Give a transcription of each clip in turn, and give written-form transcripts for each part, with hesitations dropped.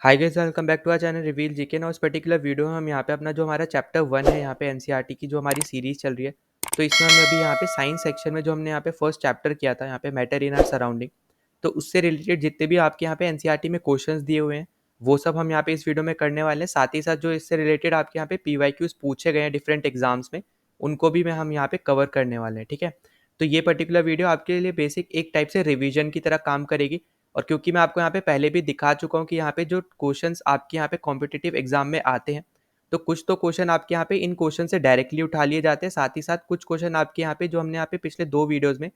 Hi guys, welcome back to our channel Reveal GK. ना उस particular video में हम यहाँ पे अपना जो हमारा चैप्टर 1 है यहाँ पे एनसीईआरटी की जो हमारी सीरीज चल रही है, तो इसमें हम अभी यहाँ पे साइंस सेक्शन में जो हमने यहाँ पे फर्स्ट चैप्टर किया था यहाँ पे मैटर इन आर सराउंडिंग, तो उससे रिलेटेड जितने भी आपके यहाँ पे एनसीईआरटी में क्वेश्चंस दिए हुए हैं वो सब हम यहाँ पे इस वीडियो में करने वाले हैं। साथ ही साथ जो इससे रिलेटेड आपके यहाँ पे पीवाईक्यूज पूछे गए हैं डिफरेंट एग्जाम्स में, उनको भी मैं हम यहाँ पे कवर करने वाले हैं। ठीक है, तो ये पर्टिकुलर वीडियो आपके लिए बेसिक एक टाइप से रिवीजन की तरह काम करेगी। और क्योंकि मैं आपको यहाँ पे पहले भी दिखा चुका हूँ कि यहाँ पे जो क्वेश्चंस आपके यहाँ पे कॉम्पिटिटिव एग्जाम में आते हैं, तो कुछ तो क्वेश्चन आपके यहाँ पे इन क्वेश्चन से डायरेक्टली उठा लिए जाते हैं। साथ ही साथ कुछ क्वेश्चन आपके यहाँ पे जो हमने यहाँ पे पिछले 2 वीडियोस में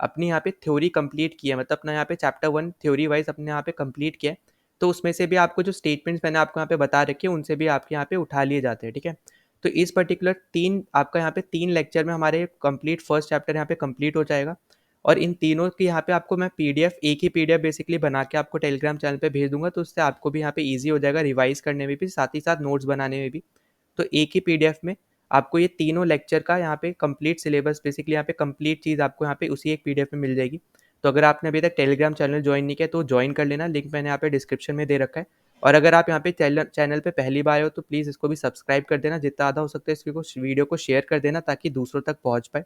अपनी यहाँ पे थ्योरी कंप्लीट किया है, मतलब अपना यहाँ पे चैप्टर 1 थ्योरी वाइज अपने यहाँ पे कंप्लीट किया है, तो उसमें से भी आपको जो स्टेटमेंट्स मैंने आपको यहाँ पे बता रखे हैं उनसे भी आपके यहाँ पे उठा लिए जाते हैं। ठीक है, तो इस पर्टिकुलर आपका यहाँ पे 3 लेक्चर में हमारे कंप्लीट फर्स्ट चैप्टर यहाँ पे कंप्लीट हो जाएगा। और इन तीनों की यहाँ पे आपको मैं पीडीएफ, एक ही पीडीएफ बेसिकली बना के आपको टेलीग्राम चैनल पे भेज दूंगा, तो उससे आपको भी यहाँ पे इजी हो जाएगा रिवाइज करने में भी, साथ ही साथ नोट्स बनाने में भी। तो एक ही पीडीएफ में आपको ये तीनों लेक्चर का यहाँ पे कंप्लीट सिलेबस, बेसिकली यहाँ पे कंप्लीट चीज़ आपको यहाँ पे उसी एक पीडीएफ में मिल जाएगी। तो अगर आपने अभी तक टेलीग्राम चैनल ज्वाइन नहीं किया तो ज्वाइन कर लेना, लिंक मैंने यहाँ पे डिस्क्रिप्शन में दे रखा है। और अगर आप यहाँ पे चैनल पे पहली बार हो तो प्लीज़ इसको भी सब्सक्राइब कर देना, जितना ज़्यादा हो सकता है इसको वीडियो को शेयर कर देना ताकि दूसरों तक पहुँच पाए।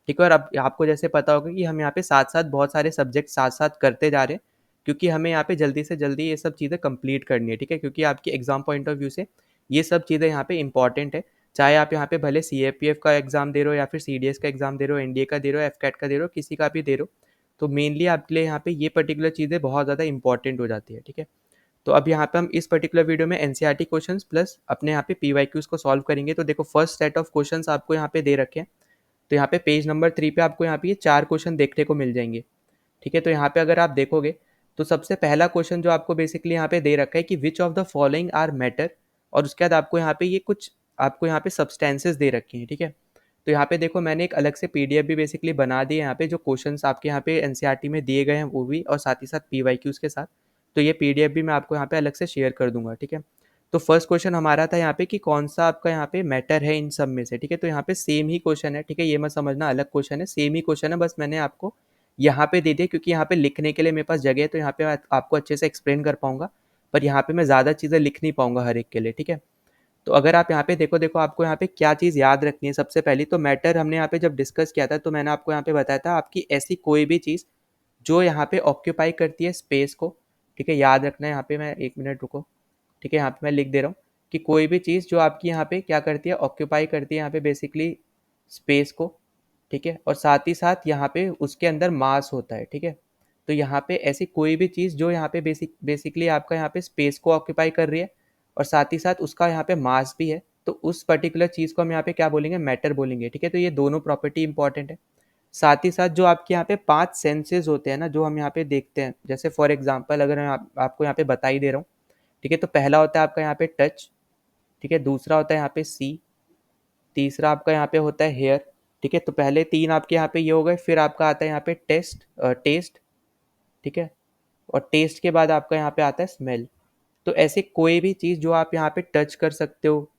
ठीक है, और अब आपको जैसे पता होगा कि हम यहाँ पे साथ साथ बहुत सारे सब्जेक्ट साथ साथ करते जा रहे हैं, क्योंकि हमें यहाँ पे जल्दी से जल्दी ये सब चीज़ें कंप्लीट करनी है। ठीक है, क्योंकि आपकी एग्जाम पॉइंट ऑफ व्यू से ये सब चीज़ें यहाँ पे इंपॉर्टेंट है। चाहे आप यहाँ पे भले सीएपीएफ का एग्जाम दे रहे हो या फिर सीडीएस का एग्जाम दे रहे हो, एनडीए का दे रहे हो, एफकैट का दे रहे हो, किसी का भी दे रहे हो, तो मेनली आपके लिए यहाँ पे ये पर्टिकुलर चीज़ें बहुत ज़्यादा इंपॉर्टेंट हो जाती है। ठीक है, तो अब यहाँ पे हम इस पर्टिकुलर वीडियो में एनसीईआरटी क्वेश्चंस प्लस अपने यहाँ पे पीवाईक्यूज को सॉल्व करेंगे। तो देखो, फर्स्ट सेट ऑफ क्वेश्चंस आपको यहाँ पे दे रखे हैं। तो यहाँ पे पेज नंबर 3 पे आपको यहाँ पे ये 4 क्वेश्चन देखने को मिल जाएंगे। ठीक है, तो यहाँ पे अगर आप देखोगे तो सबसे पहला क्वेश्चन जो आपको बेसिकली यहाँ पे दे रखा है कि which of the following are matter, और उसके बाद आपको यहाँ पे ये कुछ आपको यहाँ पे सब्सटेंसेस दे रखे हैं। ठीक है, तो यहाँ पे देखो मैंने एक अलग से पीडीएफ भी बेसिकली बना दी है यहाँ पे, जो क्वेश्चंस आपके यहाँ पे एनसीईआरटी में दिए गए हैं वो भी, और साथ ही साथ पीवाईक्यूज के साथ। तो ये पीडीएफ भी मैं आपको यहाँ पे अलग से शेयर कर दूंगा। ठीक है, तो फर्स्ट क्वेश्चन हमारा था यहाँ पे कि कौन सा आपका यहाँ पे मैटर है इन सब में से। ठीक है, तो यहाँ पे सेम ही क्वेश्चन है। ठीक है, ये मत समझना अलग क्वेश्चन है, सेम ही क्वेश्चन है, बस मैंने आपको यहाँ पे दे दिया क्योंकि यहाँ पे लिखने के लिए मेरे पास जगह है, तो यहाँ पे आपको अच्छे से एक्सप्लेन कर पाऊंगा, पर यहाँ पे मैं ज़्यादा चीज़ें लिख नहीं पाऊंगा हर एक के लिए। ठीक है, तो अगर आप यहाँ पे देखो देखो आपको यहाँ पे क्या चीज़ याद रखनी है। सबसे पहली तो मैटर हमने यहाँ पे जब डिस्कस किया था तो मैंने आपको यहाँ पे बताया था आपकी ऐसी कोई भी चीज़ जो यहाँ पे ऑक्यूपाई करती है स्पेस को। ठीक है, याद रखना है, यहाँ पे मैं 1 मिनट रुको। ठीक है, यहाँ पे मैं लिख दे रहा हूँ कि कोई भी चीज़ जो आपकी यहाँ पे क्या करती है, ऑक्यूपाई करती है यहाँ पे बेसिकली स्पेस को। ठीक है, और साथ ही साथ यहाँ पे उसके अंदर मास होता है। ठीक है, तो यहाँ पे ऐसी कोई भी चीज़ जो यहाँ पे बेसिकली आपका यहाँ पे स्पेस को ऑक्यूपाई कर रही है और साथ ही साथ उसका यहाँ पे मास भी है, तो उस पर्टिकुलर चीज़ को हम यहाँ पे क्या बोलेंगे, मैटर बोलेंगे। ठीक है, तो ये दोनों प्रॉपर्टी इंपॉर्टेंट है। साथ ही साथ जो आपके यहाँ पे 5 सेंसेस होते हैं ना, जो हम यहाँ पे देखते हैं, जैसे फॉर एग्जांपल अगर मैं आपको यहाँ पे बता ही दे रहा हूँ। ठीक है, तो पहला होता है आपका यहाँ पे टच। ठीक है, दूसरा होता है यहाँ पे सी, तीसरा आपका यहाँ पे होता है हेयर। ठीक है, तो पहले 3 आपके यहाँ पे ये हो गए, फिर आपका आता है यहाँ पे टेस्ट। ठीक है, और टेस्ट के बाद आपका यहाँ पे आता है स्मेल। तो ऐसे कोई भी चीज़ जो आप यहाँ पे टच कर सकते हो,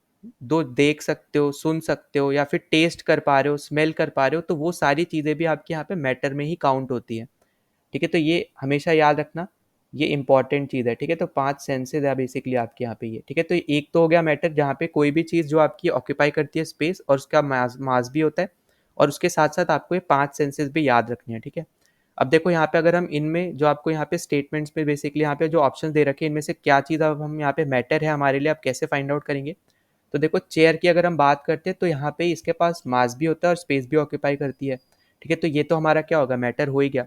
दो देख सकते हो, सुन सकते हो, या फिर टेस्ट कर पा रहे हो, स्मेल कर पा रहे हो, तो वो सारी चीज़ें भी आपके यहाँ पे मैटर में ही काउंट होती है। ठीक है, तो ये हमेशा याद रखना, ये इंपॉर्टेंट चीज़ है। ठीक है, तो 5 सेंसेस है बेसिकली आपके यहाँ पे ये। ठीक है, तो एक तो हो गया मैटर, जहाँ पे कोई भी चीज़ जो आपकी ऑक्यूपाई करती है स्पेस और उसका मास भी होता है, और उसके साथ साथ आपको ये 5 सेंसेस भी याद रखनी है। ठीक है, अब देखो यहाँ पे अगर हम इनमें जो आपको यहाँ पे स्टेटमेंट्स में बेसिकली यहाँ पे जो ऑप्शन दे रखे हैं, इनमें से क्या चीज़ अब हम यहाँ पे मैटर है हमारे लिए, आप कैसे फाइंड आउट करेंगे। तो देखो, चेयर की अगर हम बात करते हैं तो यहाँ पे इसके पास मास भी होता है और स्पेस भी ऑक्यूपाई करती है। ठीक है, तो ये तो हमारा क्या होगा, मैटर हो ही गया।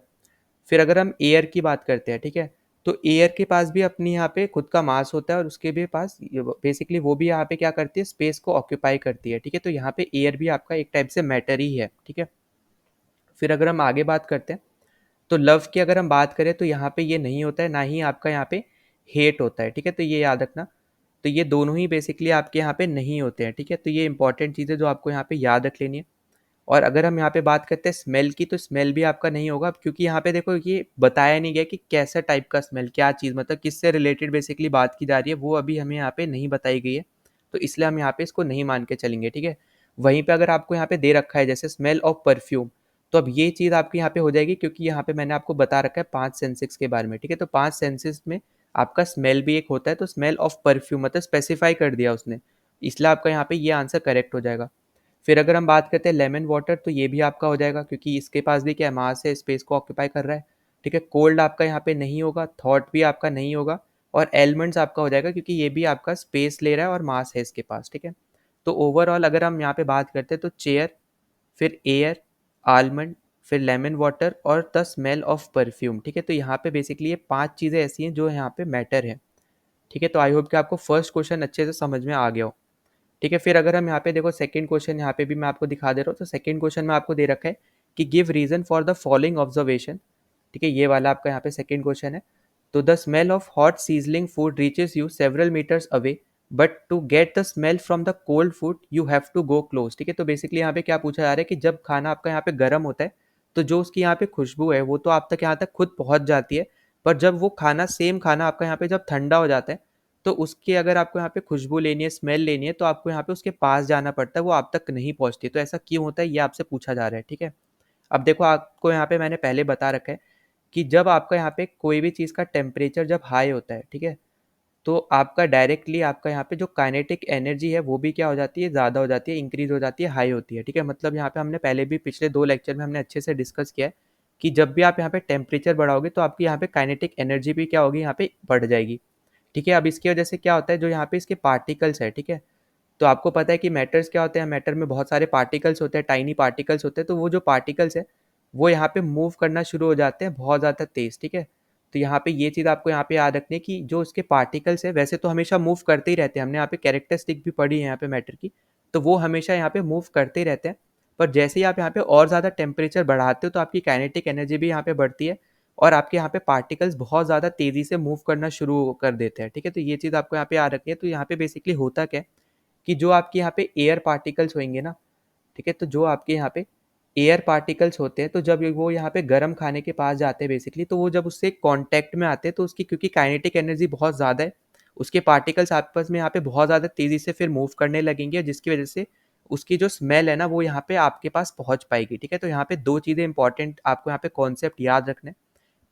फिर अगर हम एयर की बात करते हैं, ठीक है, तो एयर के पास भी अपनी यहाँ पे खुद का मास होता है और उसके भी पास बेसिकली वो भी यहाँ पे क्या करती है, स्पेस को ऑक्यूपाई करती है। ठीक है, तो यहाँ पे एयर भी आपका एक टाइप से मैटर ही है। ठीक है, फिर अगर हम आगे बात करते हैं तो लव की अगर हम बात करें तो यहाँ पे ये नहीं होता है, ना ही आपका यहाँ पे हेट होता है। ठीक है, तो ये याद रखना, तो ये दोनों ही बेसिकली आपके यहाँ पे नहीं होते हैं। ठीक है, तो ये इंपॉर्टेंट चीज़ है जो आपको यहाँ पे याद रख लेनी है। और अगर हम यहाँ पे बात करते हैं स्मेल की, तो स्मेल भी आपका नहीं होगा, क्योंकि यहाँ पे देखो ये बताया नहीं गया कि कैसा टाइप का स्मेल, क्या चीज़, मतलब किससे रिलेटेड बेसिकली बात की जा रही है, वो अभी हमें यहाँ पे नहीं बताई गई है, तो इसलिए हम यहाँ पे इसको नहीं मान के चलेंगे। ठीक है, वहीं पे अगर आपको यहाँ पे दे रखा है जैसे स्मेल ऑफ परफ्यूम, तो अब ये चीज़ आपकी यहाँ पे हो जाएगी, क्योंकि यहाँ पे मैंने आपको बता रखा है 5 सेंसेस के बारे में। ठीक है, तो 5 सेंसेस में आपका स्मेल भी एक होता है, तो स्मेल ऑफ परफ्यूम मतलब स्पेसिफाई कर दिया उसने, इसलिए आपका यहाँ पे ये आंसर करेक्ट हो जाएगा। फिर अगर हम बात करते हैं लेमन वाटर, तो ये भी आपका हो जाएगा क्योंकि इसके पास भी क्या है, मास है, स्पेस को ऑक्यूपाई कर रहा है। ठीक है, कोल्ड आपका यहाँ पे नहीं होगा, थॉट भी आपका नहीं होगा, और एलिमेंट्स आपका हो जाएगा क्योंकि ये भी आपका स्पेस ले रहा है और मास है इसके पास। ठीक है, तो ओवरऑल अगर हम यहाँ पे बात करते हैं तो चेयर, फिर एयर, आलमंड, फिर लेमन वाटर और द स्मेल ऑफ परफ्यूम। ठीक है, तो यहाँ पे बेसिकली ये 5 चीज़ें ऐसी हैं जो यहाँ पे मैटर है। ठीक है, तो आई होप कि आपको फर्स्ट क्वेश्चन अच्छे से समझ में आ गया हो। ठीक है, फिर अगर हम यहाँ पे देखो सेकंड क्वेश्चन यहाँ पे भी मैं आपको दिखा दे रहा हूँ, तो सेकंड क्वेश्चन में आपको दे रखा है कि give reason for the following observation. ठीक है, ये वाला आपका यहाँ पे सेकंड क्वेश्चन है। तो the smell of hot sizzling food reaches you several metres away, but to get the smell from the cold food you have to go close. ठीक है, तो बेसिकली यहाँ पे क्या पूछा जा रहा है कि जब खाना आपका यहाँ पे गर्म होता है, तो जो उसकी यहाँ पे खुशबू है वो तो आप तक यहाँ तक खुद पहुँच जाती है, पर जब वो खाना सेम खाना आपका यहाँ पे जब ठंडा हो जाता है, तो उसकी अगर आपको यहाँ पे खुशबू लेनी है, स्मेल लेनी है, तो आपको यहाँ पे उसके पास जाना पड़ता है, वो आप तक नहीं पहुँचती। तो ऐसा क्यों होता है, ये आपसे पूछा जा रहा है। ठीक है, अब देखो आपको यहाँ पे मैंने पहले बता रखा है कि जब आपका यहाँ पे कोई भी चीज़ का टेम्परेचर जब हाई होता है, ठीक है, तो आपका डायरेक्टली आपका यहाँ पे जो काइनेटिक एनर्जी है वो भी क्या हो जाती है, ज़्यादा हो जाती है, इंक्रीज हो जाती है, हाई होती है। ठीक है, मतलब यहाँ पे हमने पहले भी पिछले 2 लेक्चर में हमने अच्छे से डिस्कस किया है कि जब भी आप यहाँ पे टेम्परेचर बढ़ाओगे तो आपकी यहाँ पे काइनेटिक एनर्जी भी क्या होगी, यहाँ पे बढ़ जाएगी। ठीक है, अब इसकी वजह से क्या होता है, जो यहाँ पे इसके पार्टिकल्स है, ठीक है, तो आपको पता है कि मैटर्स क्या होते हैं, मैटर में बहुत सारे पार्टिकल्स होते हैं, टाइनी पार्टिकल्स होते हैं, तो वो जो पार्टिकल्स है वो यहाँ पे मूव करना शुरू हो जाते हैं बहुत ज़्यादा तेज। ठीक है, तो यहाँ पे ये चीज़ आपको यहाँ पे याद रखनी है कि जो उसके पार्टिकल्स है वैसे तो हमेशा मूव करते ही रहते हैं, हमने यहाँ पे कैरेक्टरिस्टिक भी पढ़ी है यहाँ पे मैटर की, तो वो हमेशा यहाँ पे मूव करते ही रहते हैं। पर जैसे ही आप यहाँ पे और ज़्यादा टेम्परेचर बढ़ाते हो तो आपकी काइनेटिक एनर्जी भी यहाँ पे बढ़ती है और आपके यहाँ पे पार्टिकल्स बहुत ज़्यादा तेज़ी से मूव करना शुरू कर देते हैं। ठीक है, तो ये चीज़ आपको यहाँ पे याद रखनी है। तो यहाँ पे बेसिकली होता क्या है कि जो आपके यहाँ पे एयर पार्टिकल्स होंगे ना, ठीक है, तो जो आपके यहाँ पे एयर पार्टिकल्स होते हैं, तो जब वो यहाँ पे गर्म खाने के पास जाते हैं बेसिकली, तो वो जब उससे कांटेक्ट में आते हैं तो उसकी क्योंकि काइनेटिक एनर्जी बहुत ज़्यादा है, उसके पार्टिकल्स आपस में यहाँ पे बहुत ज़्यादा तेज़ी से फिर मूव करने लगेंगे, जिसकी वजह से उसकी जो स्मेल है ना वो यहाँ पे आपके पास पहुँच पाएगी। ठीक है, तो यहाँ पे 2 चीज़ें इंपॉर्टेंट आपको यहाँ पे कॉन्सेप्ट याद रखना है।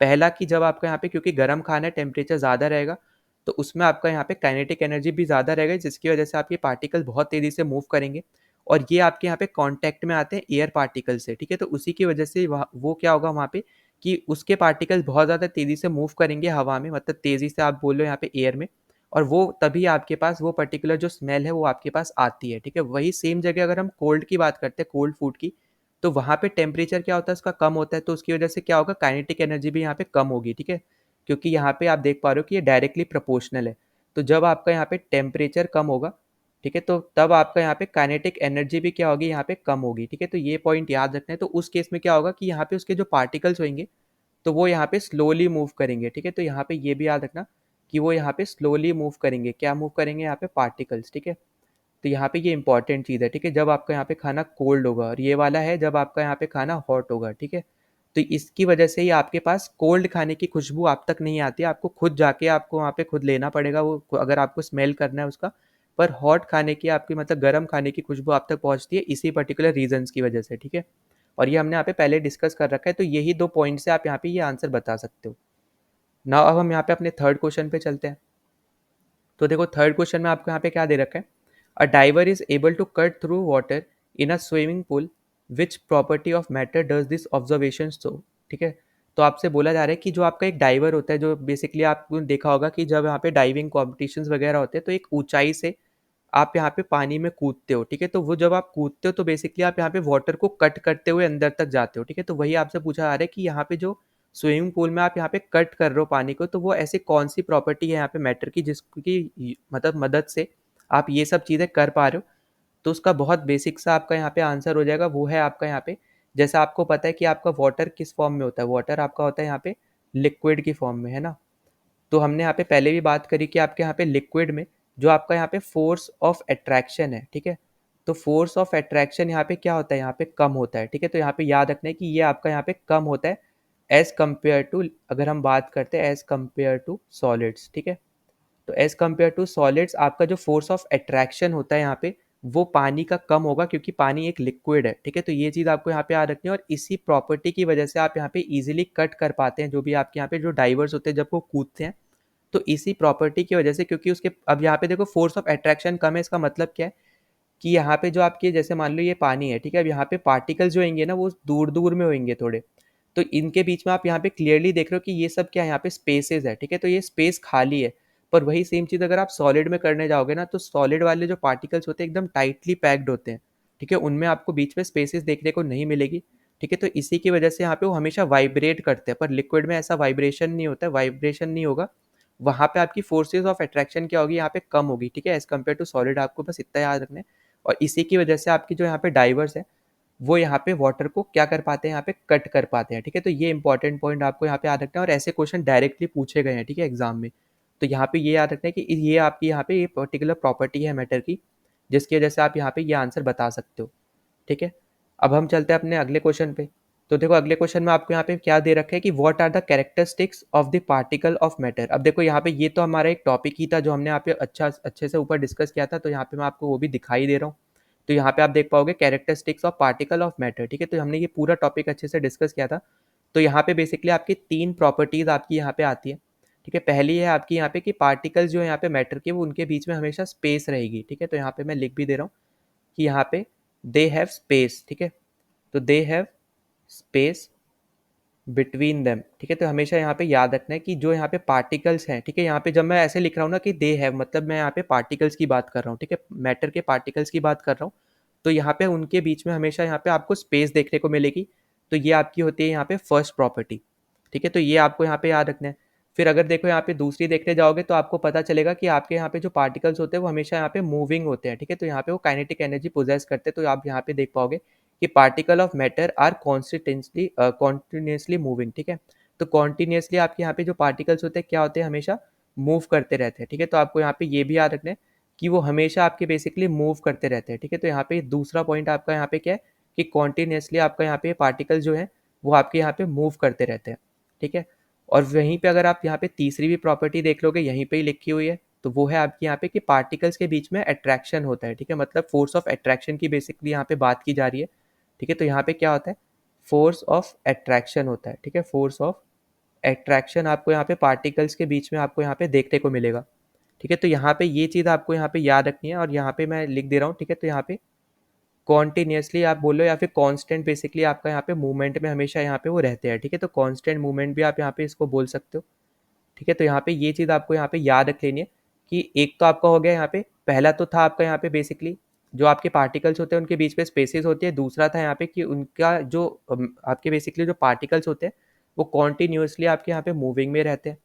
पहला कि जब आपका यहाँ पे क्योंकि गर्म खाना है, टेम्परेचर ज़्यादा रहेगा, तो उसमें आपका यहाँ पे काइनेटिक एनर्जी भी ज़्यादा रहेगा, जिसकी वजह से आपके पार्टिकल बहुत तेज़ी से मूव करेंगे और ये आपके यहाँ पे कांटेक्ट में आते हैं एयर पार्टिकल से। ठीक है, तो उसी की वजह से वो क्या होगा वहाँ पे कि उसके पार्टिकल्स बहुत ज़्यादा तेज़ी से मूव करेंगे हवा में, मतलब तेज़ी से आप बोल लो यहाँ पे एयर में, और वो तभी आपके पास वो पर्टिकुलर जो स्मेल है वो आपके पास आती है। ठीक है, वही सेम जगह अगर हम कोल्ड की बात करते हैं, कोल्ड फूड की, तो वहाँ पे टेम्परेचर क्या होता है उसका कम होता है, तो उसकी वजह से क्या होगा, काइनेटिक एनर्जी भी यहाँ पे कम होगी। ठीक है, क्योंकि यहाँ पे आप देख पा रहे हो कि ये डायरेक्टली प्रोपोर्शनल है। तो जब आपका यहाँ पे टेम्परेचर कम होगा, ठीक है, तो तब आपका यहाँ पे काइनेटिक एनर्जी भी क्या होगी, यहाँ पे कम होगी। ठीक है, तो ये पॉइंट याद रखना है। तो उस केस में क्या होगा कि यहाँ पे उसके जो पार्टिकल्स होंगे तो वो यहाँ पे स्लोली मूव करेंगे। ठीक है, तो यहाँ पे ये भी याद रखना कि वो यहाँ पे स्लोली मूव करेंगे। क्या मूव करेंगे, यहाँ पे पार्टिकल्स। ठीक है, तो यहाँ पे ये इंपॉर्टेंट चीज़ है। ठीक है, जब आपका यहाँ पे खाना कोल्ड होगा, और ये वाला है जब आपका यहाँ पे खाना हॉट होगा। ठीक है, तो इसकी वजह से ही आपके पास कोल्ड खाने की खुशबू आप तक नहीं आती है, आपको खुद जाके आपको वहाँ पे खुद लेना पड़ेगा वो, अगर आपको स्मेल करना है उसका। पर हॉट खाने की आपकी मतलब गर्म खाने की खुशबू आप तक पहुँचती है इसी पर्टिकुलर रीजंस की वजह से। ठीक है, और ये हमने यहाँ पे पहले डिस्कस कर रखा है, तो यही 2 पॉइंट से आप यहाँ पे ये आंसर बता सकते हो। नाउ अब हम यहाँ पे अपने थर्ड क्वेश्चन पे चलते हैं। तो देखो थर्ड क्वेश्चन में आपको यहाँ पे क्या दे रखा है, a diver is able to cut through water in a swimming pool, which property of matter does this observation show. ठीक है, तो आपसे बोला जा रहा है कि जो आपका एक डाइवर होता है, जो बेसिकली आपको देखा होगा कि जब यहाँ पे डाइविंग कॉम्पिटिशन्स वगैरह होते हैं तो एक ऊंचाई से आप यहाँ पे पानी में कूदते हो। ठीक है, तो वो जब आप कूदते हो तो बेसिकली आप यहाँ पे वाटर को कट करते हुए अंदर तक जाते हो। ठीक है, तो वही आपसे पूछा जा रहा है कि यहाँ पे जो स्विमिंग पूल में आप यहाँ पे कट कर रहे हो पानी को, तो वो ऐसी कौन सी प्रॉपर्टी है यहाँ पे मैटर की जिसकी मतलब मदद से आप ये सब चीज़ें कर पा रहे हो। तो उसका बहुत बेसिक सा आपका यहाँ पे आंसर हो जाएगा, वो है आपका यहाँ पे, जैसा आपको पता है कि आपका वाटर किस फॉर्म में होता है, वाटर आपका होता है यहाँ पे लिक्विड की फॉर्म में, है ना। तो हमने यहाँ पे पहले भी बात करी कि आपके यहाँ पे लिक्विड में जो आपका यहाँ पे फोर्स ऑफ अट्रैक्शन है, ठीक है, तो फोर्स ऑफ अट्रैक्शन यहाँ पे क्या होता है, यहाँ पे कम होता है। ठीक है, तो यहाँ पे याद रखना है कि ये आपका यहाँ पे कम होता है एज कम्पेयर टू, अगर हम बात करते हैं एज कम्पेयर टू सॉलिड्स। ठीक है, तो एज कम्पेयर टू सॉलिड्स आपका जो फोर्स ऑफ अट्रैक्शन होता है यहाँ पे वो पानी का कम होगा, क्योंकि पानी एक लिक्विड है। ठीक है, तो ये चीज़ आपको यहाँ पे याद रखनी है, और इसी प्रॉपर्टी की वजह से आप यहाँ पे इजीली कट कर पाते हैं जो भी आपके यहाँ पे जो डाइवर्स होते हैं जब वो कूदते हैं, तो इसी प्रॉपर्टी की वजह से, क्योंकि उसके अब यहाँ पे देखो फोर्स ऑफ अट्रैक्शन कम है, इसका मतलब क्या है कि यहाँ पे जो आपके जैसे मान लो ये पानी है, ठीक है, अब यहाँ पे पार्टिकल्स जो होंगे ना वो दूर दूर में होंगे थोड़े, तो इनके बीच में आप यहाँ पे क्लियरली देख रहे हो कि ये सब क्या है, यहाँ पे स्पेसेस है, ठीक है, तो ये स्पेस खाली है। पर वही सेम चीज़ अगर आप सॉलिड में करने जाओगे ना, तो सॉलिड वाले जो पार्टिकल्स होते हैं एकदम टाइटली पैक्ड होते हैं, ठीक है, उनमें आपको बीच में स्पेसेस देखने को नहीं मिलेगी, ठीक है, तो इसी की वजह से यहाँ पे वो हमेशा वाइब्रेट करते हैं, पर लिक्विड में ऐसा वाइब्रेशन नहीं होता है, वाइब्रेशन नहीं होगा, वहाँ पे आपकी फोर्सेज ऑफ अट्रैक्शन क्या होगी, यहाँ पे कम होगी, ठीक है, एज कम्पेयर टू सॉलिड, आपको बस इतना याद रखना है। और इसी की वजह से आपकी जो यहाँ पे डाइवर्स है वो यहाँ पे वाटर को क्या कर पाते हैं, यहाँ पे कट कर पाते हैं, ठीक है, तो ये इंपॉर्टेंट पॉइंट आपको यहाँ पे याद रखना है, और ऐसे क्वेश्चन डायरेक्टली पूछे गए हैं, ठीक है, एग्जाम में। तो यहाँ पे ये याद रखना है कि ये आपकी यहाँ पे ये पर्टिकुलर प्रॉपर्टी है मैटर की, जिसकी वजह से आप यहाँ पे ये आंसर बता सकते हो, ठीक है। अब हम चलते हैं अपने अगले क्वेश्चन पे। तो देखो अगले क्वेश्चन में आपको यहाँ पे क्या दे रखा है कि what are the characteristics of the particle of matter. अब देखो यहाँ पे ये तो हमारा एक टॉपिक ही था जो हमने यहाँ पे अच्छे से ऊपर डिस्कस किया था, तो यहाँ पे मैं आपको वो भी दिखाई दे रहा हूँ। तो यहाँ पे आप देख पाओगे characteristics of particle of matter, ठीक है, तो हमने ये पूरा टॉपिक अच्छे से डिस्कस किया था। तो यहाँ पे बेसिकली आपकी 3 प्रॉपर्टीज आपकी यहाँ पे आती है, ठीक है। पहली है आपकी यहाँ पे कि पार्टिकल्स जो है यहाँ पे मैटर के, वो उनके बीच में हमेशा स्पेस रहेगी, ठीक है, तो यहाँ पे मैं लिख भी दे रहा हूँ कि यहाँ पे दे हैव स्पेस, ठीक है, तो they have space between them, ठीक है, तो हमेशा यहाँ पे याद रखना है कि जो यहाँ पे पार्टिकल्स हैं, ठीक है, यहाँ पे जब मैं ऐसे लिख रहा हूँ ना कि दे हैव, मतलब मैं यहाँ पे पार्टिकल्स की बात कर रहा हूँ, ठीक है, मैटर के पार्टिकल्स की बात कर रहा हूँ, तो यहाँ पे उनके बीच में हमेशा यहाँ पे आपको स्पेस देखने को मिलेगी। तो ये आपकी होती है यहाँ पे फर्स्ट प्रॉपर्टी, ठीक है, तो ये आपको यहाँ पे याद रखना है। फिर अगर देखो यहाँ पे दूसरी देखने जाओगे तो आपको पता चलेगा कि आपके यहाँ पे जो पार्टिकल्स होते हैं वो हमेशा यहाँ पे मूविंग होते हैं, ठीक है, तो यहाँ पे वो काइनेटिक एनर्जी पोजेस करते हैं, तो आप यहाँ पे देख पाओगे कि particle of matter are consistently continuously moving, ठीक है, तो कॉन्टिन्यूसली आपके यहाँ पे जो पार्टिकल्स होते हैं क्या होते हैं, हमेशा मूव करते रहते हैं, ठीक है, तो आपको यहाँ पे ये भी याद रखना है कि वो हमेशा आपके बेसिकली मूव करते रहते हैं, ठीक है, तो यहाँ पे दूसरा पॉइंट आपका यहाँ पे क्या है कि कॉन्टिन्यूसली आपका यहाँ पे पार्टिकल जो है वो आपके यहाँ पे मूव करते रहते हैं, ठीक है। और वहीं पे अगर आप यहाँ पे तीसरी भी प्रॉपर्टी देख लोगे, यहीं पे ही लिखी हुई है, तो वो है आपकी यहाँ पे कि पार्टिकल्स के बीच में अट्रैक्शन होता है, ठीक है, मतलब फोर्स ऑफ अट्रैक्शन की बेसिकली यहाँ पे बात की जा रही है, ठीक है, तो यहाँ पे क्या होता है, फोर्स ऑफ अट्रैक्शन होता है, ठीक है, फोर्स ऑफ अट्रैक्शन आपको यहाँ पे पार्टिकल्स के बीच में आपको यहाँ पे देखने को मिलेगा, ठीक है, तो यहाँ पे ये चीज़ आपको यहाँ पे याद रखनी है, और यहाँ पे मैं लिख दे रहा हूँ, ठीक है, तो यहाँ पे कॉन्टिन्यूसली आप बोलो या फिर कांस्टेंट, बेसिकली आपका यहाँ पे मूवमेंट में हमेशा यहाँ पे वो रहते हैं, ठीक है, तो कांस्टेंट मूवमेंट भी आप यहाँ पे इसको बोल सकते हो, ठीक है, तो यहाँ पे ये चीज़ आपको यहाँ पे याद रख लेनी है कि एक तो आपका हो गया यहाँ पे, पहला तो था आपका यहाँ पे बेसिकली जो आपके पार्टिकल्स होते हैं उनके बीच में स्पेसेस होती है, दूसरा था यहाँ पे कि उनका जो आपके बेसिकली जो पार्टिकल्स होते हैं वो कॉन्टिन्यूसली आपके यहाँ पे मूविंग में रहते हैं,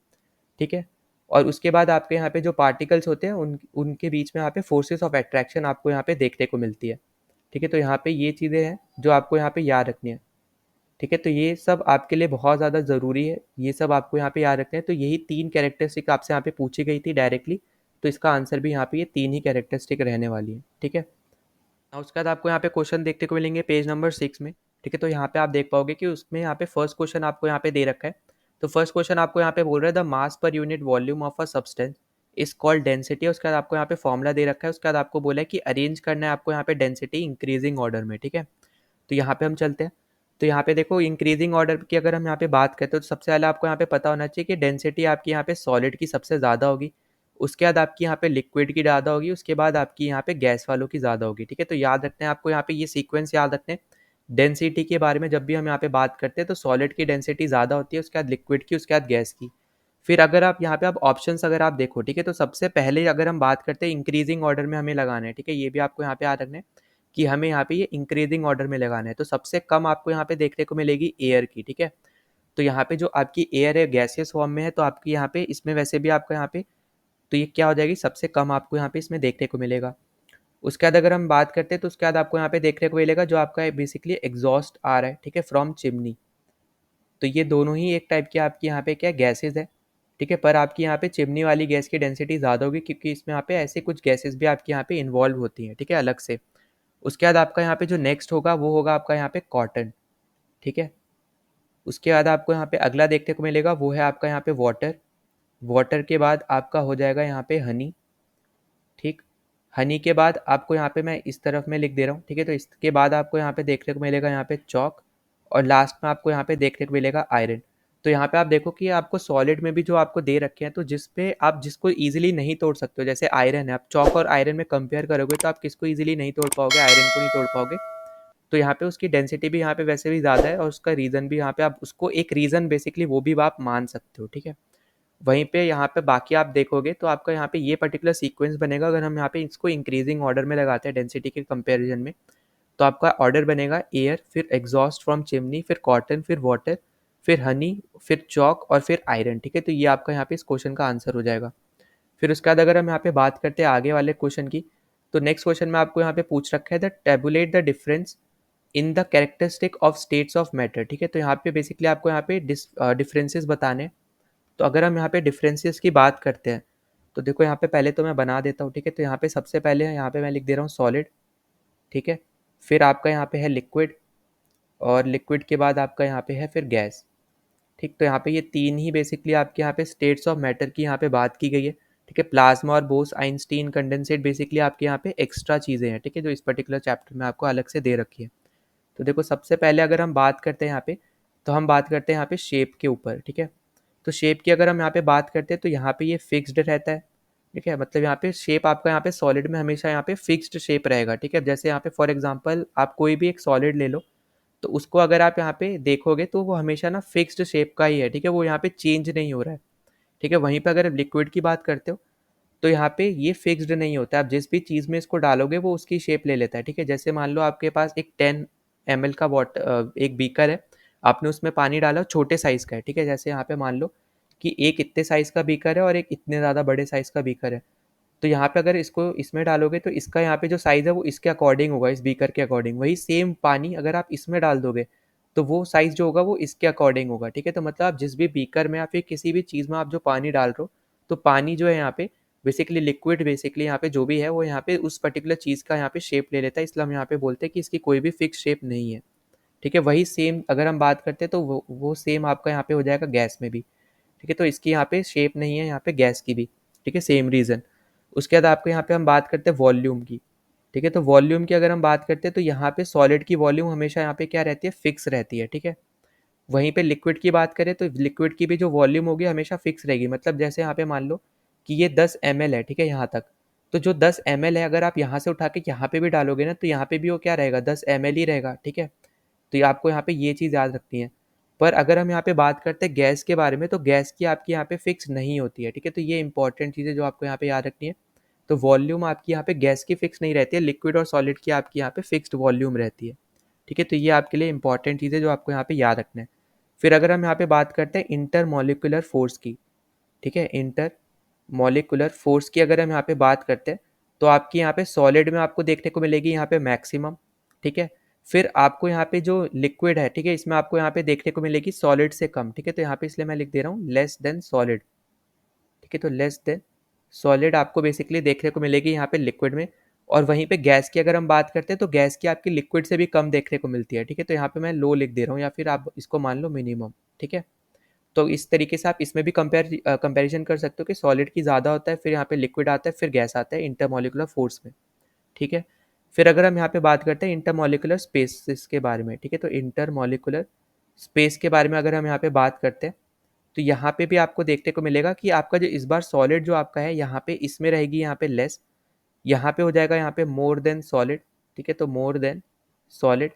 ठीक है, और उसके बाद आपके यहाँ पे जो पार्टिकल्स होते हैं उनके बीच में यहाँ पे फोर्सेस ऑफ अट्रैक्शन आपको यहाँ पे देखने को मिलती है, ठीक है, तो यहाँ पे ये चीज़ें हैं जो आपको यहाँ पे याद रखनी है, ठीक है, तो ये सब आपके लिए बहुत ज़्यादा ज़रूरी है, ये सब आपको यहाँ पे याद रखना है। तो यही 3 कैरेक्टरिस्टिक आपसे यहाँ पे पूछी गई थी डायरेक्टली, तो इसका आंसर भी यहाँ पे ये 3 ही कैरेक्टरिस्टिक रहने वाली है, ठीक है। और उसके बाद आपको यहाँ पे क्वेश्चन देखने को मिलेंगे पेज नंबर 6 में, ठीक है, तो यहाँ पे आप देख पाओगे कि उसमें यहाँ पे फर्स्ट क्वेश्चन आपको यहाँ पे दे रखा है। तो फर्स्ट क्वेश्चन आपको यहाँ पे बोल रहा है the mass per unit volume of a substance is called density, उसके बाद आपको यहाँ पे फॉर्मूला दे रखा है, उसके बाद आपको बोला है कि अरेंज करना है आपको यहाँ पे डेंसिटी इंक्रीजिंग ऑर्डर में, ठीक है, तो यहाँ पे हम चलते हैं। तो यहाँ पे देखो इंक्रीजिंग ऑर्डर की अगर हम यहाँ पे बात करते हैं तो सबसे पहले आपको यहाँ पे पता होना चाहिए कि डेंसिटी आपकी यहाँ पे सॉलिड की सबसे ज़्यादा होगी, उसके बाद आपकी यहाँ पे लिक्विड की ज़्यादा होगी, उसके बाद आपकी यहाँ पे गैस वालों की ज़्यादा होगी, ठीक है, तो याद रखते हैं आपको यहाँ पे ये सीक्वेंस याद रखते हैं। डेंसिटी के बारे में जब भी हम यहाँ पे बात करते हैं तो सॉलिड की डेंसिटी ज़्यादा होती है, उसके बाद लिक्विड की, उसके बाद गैस की। फिर अगर आप यहाँ पे आप ऑप्शंस अगर आप देखो, ठीक है, तो सबसे पहले अगर हम बात करते हैं इंक्रीजिंग ऑर्डर में हमें लगाना है, ठीक है, ये भी आपको यहाँ पे याद रखना है कि हमें यहाँ पे ये इंक्रीजिंग ऑर्डर में लगाना है, तो सबसे कम आपको यहाँ पे देखने को मिलेगी एयर की, ठीक है, तो यहाँ पे जो आपकी एयर है गैसियस फॉर्म में है, तो आपकी यहाँ पे इसमें वैसे भी आपका यहाँ पे, तो ये क्या हो जाएगी, सबसे कम आपको यहाँ पे इसमें देखने को मिलेगा। उसके बाद अगर हम बात करते हैं तो उसके बाद आपको यहाँ पे देखने को मिलेगा जो आपका बेसिकली एग्जॉस्ट आ रहा है, ठीक है, फ्रॉम चिमनी, तो ये दोनों ही एक टाइप की आपकी यहाँ पे क्या गैसेज है, ठीक है, पर आपकी यहाँ पे चिमनी वाली गैस की डेंसिटी ज़्यादा होगी क्योंकि इसमें यहाँ पे ऐसे कुछ गैसेज भी आपके यहाँ पे इन्वॉल्व होती हैं, ठीक है, अलग से। उसके बाद आपका यहाँ पे जो नेक्स्ट होगा वो होगा आपका यहाँ पे कॉटन, ठीक है, उसके बाद आपको यहाँ पे अगला देखने को मिलेगा वो है आपका यहाँ पे वाटर, वाटर के बाद आपका हो जाएगा यहाँ पे हनी, ठीक, हनी के बाद आपको यहाँ पे मैं इस तरफ में लिख दे रहा हूँ, ठीक है, तो इसके बाद आपको यहाँ पे देखने को मिलेगा यहाँ पे चौक, और लास्ट में आपको यहाँ पे देखने को मिलेगा आयरन। तो यहाँ पे आप देखो कि आपको सॉलिड में भी जो आपको दे रखे हैं, तो जिस पे आप जिसको ईजिली नहीं तोड़ सकते हो, जैसे आयरन है, आप चॉक और आयरन में कंपेयर करोगे तो आप किसको ईजिली नहीं तोड़ पाओगे, आयरन को नहीं तोड़ पाओगे। तो यहाँ पे उसकी डेंसिटी भी यहाँ पे वैसे भी ज़्यादा है, और उसका रीज़न भी यहाँ पे आप उसको एक रीज़न बेसिकली वो भी आप मान सकते हो, ठीक है। वहीं पे यहाँ पे बाकी आप देखोगे तो आपका यहाँ पे ये पर्टिकुलर सीक्वेंस बनेगा। अगर हम यहाँ पे इसको इंक्रीजिंग ऑर्डर में लगाते हैं डेंसिटी के कंपैरिजन में, तो आपका ऑर्डर बनेगा एयर, फिर एग्जॉस्ट फ्रॉम चिमनी, फिर कॉटन, फिर वाटर, फिर हनी, फिर चॉक और फिर आयरन, ठीक है। तो ये आपका यहाँ पे इस क्वेश्चन का आंसर हो जाएगा। फिर उसके बाद अगर हम यहाँ पे बात करते हैं आगे वाले क्वेश्चन की, तो नेक्स्ट क्वेश्चन में आपको यहाँ पे पूछ रखा है the tablet the difference in the characteristic of states of matter, ठीक है। तो यहाँ पे बेसिकली आपको यहाँ पे डिफरेंसेस बताने हैं। तो अगर हम यहाँ पे डिफरेंसेस की बात करते हैं, तो देखो यहाँ पे पहले तो मैं बना देता हूँ, ठीक है। तो यहाँ पे सबसे पहले यहाँ पे मैं लिख दे रहा हूँ सॉलिड, ठीक है। फिर आपका यहाँ पे है लिक्विड, और लिक्विड के बाद आपका यहाँ पे है फिर गैस, ठीक। तो यहाँ पे ये तीन ही बेसिकली आपके यहाँ पे स्टेट्स ऑफ मैटर की यहाँ पे बात की गई है, ठीक है। प्लाज्मा और बोस आइंस्टीन कंडेंसेट बेसिकली आपके यहाँ पे एक्स्ट्रा चीज़ें हैं, ठीक है, जो इस पर्टिकुलर चैप्टर में आपको अलग से दे रखी है। तो देखो सबसे पहले अगर हम बात करते हैं यहाँ पे, तो हम बात करते हैं यहाँ पे शेप के ऊपर, ठीक है। तो शेप की अगर हम यहाँ पे बात करते हैं, तो यहाँ पे ये फिक्स्ड रहता है, ठीक है। मतलब यहाँ पे शेप आपका यहाँ पे सॉलिड में हमेशा यहाँ पे फिक्स्ड शेप रहेगा, ठीक है। जैसे यहाँ पे फॉर एग्जांपल आप कोई भी एक सॉलिड ले लो, तो उसको अगर आप यहाँ पे देखोगे तो वो हमेशा ना फिक्स्ड शेप का ही है, ठीक है। वो यहाँ पे चेंज नहीं हो रहा है, ठीक है। वहीं पे अगर लिक्विड की बात करते हो, तो यहाँ पे ये फिक्स्ड नहीं होता है। आप जिस भी चीज़ में इसको डालोगे वो उसकी शेप ले लेता है, ठीक है। जैसे मान लो आपके पास एक 10 ml का वाटर एक बीकर है, आपने उसमें पानी डाला, छोटे साइज़ का है, ठीक है। जैसे यहाँ पे मान लो कि एक इतने साइज़ का बीकर है और एक इतने ज़्यादा बड़े साइज़ का बीकर है। तो यहाँ पे अगर इसको इसमें डालोगे तो इसका यहाँ पे जो साइज़ है वो इसके अकॉर्डिंग होगा, इस बीकर के अकॉर्डिंग। वही सेम पानी अगर आप इसमें डाल दोगे, तो वो साइज़ जो होगा वो इसके अकॉर्डिंग होगा, ठीक है। तो मतलब आप जिस भी बीकर में या फिर किसी भी चीज़ में आप जो पानी डाल रहे हो, तो पानी जो है यहाँ पे बेसिकली लिक्विड, बेसिकली यहाँ पे जो भी है वो यहाँ पे उस पर्टिकुलर चीज़ का यहाँ पे शेप ले लेता है। इसलिए हम यहाँ पे बोलते हैं कि इसकी कोई भी फिक्स शेप नहीं है, ठीक है। वही सेम अगर हम बात करते हैं तो वो सेम आपका यहाँ पे हो जाएगा गैस में भी, ठीक है। तो इसकी यहाँ पे शेप नहीं है यहाँ पे गैस की भी, ठीक है, सेम रीज़न। उसके बाद आपको यहाँ पे हम बात करते हैं वॉल्यूम की, ठीक है। तो वॉल्यूम की अगर हम बात करते हैं, तो यहाँ पे सॉलिड की वॉल्यूम हमेशा यहाँ पे क्या रहती है, फिक्स रहती है, ठीक है। वहीं पे लिक्विड की बात करें तो लिक्विड की भी जो वॉल्यूम होगी हमेशा फिक्स रहेगी। मतलब जैसे यहाँ पे मान लो कि ये 10 ml है, ठीक है, यहाँ तक। तो जो 10 ml है अगर आप यहाँ से उठा के यहाँ पे भी डालोगे ना, तो यहाँ पे भी वो क्या रहेगा, 10 ml ही रहेगा, ठीक है। तो ये आपको यहाँ पे ये चीज़ याद रखनी है। पर अगर हम यहाँ पे बात करते हैं गैस के बारे में, तो गैस की आपकी यहाँ पे फिक्स नहीं होती है, ठीक है। तो ये इंपॉर्टेंट चीज़ है जो आपको यहाँ पे याद रखनी है। तो वॉल्यूम आपकी यहाँ पे गैस की फिक्स नहीं रहती है, लिक्विड और सॉलिड की आपकी यहाँ पे फिक्स्ड वॉल्यूम रहती है, ठीक है। तो ये आपके लिए इंपॉर्टेंट चीज़ है जो आपको यहाँ पे याद रखना है। फिर अगर हम यहाँ पे बात करते हैं इंटरमॉलिक्यूलर फोर्स की, ठीक है, इंटर मॉलिक्यूलर फोर्स की अगर हम यहाँ पे बात करते हैं, तो आपकी यहाँ पे सॉलिड में आपको देखने को मिलेगी यहाँ पे मैक्सिमम, ठीक है। फिर आपको यहाँ पे जो लिक्विड है, ठीक है, इसमें आपको यहाँ पे देखने को मिलेगी सॉलिड से कम, ठीक है। तो यहाँ पे इसलिए मैं लिख दे रहा हूँ लेस देन सॉलिड, ठीक है। तो लेस देन सॉलिड आपको बेसिकली देखने को मिलेगी यहाँ पे लिक्विड में। और वहीं पे गैस की अगर हम बात करते हैं, तो गैस की आपकी लिक्विड से भी कम देखने को मिलती है, ठीक है। तो यहाँ पे मैं लो लिख दे रहा हूँ, या फिर आप इसको मान लो मिनिमम, ठीक है। तो इस तरीके से आप इसमें भी कंपैरिजन कर सकते हो कि सॉलिड की ज़्यादा होता है, फिर यहाँ पे लिक्विड आता है, फिर गैस आता है इंटरमॉलिक्यूलर फोर्स में, ठीक है। फिर अगर हम यहाँ पे बात करते हैं इंटरमॉलिक्यूलर स्पेसिस के बारे में, ठीक है। तो इंटरमॉलिक्यूलर स्पेस के बारे में अगर हम यहाँ पे बात करते हैं, तो यहाँ पे भी आपको देखने को मिलेगा कि आपका जो इस बार सॉलिड जो आपका है यहाँ पे इसमें रहेगी यहाँ पे लेस, यहाँ पे हो जाएगा यहाँ पे मोर देन सॉलिड, ठीक है। तो मोर देन सॉलिड।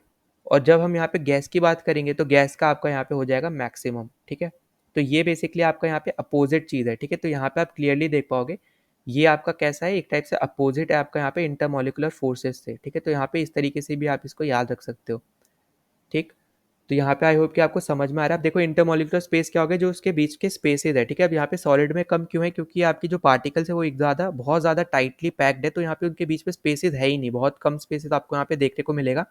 और जब हम यहाँ पे गैस की बात करेंगे, तो गैस का आपका यहाँ पे हो जाएगा मैक्सिमम, ठीक है। तो ये बेसिकली आपका यहाँ पे अपोजिट चीज़ है, ठीक है। तो यहाँ पे आप क्लियरली देख पाओगे ये आपका कैसा है, एक टाइप से अपोजिट है आपका यहाँ पे इंटरमॉलिक्यूलर फोर्सेस से, ठीक है। तो यहाँ पे इस तरीके से भी आप इसको याद रख सकते हो, ठीक। तो यहाँ पे आई होप कि आपको समझ में आ रहा है। अब देखो इंटरमॉलिक्यूलर स्पेस क्या हो गया, जो उसके बीच के स्पेसेस है, ठीक है। अब यहाँ पे सॉलिड में कम क्यों है, क्योंकि आपकी जो पार्टिकल्स है वो एक ज़्यादा बहुत ज़्यादा टाइटली पैक्ड है, तो यहाँ पे उनके बीच में स्पेसेस है ही नहीं, बहुत कम स्पेसेस आपको यहाँ पे देखने को मिलेगा,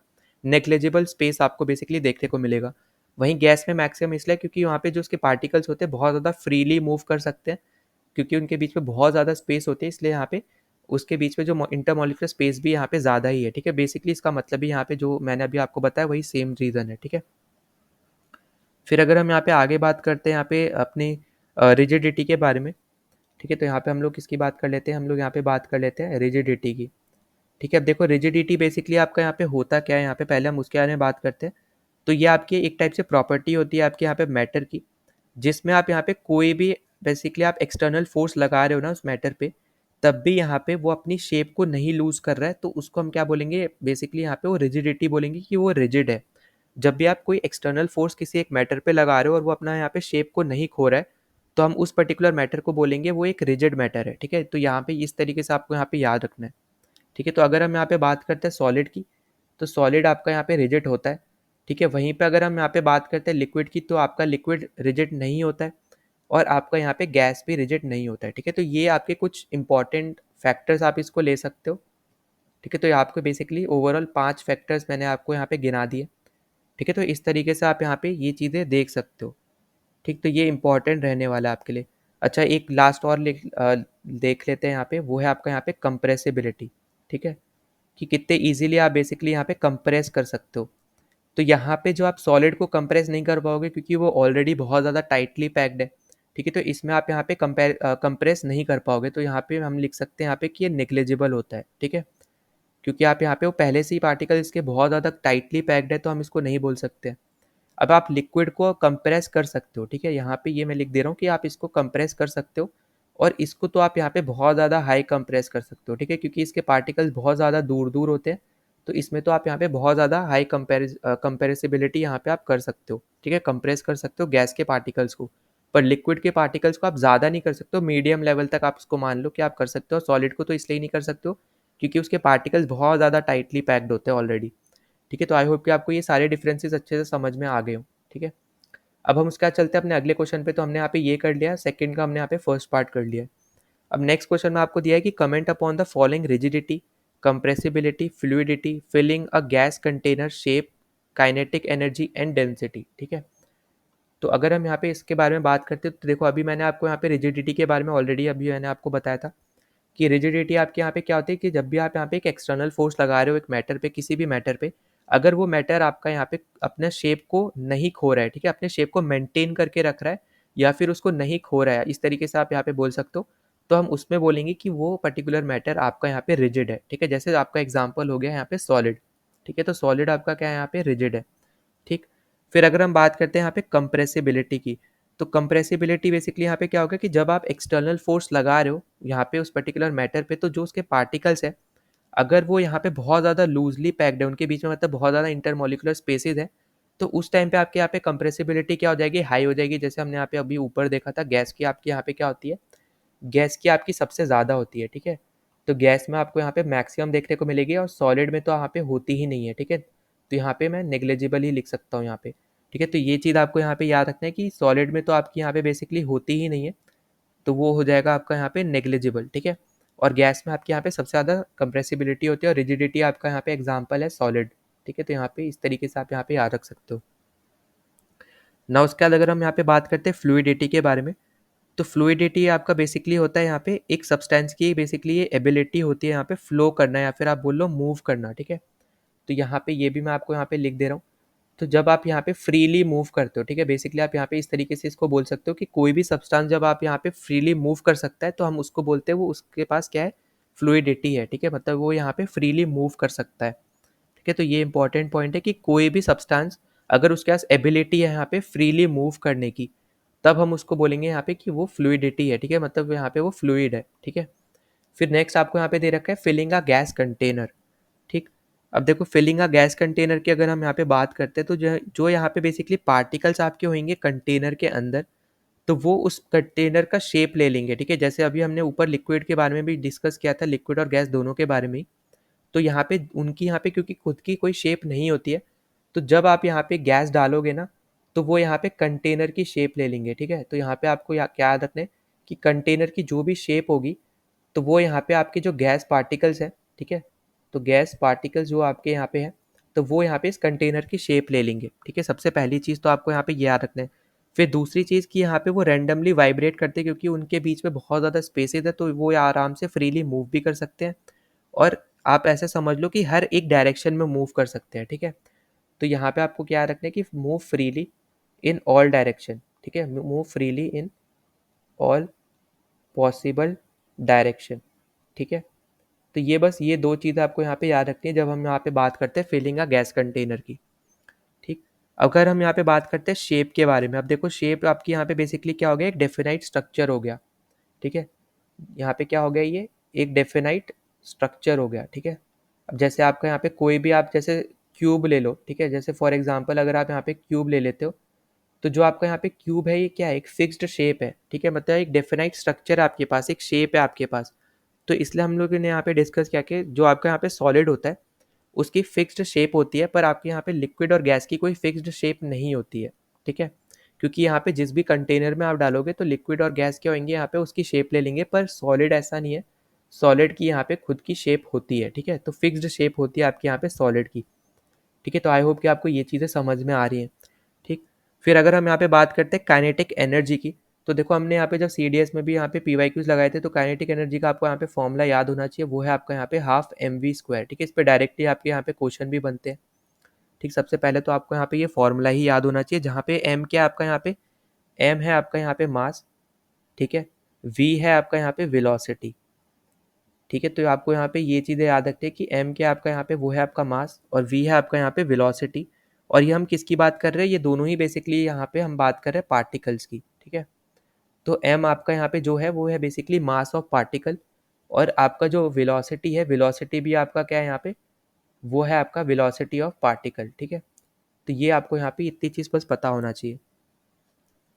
नेग्लिजिबल स्पेस आपको बेसिकली देखने को मिलेगा। वहीं गैस में मैक्सिमम इसलिए क्योंकि यहाँ पे जो उसके पार्टिकल्स होते हैं बहुत ज़्यादा फ्रीली मूव कर सकते हैं, क्योंकि उनके बीच में बहुत ज़्यादा स्पेस होती है, इसलिए यहाँ पे उसके बीच में जो इंटरमॉलिक्यूलर स्पेस भी यहाँ पे ज़्यादा ही है, ठीक है। बेसिकली इसका मतलब भी यहाँ पे जो मैंने अभी आपको बताया वही सेम रीज़न है, ठीक है। फिर अगर हम यहाँ पे आगे बात करते हैं यहाँ पे अपनी रिजिडिटी के बारे में, ठीक है। तो यहाँ पे हम लोग किसकी बात कर लेते हैं, हम लोग यहाँ पे बात कर लेते हैं रिजिडिटी की, ठीक है। अब देखो रिजिडिटी बेसिकली आपका यहाँ पे होता क्या है, यहाँ पे पहले हम उसके बारे में बात करते हैं। तो ये आपकी एक टाइप से प्रॉपर्टी होती है आपके यहाँ पे मैटर की, जिसमें आप यहाँ पे कोई भी बेसिकली आप एक्सटर्नल फोर्स लगा रहे हो ना उस मैटर पे, तब भी यहाँ पे वो अपनी शेप को नहीं लूज कर रहा है, तो उसको हम क्या बोलेंगे, बेसिकली यहाँ पे वो रिजिडिटी बोलेंगे कि वो रिजिड है। जब भी आप कोई एक्सटर्नल फोर्स किसी एक मैटर पे लगा रहे हो और वो अपना यहाँ पे शेप को नहीं खो रहा है, तो हम उस पर्टिकुलर मैटर को बोलेंगे वो एक रिजिड मैटर है। ठीक है, तो यहाँ पे इस तरीके से आपको यहाँ पे याद रखना है। ठीक है, तो अगर हम यहाँ पे बात करते हैं सॉलिड की, तो सॉलिड आपका यहाँ पे रिजिड होता है। ठीक है, वहीं पे अगर हम यहाँ पे बात करते हैं लिक्विड की, तो आपका लिक्विड रिजिड नहीं होता है और आपका यहाँ पे गैस भी रिजिड नहीं होता है। ठीक है, तो ये आपके कुछ इंपॉर्टेंट फैक्टर्स आप इसको ले सकते हो। ठीक है, तो ये आपको बेसिकली ओवरऑल 5 फैक्टर्स मैंने आपको यहाँ पे गिना दिए। ठीक है, तो इस तरीके से आप यहाँ पे ये चीज़ें देख सकते हो। ठीक, तो ये इंपॉर्टेंट रहने वाला है आपके लिए। अच्छा, एक लास्ट और देख लेते हैं यहाँ पे, वो है आपका यहाँ पे कंप्रेसिबिलिटी। ठीक है, कि कितने इजीली आप बेसिकली यहाँ पे कंप्रेस कर सकते हो। तो यहाँ पे जो आप सॉलिड को कंप्रेस नहीं कर पाओगे क्योंकि वो ऑलरेडी बहुत ज़्यादा टाइटली पैक्ड है। ठीक है, तो इसमें आप यहाँ पे कंप्रेस नहीं कर पाओगे, तो यहाँ पे हम लिख सकते हैं यहाँ पे कि ये नेग्लिजिबल होता है। ठीक है, क्योंकि आप यहाँ पे वो पहले से ही पार्टिकल इसके बहुत ज़्यादा टाइटली पैक्ड है, तो हम इसको नहीं बोल सकते। अब आप लिक्विड को कंप्रेस कर सकते हो। ठीक है, यहाँ पे ये मैं लिख दे रहा हूँ कि आप इसको कंप्रेस कर सकते हो, और इसको तो आप यहाँ पे बहुत ज़्यादा हाई कंप्रेस कर सकते हो। ठीक है, क्योंकि इसके पार्टिकल्स बहुत ज़्यादा दूर दूर होते हैं, तो इसमें तो आप यहाँ पे बहुत ज़्यादा हाई कंपेरेसिबिलिटी यहाँ पे आप कर सकते हो। ठीक है, कंप्रेस कर सकते हो गैस के पार्टिकल्स को, पर लिक्विड के पार्टिकल्स को आप ज़्यादा नहीं कर सकते हो, मीडियम लेवल तक आप उसको मान लो कि आप कर सकते हो। सॉलिड को तो इसलिए नहीं कर सकते हो क्योंकि उसके पार्टिकल्स बहुत ज़्यादा टाइटली पैक्ड होते हैं ऑलरेडी। ठीक है, तो आई होप कि आपको ये सारे डिफरेंसेस अच्छे से समझ में आ गए हो। ठीक है, अब हम उसके बाद चलते हैं अपने अगले क्वेश्चन पे। तो हमने यहाँ पे ये कर लिया, सेकंड का हमने यहाँ पे फर्स्ट पार्ट कर लिया है। अब नेक्स्ट क्वेश्चन में आपको दिया है कि comment upon the following rigidity, compressibility, fluidity, filling a gas container, shape, kinetic energy and density. ठीक है, तो अगर हम यहाँ पे इसके बारे में बात करते हैं, तो देखो अभी मैंने आपको यहाँ पे रिजिडिटी के बारे में ऑलरेडी अभी मैंने आपको बताया था कि रिजिडिटी आपके यहाँ पे क्या होती है कि जब भी आप यहाँ पे एक एक्सटर्नल फोर्स लगा रहे हो एक मैटर पे, किसी भी मैटर पे, अगर वो मैटर आपका यहाँ पे अपने शेप को नहीं खो रहा है, ठीक है, अपने शेप को मेंटेन करके रख रहा है या फिर उसको नहीं खो रहा है, इस तरीके से आप यहाँ पे बोल सकते हो, तो हम उसमें बोलेंगे कि वो पर्टिकुलर मैटर आपका यहाँ पे रिजिड है। ठीक है, जैसे आपका एग्जाम्पल हो गया यहाँ पे सॉलिड। ठीक है, तो सॉलिड आपका क्या है यहाँ पे रिजिड है। ठीक, फिर अगर हम बात करते हैं यहाँ पे कंप्रेसिबिलिटी की, तो कंप्रेसिबिलिटी बेसिकली यहाँ पे क्या होगा कि जब आप एक्सटर्नल फोर्स लगा रहे हो यहाँ पे उस पर्टिकुलर मैटर पे, तो जो उसके पार्टिकल्स है, अगर वो यहाँ पे बहुत ज़्यादा लूजली पैक्ड है, उनके बीच में मतलब बहुत ज़्यादा इंटरमोलिकुलर स्पेसेस है, तो उस टाइम पे आपके यहाँ पे कंप्रेसिबिलिटी क्या हो जाएगी, हाई हो जाएगी। जैसे हमने यहाँ पे अभी ऊपर देखा था, गैस की आपकी यहाँ पे क्या होती है, गैस की आपकी सबसे ज़्यादा होती है। ठीक है, तो गैस में आपको यहाँ पे मैक्सिमम देखने को मिलेगी और सॉलिड में तो यहाँ पे होती ही नहीं है। ठीक है, तो यहाँ पे मैं नेग्लिजिबल ही लिख सकता हूँ यहाँ पे। ठीक है, तो ये चीज़ आपको यहाँ पे याद रखना है कि सॉलिड में तो आपकी यहाँ पे बेसिकली होती ही नहीं है, तो वो हो जाएगा आपका यहाँ पे नेग्लिजिबल। ठीक है, और गैस में आपके यहाँ पे सबसे ज़्यादा कंप्रेसिबिलिटी होती है और रिजिडिटी आपका यहाँ पे एग्जाम्पल है सॉलिड। ठीक है, तो यहाँ पे इस तरीके से आप यहाँ पे याद रख सकते हो ना। उसके बाद अगर हम यहाँ पे बात करते हैं फ्लूइडिटी के बारे में, तो फ्लूइडिटी आपका बेसिकली होता है यहाँ पे एक सब्सटेंस की बेसिकली ये एबिलिटी होती है यहाँ पे फ्लो करना या फिर आप बोल लो मूव करना। ठीक है, तो यहाँ पे ये भी मैं आपको यहाँ पे लिख दे रहा हूँ। तो जब आप यहाँ पे फ्रीली मूव करते हो, ठीक है, बेसिकली आप यहाँ पे इस तरीके से इसको बोल सकते हो कि कोई भी सब्सटेंस जब आप यहाँ पे फ्रीली मूव कर सकता है, तो हम उसको बोलते हैं वो उसके पास क्या है, फ्लूइडिटी है। ठीक है, मतलब वो यहाँ पे फ्रीली मूव कर सकता है। ठीक है, तो ये इंपॉर्टेंट पॉइंट है कि कोई भी सब्सटेंस अगर उसके पास एबिलिटी है यहाँ पे फ्रीली मूव करने की, तब हम उसको बोलेंगे यहाँ पे कि वो फ्लूइडिटी है। ठीक है, मतलब यहाँ पे वो फ्लूइड है। ठीक है, फिर नेक्स्ट आपको यहाँ पे दे रखा है फिलिंग अ गैस कंटेनर। ठीक, अब देखो फिलिंग अ गैस कंटेनर की अगर हम यहाँ पे बात करते हैं, तो जो जो यहाँ पे बेसिकली पार्टिकल्स आपके होंगे कंटेनर के अंदर, तो वो उस कंटेनर का शेप ले लेंगे। ठीक है, जैसे अभी हमने ऊपर लिक्विड के बारे में भी डिस्कस किया था, लिक्विड और गैस दोनों के बारे में ही, तो यहाँ पे उनकी यहाँ पे क्योंकि खुद की कोई शेप नहीं होती है, तो जब आप यहाँ पे गैस डालोगे ना, तो वो यहाँ पे कंटेनर की शेप ले लेंगे। ठीक है, तो यहाँ पे आपको क्या याद रखना है कि कंटेनर की जो भी शेप होगी, तो वो यहाँ पे आपके जो गैस पार्टिकल्स हैं, ठीक है, तो गैस पार्टिकल्स जो आपके यहाँ पे है, तो वो यहाँ पे इस कंटेनर की शेप ले लेंगे। ठीक है, सबसे पहली चीज़ तो आपको यहाँ पे याद रखना है। फिर दूसरी चीज़ कि यहाँ पे वो रैंडमली वाइब्रेट करते हैं, क्योंकि उनके बीच में बहुत ज़्यादा स्पेसेस है, तो वो आराम से फ्रीली मूव भी कर सकते हैं, और आप ऐसे समझ लो कि हर एक डायरेक्शन में मूव कर सकते हैं। ठीक है, तो यहाँ पे आपको क्या रखना है कि move freely in all direction. ठीक है, move freely in all possible direction. ठीक है, तो ये बस ये 2 चीज़ें आपको यहाँ पे याद रखनी है जब हम यहाँ पे बात करते हैं फिलिंग अ गैस कंटेनर की। ठीक, अगर हम यहाँ पे बात करते हैं शेप के बारे में, अब देखो शेप आपकी यहाँ पे बेसिकली क्या हो गया, एक डेफिनाइट स्ट्रक्चर हो गया, ठीक है। यहाँ पे क्या हो गया, ये एक डेफिनाइट स्ट्रक्चर हो गया, ठीक है। अब जैसे आपका यहाँ पे कोई भी आप जैसे क्यूब ले लो, ठीक है, जैसे फॉर एग्जांपल अगर आप यहाँ पे क्यूब ले लेते हो, तो जो आपका यहाँ पे क्यूब है ये क्या है, एक फिक्स्ड शेप है, ठीक है, मतलब एक डेफिनाइट स्ट्रक्चर है आपके पास, एक शेप है आपके पास। तो इसलिए हम लोगों ने यहाँ पे डिस्कस किया कि जो आपका यहाँ पे सॉलिड होता है उसकी फिक्स्ड शेप होती है, पर आपके यहाँ पे लिक्विड और गैस की कोई फिक्स्ड शेप नहीं होती है, ठीक है। क्योंकि यहाँ पे जिस भी कंटेनर में आप डालोगे तो लिक्विड और गैस क्या होंगे, यहाँ पे उसकी शेप ले लेंगे, पर सॉलिड ऐसा नहीं है। सॉलिड की यहाँ पे खुद की शेप होती है, ठीक है, तो फिक्स्ड शेप होती है आपके यहाँ पे सॉलिड की, ठीक है। तो आई होप कि आपको ये चीज़ें समझ में आ रही हैं, ठीक। फिर अगर हम यहाँ पे बात करते हैं काइनेटिक एनर्जी की, तो देखो हमने यहाँ पे जब CDS में भी यहाँ पे PYQs लगाए थे, तो काइनेटिक एनर्जी का आपको यहाँ पे फॉर्मूला याद होना चाहिए, वो है आपका यहाँ पे हाफ mv², ठीक है। इस पे डायरेक्टली आपके यहाँ पे क्वेश्चन भी बनते हैं, ठीक। सबसे पहले तो आपको यहाँ पे ये फॉर्मूला ही याद होना चाहिए, जहाँ पे m क्या है आपका यहाँ पे, m है आपका यहाँ पे मास, ठीक है, v है आपका यहाँ पे वेलोसिटी, ठीक है। तो आपको यहाँ पे ये चीज़ें याद रखते हैं कि m क्या है आपका यहाँ पे, वो है आपका मास, और v है आपका यहाँ पे वेलोसिटी। और ये हम किसकी बात कर रहे हैं, ये दोनों ही बेसिकली यहाँ पे हम बात कर रहे हैं पार्टिकल्स की, ठीक है। तो m आपका यहाँ पे जो है वो है बेसिकली मास ऑफ पार्टिकल, और आपका जो वेलोसिटी है, वेलोसिटी भी आपका क्या है यहाँ पे, वो है आपका वेलोसिटी ऑफ पार्टिकल, ठीक है। तो ये आपको यहाँ पे इतनी चीज़ बस पता होना चाहिए।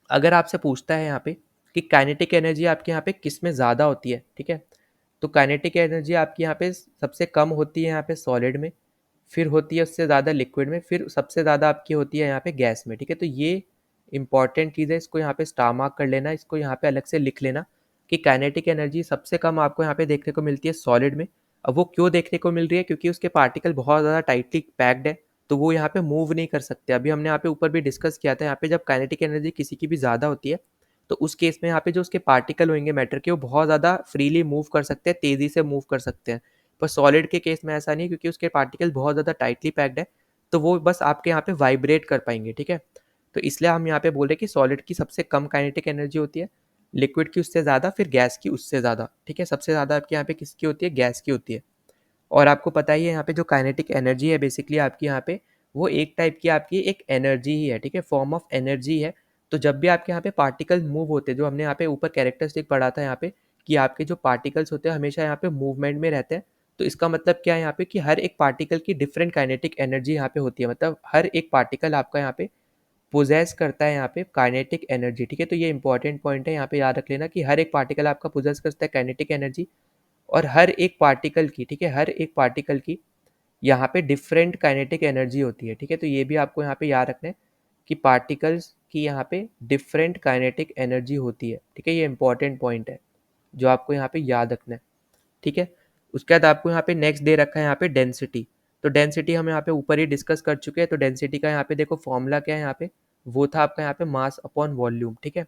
अगर आपसे पूछता है यहाँ पे कि काइनेटिक एनर्जी आपके यहाँ पे किस में ज़्यादा होती है, ठीक है, तो काइनेटिक एनर्जी आपकी यहाँ पे सबसे कम होती है यहाँ पे सॉलिड में, फिर होती है उससे ज़्यादा लिक्विड में, फिर सबसे ज़्यादा आपकी होती है यहाँ पे गैस में, ठीक है। तो ये इंपॉर्टेंट चीज़ है, इसको यहाँ पे स्टार मार्क कर लेना, इसको यहाँ पे अलग से लिख लेना कि काइनेटिक एनर्जी सबसे कम आपको यहाँ पे देखने को मिलती है सॉलिड में। अब वो क्यों देखने को मिल रही है, क्योंकि उसके पार्टिकल बहुत ज़्यादा टाइटली पैक्ड है, तो वो यहाँ पे मूव नहीं कर सकते। अभी हमने यहाँ पे ऊपर भी डिस्कस किया था, यहाँ पे जब काइनेटिक एनर्जी किसी की भी ज़्यादा होती है, तो उस केस में यहाँ पे जो उसके पार्टिकल होंगे मैटर के, वो बहुत ज़्यादा फ्रीली मूव कर सकते हैं, तेज़ी से मूव कर सकते हैं। पर सॉलिड के केस में ऐसा नहीं, क्योंकि उसके पार्टिकल बहुत ज़्यादा टाइटली पैक्ड है, तो वो बस आपके यहाँ पे वाइब्रेट कर पाएंगे, ठीक है। तो इसलिए हम यहाँ पे बोल रहे हैं कि सॉलिड की सबसे कम काइनेटिक एनर्जी होती है, लिक्विड की उससे ज़्यादा, फिर गैस की उससे ज़्यादा, ठीक है। सबसे ज़्यादा आपके यहाँ पे किसकी होती है, गैस की होती है। और आपको पता ही है यहाँ पे जो काइनेटिक एनर्जी है बेसिकली आपकी यहाँ पे, वो एक टाइप की आपकी एक एनर्जी ही है, ठीक है, फॉर्म ऑफ एनर्जी है। तो जब भी आपके यहाँ पे पार्टिकल मूव होते हैं, जो हमने यहाँ पे ऊपर कैरेक्टरिस्टिक पढ़ा था यहाँ पे, कि आपके जो पार्टिकल्स होते हैं हमेशा यहाँ पे मूवमेंट में रहते हैं, तो इसका मतलब क्या है यहाँ पे, कि हर एक पार्टिकल की डिफरेंट काइनेटिक एनर्जी यहाँ पे होती है, मतलब हर एक पार्टिकल आपका यहाँ पे पोजेस करता है यहाँ पे काइनेटिक एनर्जी, ठीक है। तो ये इंपॉर्टेंट पॉइंट है, यहाँ पे याद रख लेना कि हर एक पार्टिकल आपका पोजेस करता है काइनेटिक एनर्जी, और हर एक पार्टिकल की, ठीक है, हर एक पार्टिकल की यहाँ पे डिफरेंट काइनेटिक एनर्जी होती है, ठीक है। तो ये भी आपको यहाँ पे याद रखना है कि पार्टिकल्स की यहाँ पे डिफरेंट काइनेटिक एनर्जी होती है, ठीक है। ये इंपॉर्टेंट पॉइंट है जो आपको यहाँ पे याद रखना है, ठीक है। उसके बाद आपको यहाँ पे नेक्स्ट दे रखा है यहाँ पे डेंसिटी। तो डेंसिटी हम यहाँ पे ऊपर ही डिस्कस कर चुके हैं। तो डेंसिटी का यहाँ पे देखो फॉर्मूला क्या है, यहाँ पे वो था आपका यहाँ पे मास अपॉन वॉल्यूम, ठीक है।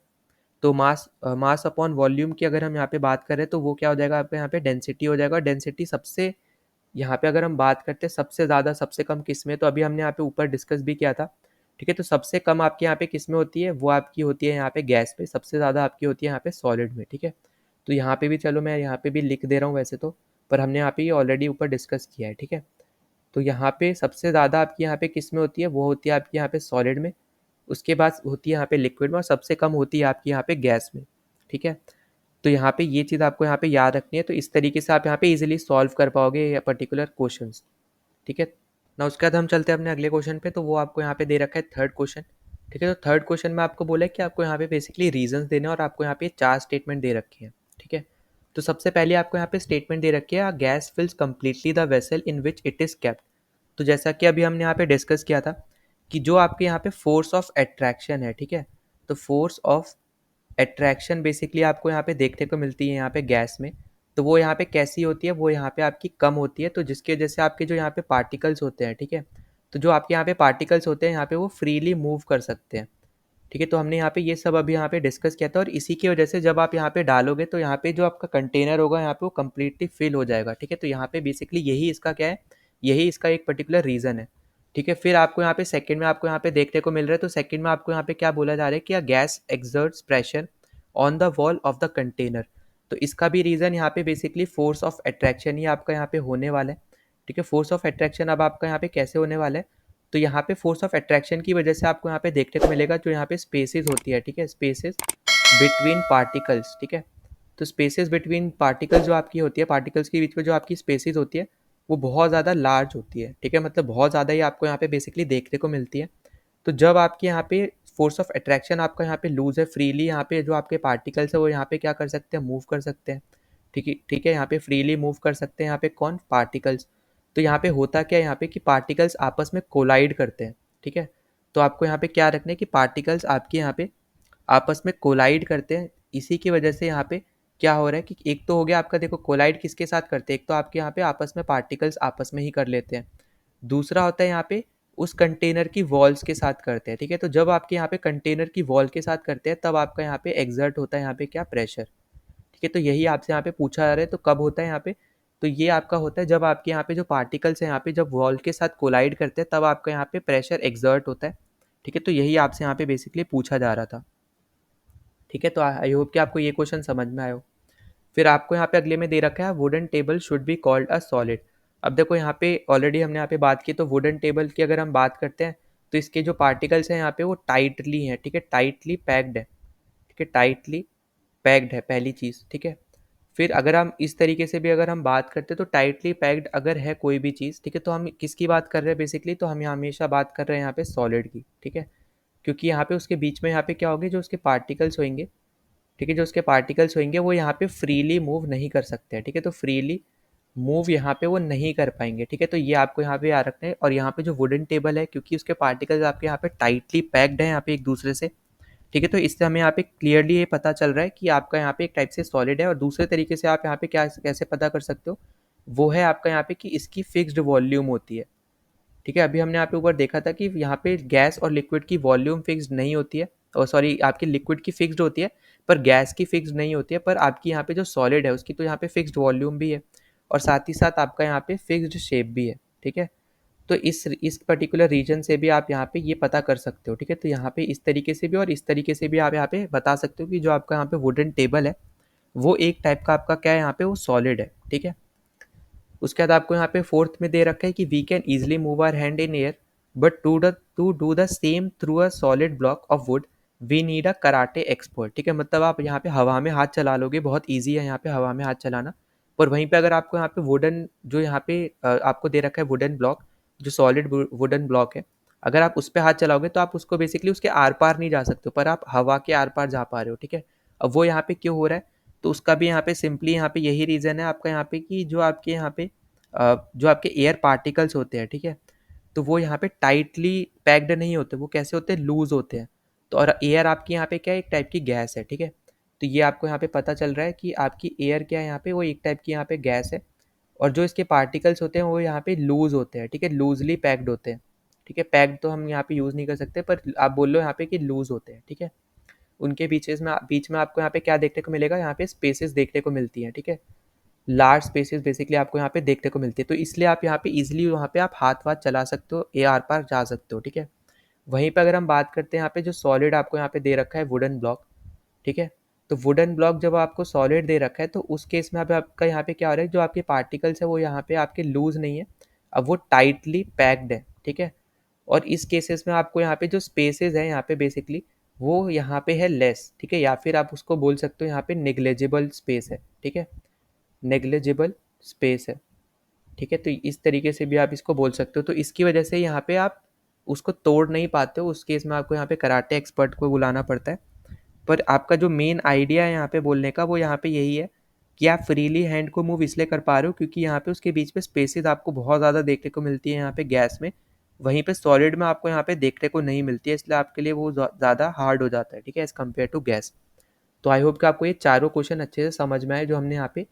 तो मास अपॉन वॉल्यूम की अगर हम यहाँ पे बात करें, तो वो क्या हो जाएगा आपका यहाँ पे डेंसिटी हो जाएगा। डेंसिटी सबसे यहाँ पे अगर हम बात करते हैं सबसे ज़्यादा सबसे कम किस में, तो अभी हमने यहाँ पे ऊपर डिस्कस भी किया था, ठीक है। तो सबसे कम आपके यहाँ पे किस में होती है, वो आपकी होती है यहाँ पे गैस पे, सबसे ज़्यादा आपकी होती है यहाँ पे सॉलिड में, ठीक है। तो यहाँ पे भी चलो मैं यहाँ पे भी लिख दे रहा हूँ वैसे तो, पर हमने यहाँ पे ये ऑलरेडी ऊपर डिस्कस किया है, ठीक है। तो यहाँ पे सबसे ज़्यादा आपकी यहाँ पे किस में होती है, वो होती है आपकी यहाँ पे सॉलिड में, उसके बाद होती है यहाँ पे लिक्विड में, और सबसे कम होती है आपकी यहाँ पे गैस में, ठीक है। तो यहाँ पे ये चीज़ आपको यहाँ पे याद रखनी है। तो इस तरीके से आप यहाँ पे इजीली सॉल्व कर पाओगे ये पर्टिकुलर क्वेश्चंस, ठीक है ना। उसके बाद हम चलते हैं अपने अगले क्वेश्चन पे। तो वो आपको यहाँ पे दे रखा है थर्ड क्वेश्चन, ठीक है। तो थर्ड क्वेश्चन में आपको बोला है कि आपको यहाँ पे बेसिकली रीजंस देने, और आपको यहाँ पे 4 स्टेटमेंट दे रखे हैं, ठीक है। तो सबसे पहले आपको यहाँ पे स्टेटमेंट दे रखी है, gas fills completely the vessel in which it is kept. तो जैसा कि अभी हमने यहाँ पे डिस्कस किया था कि जो आपके यहाँ पे फोर्स ऑफ अट्रैक्शन है, ठीक है, तो फोर्स ऑफ अट्रैक्शन बेसिकली आपको यहाँ पे देखने को मिलती है यहाँ पे गैस में। तो वो यहाँ पे कैसी होती है, वो यहाँ पे आपकी कम होती है। तो जिसकी वजह से आपके जो यहाँ पे पार्टिकल्स होते हैं, ठीक है, तो जो आपके यहाँ पे पार्टिकल्स होते हैं यहाँ पे वो फ्रीली मूव कर सकते हैं, ठीक है। तो हमने यहाँ पे ये सब अभी यहाँ पे डिस्कस किया था, और इसी की वजह से जब आप यहाँ पे डालोगे तो यहाँ पे जो आपका कंटेनर होगा यहाँ पे वो कम्प्लीटली फिल हो जाएगा, ठीक है। तो यहाँ पे बेसिकली यही इसका क्या है, यही इसका एक पर्टिकुलर रीज़न है, ठीक है। फिर आपको यहाँ पे सेकंड में आपको यहाँ पे देखने को मिल रहा है। तो सेकंड में आपको यहाँ पे क्या बोला जा रहा है कि gas exerts pressure on the wall of the container. तो इसका भी रीज़न यहाँ पे बेसिकली फोर्स ऑफ अट्रैक्शन ही आपका यहाँ पे होने वाला है, ठीक है। फोर्स ऑफ अट्रैक्शन अब आपका यहाँ पे कैसे होने वाला है, तो यहाँ पे फोर्स ऑफ अट्रैक्शन की वजह से आपको यहाँ पे देखने को मिलेगा जो यहाँ पे स्पेसेस होती है, ठीक है, स्पेसेस बिटवीन पार्टिकल्स, ठीक है। तो स्पेसेस बिटवीन पार्टिकल्स जो आपकी होती है, पार्टिकल्स के बीच में जो आपकी स्पेसेस होती है वो बहुत ज़्यादा लार्ज होती है, ठीक है, मतलब बहुत ज़्यादा ही आपको यहाँ पे बेसिकली देखने को मिलती है। तो जब आपके यहाँ पे फोर्स ऑफ अट्रैक्शन आपका यहाँ पे लूज है, फ्रीली यहाँ पे जो आपके पार्टिकल्स है वो यहाँ पे क्या कर सकते हैं, मूव कर सकते हैं, ठीक है, यहाँ पे फ्रीली मूव कर सकते हैं, यहाँ पे कौन, पार्टिकल्स। तो यहाँ पे होता क्या है यहाँ पे कि पार्टिकल्स आपस में कोलाइड करते हैं, ठीक है। तो आपको यहाँ पे क्या रखना है कि पार्टिकल्स आपके यहाँ पे आपस में कोलाइड करते हैं। इसी की वजह से यहाँ पे क्या हो रहा है कि एक तो हो गया आपका, देखो कोलाइड किसके साथ करते हैं, एक तो आपके यहाँ पे आपस में पार्टिकल्स आपस में ही कर लेते हैं, दूसरा होता है यहाँ पे उस कंटेनर की वॉल्स के साथ करते हैं, ठीक है। तो जब आपके यहाँ पे कंटेनर की वॉल के साथ करते हैं तब आपका यहाँ पे एग्जर्ट होता है यहाँ पे क्या, प्रेशर, ठीक है। तो यही आपसे यहाँ पे पूछा जा रहा है, तो कब होता है यहाँ पे, तो ये आपका होता है जब आपके यहाँ पे जो पार्टिकल्स हैं यहाँ पे जब वॉल के साथ कोलाइड करते हैं तब आपका यहाँ पे प्रेशर एग्जर्ट होता है, ठीक है। तो यही आपसे यहाँ पे बेसिकली पूछा जा रहा था, ठीक है। तो आई होप कि आपको ये क्वेश्चन समझ में आया हो। फिर आपको यहाँ पे अगले में दे रखा है wooden table should be called a solid. अब देखो यहाँ पे ऑलरेडी हमने यहाँ पे बात की, तो वुडन टेबल की अगर हम बात करते हैं तो इसके जो पार्टिकल्स हैं यहाँ पे वो टाइटली हैं, ठीक है, टाइटली पैक्ड है, ठीक है, टाइटली पैक्ड है पहली चीज़, ठीक है। फिर अगर हम इस तरीके से भी अगर हम बात करते हैं तो टाइटली पैक्ड अगर है कोई भी चीज़, ठीक है, तो हम किसकी बात कर रहे हैं बेसिकली, तो हम यहाँ हमेशा बात कर रहे हैं यहाँ पे सॉलिड की, ठीक है। क्योंकि यहाँ पे उसके बीच में यहाँ पे क्या होगी, जो उसके पार्टिकल्स होंगे, ठीक है, जो उसके पार्टिकल्स होंगे वो यहाँ पे फ्रीली मूव नहीं कर सकते हैं, ठीक है। तो फ्रीली मूव यहाँ पे वो नहीं कर पाएंगे, ठीक है। तो ये आपको यहाँ पे याद रखना है। और यहाँ पे जो वुडन टेबल है क्योंकि उसके पार्टिकल्स आपके यहाँ पे टाइटली पैक्ड है यहाँ पे एक दूसरे से, ठीक है, तो इससे हमें यहाँ पे क्लियरली ये पता चल रहा है कि आपका यहाँ पे एक टाइप से सॉलिड है। और दूसरे तरीके से आप यहाँ पे क्या कैसे पता कर सकते हो, वो है आपका यहाँ पे कि इसकी फिक्स्ड वॉल्यूम होती है, ठीक है। अभी हमने यहाँ पे ऊपर देखा था कि यहाँ पे गैस और लिक्विड की वॉल्यूम फिक्स्ड नहीं होती है, और सॉरी आपकी लिक्विड की फिक्स्ड होती है पर गैस की फिक्स्ड नहीं होती है, पर आपकी यहाँ पे जो सॉलिड है उसकी तो यहाँ पे फिक्स्ड वॉल्यूम भी है और साथ ही साथ आपका यहाँ पे फिक्स्ड शेप भी है, ठीक है। तो इस पर्टिकुलर रीजन से भी आप यहाँ पे ये पता कर सकते हो, ठीक है। तो यहाँ पे इस तरीके से भी और इस तरीके से भी आप यहाँ पे बता सकते हो कि जो आपका यहाँ पे वुडन टेबल है वो एक टाइप का आपका क्या है, यहाँ पे वो सॉलिड है, ठीक है। उसके बाद आपको यहाँ पे फोर्थ में दे रखा है कि we can easily move our hand in air, but to do the same through a solid block of wood we need a karate expert, ठीक है। मतलब आप यहाँ पे हवा में हाथ चला लोगे, बहुत ईजी है यहाँ पे हवा में हाथ चलाना, पर वहीं पे अगर आपको यहाँ पे वुडन जो यहाँ पे आपको दे रखा है वुडन ब्लॉक, जो सॉलिड वुडन ब्लॉक है, अगर आप उस पर हाथ चलाओगे तो आप उसको बेसिकली उसके आर पार नहीं जा सकते हो, पर आप हवा के आर पार जा पा रहे हो, ठीक है। अब वो यहाँ पे क्यों हो रहा है, तो उसका भी यहाँ पे सिंपली यहाँ पे यही रीज़न है आपका यहाँ पे कि जो आपके यहाँ पे जो आपके एयर पार्टिकल्स होते हैं, ठीक है, तो वो यहाँ पे टाइटली पैक्ड नहीं होते, वो कैसे होते हैं, लूज होते हैं। तो और एयर आपकी यहाँ पे क्या है, एक टाइप की गैस है, ठीक है। तो ये आपको यहाँ पे पता चल रहा है कि आपकी एयर क्या है यहाँ पे, वो एक टाइप की यहाँ पे गैस है, और जो इसके पार्टिकल्स होते हैं वो यहाँ पे लूज होते हैं, ठीक है, लूजली पैक्ड होते हैं, ठीक है। पैक्ड तो हम यहाँ पे यूज़ नहीं कर सकते, पर आप बोल लो यहाँ पे कि लूज होते हैं, ठीक है। उनके बीच में आपको यहाँ पे क्या देखने को मिलेगा, यहाँ पे स्पेसेस देखने को मिलती हैं, ठीक है, लार्ज स्पेसेस बेसिकली आपको यहाँ पे देखने को मिलती है। तो इसलिए आप यहाँ पे इजीली वहाँ पे आप हाथ वाथ चला सकते हो, ए आर पार जा सकते हो, ठीक है। वहीं पे अगर हम बात करते हैं यहाँ पे जो सॉलिड आपको यहाँ पे दे रखा है वुडन ब्लॉक, ठीक है, तो वुडन ब्लॉक जब आपको सॉलिड दे रखा है तो उस केस में आपका यहाँ पे क्या हो रहा है, जो आपके पार्टिकल्स है वो यहाँ पे आपके लूज नहीं है, अब वो टाइटली पैक्ड है, ठीक है। और इस केसेस में आपको यहाँ पे जो स्पेसेस है यहाँ पे बेसिकली वो यहाँ पे है लेस, ठीक है, या फिर आप उसको बोल सकते हो यहाँ पे नेग्लेजिबल स्पेस है, ठीक है, नेग्लिजिबल स्पेस है, ठीक है। तो इस तरीके से भी आप इसको बोल सकते हो। तो इसकी वजह से यहाँ पे आप उसको तोड़ नहीं पाते हो, उस केस में आपको यहाँ पे कराटे एक्सपर्ट को बुलाना पड़ता है। पर आपका जो मेन आइडिया है यहाँ पे बोलने का वो यहाँ पे यही है कि आप फ्रीली हैंड को मूव इसलिए कर पा रहे हो क्योंकि यहाँ पे उसके बीच में स्पेसेस आपको बहुत ज़्यादा देखने को मिलती है यहाँ पे गैस में, वहीं पे सॉलिड में आपको यहाँ पे देखने को नहीं मिलती है, इसलिए आपके लिए वो ज़्यादा हार्ड हो जाता है, ठीक है, एज़ कम्पेयर टू गैस। तो आई होप कि आपको ये चारों क्वेश्चन अच्छे से समझ में आए जो हमने यहाँ पे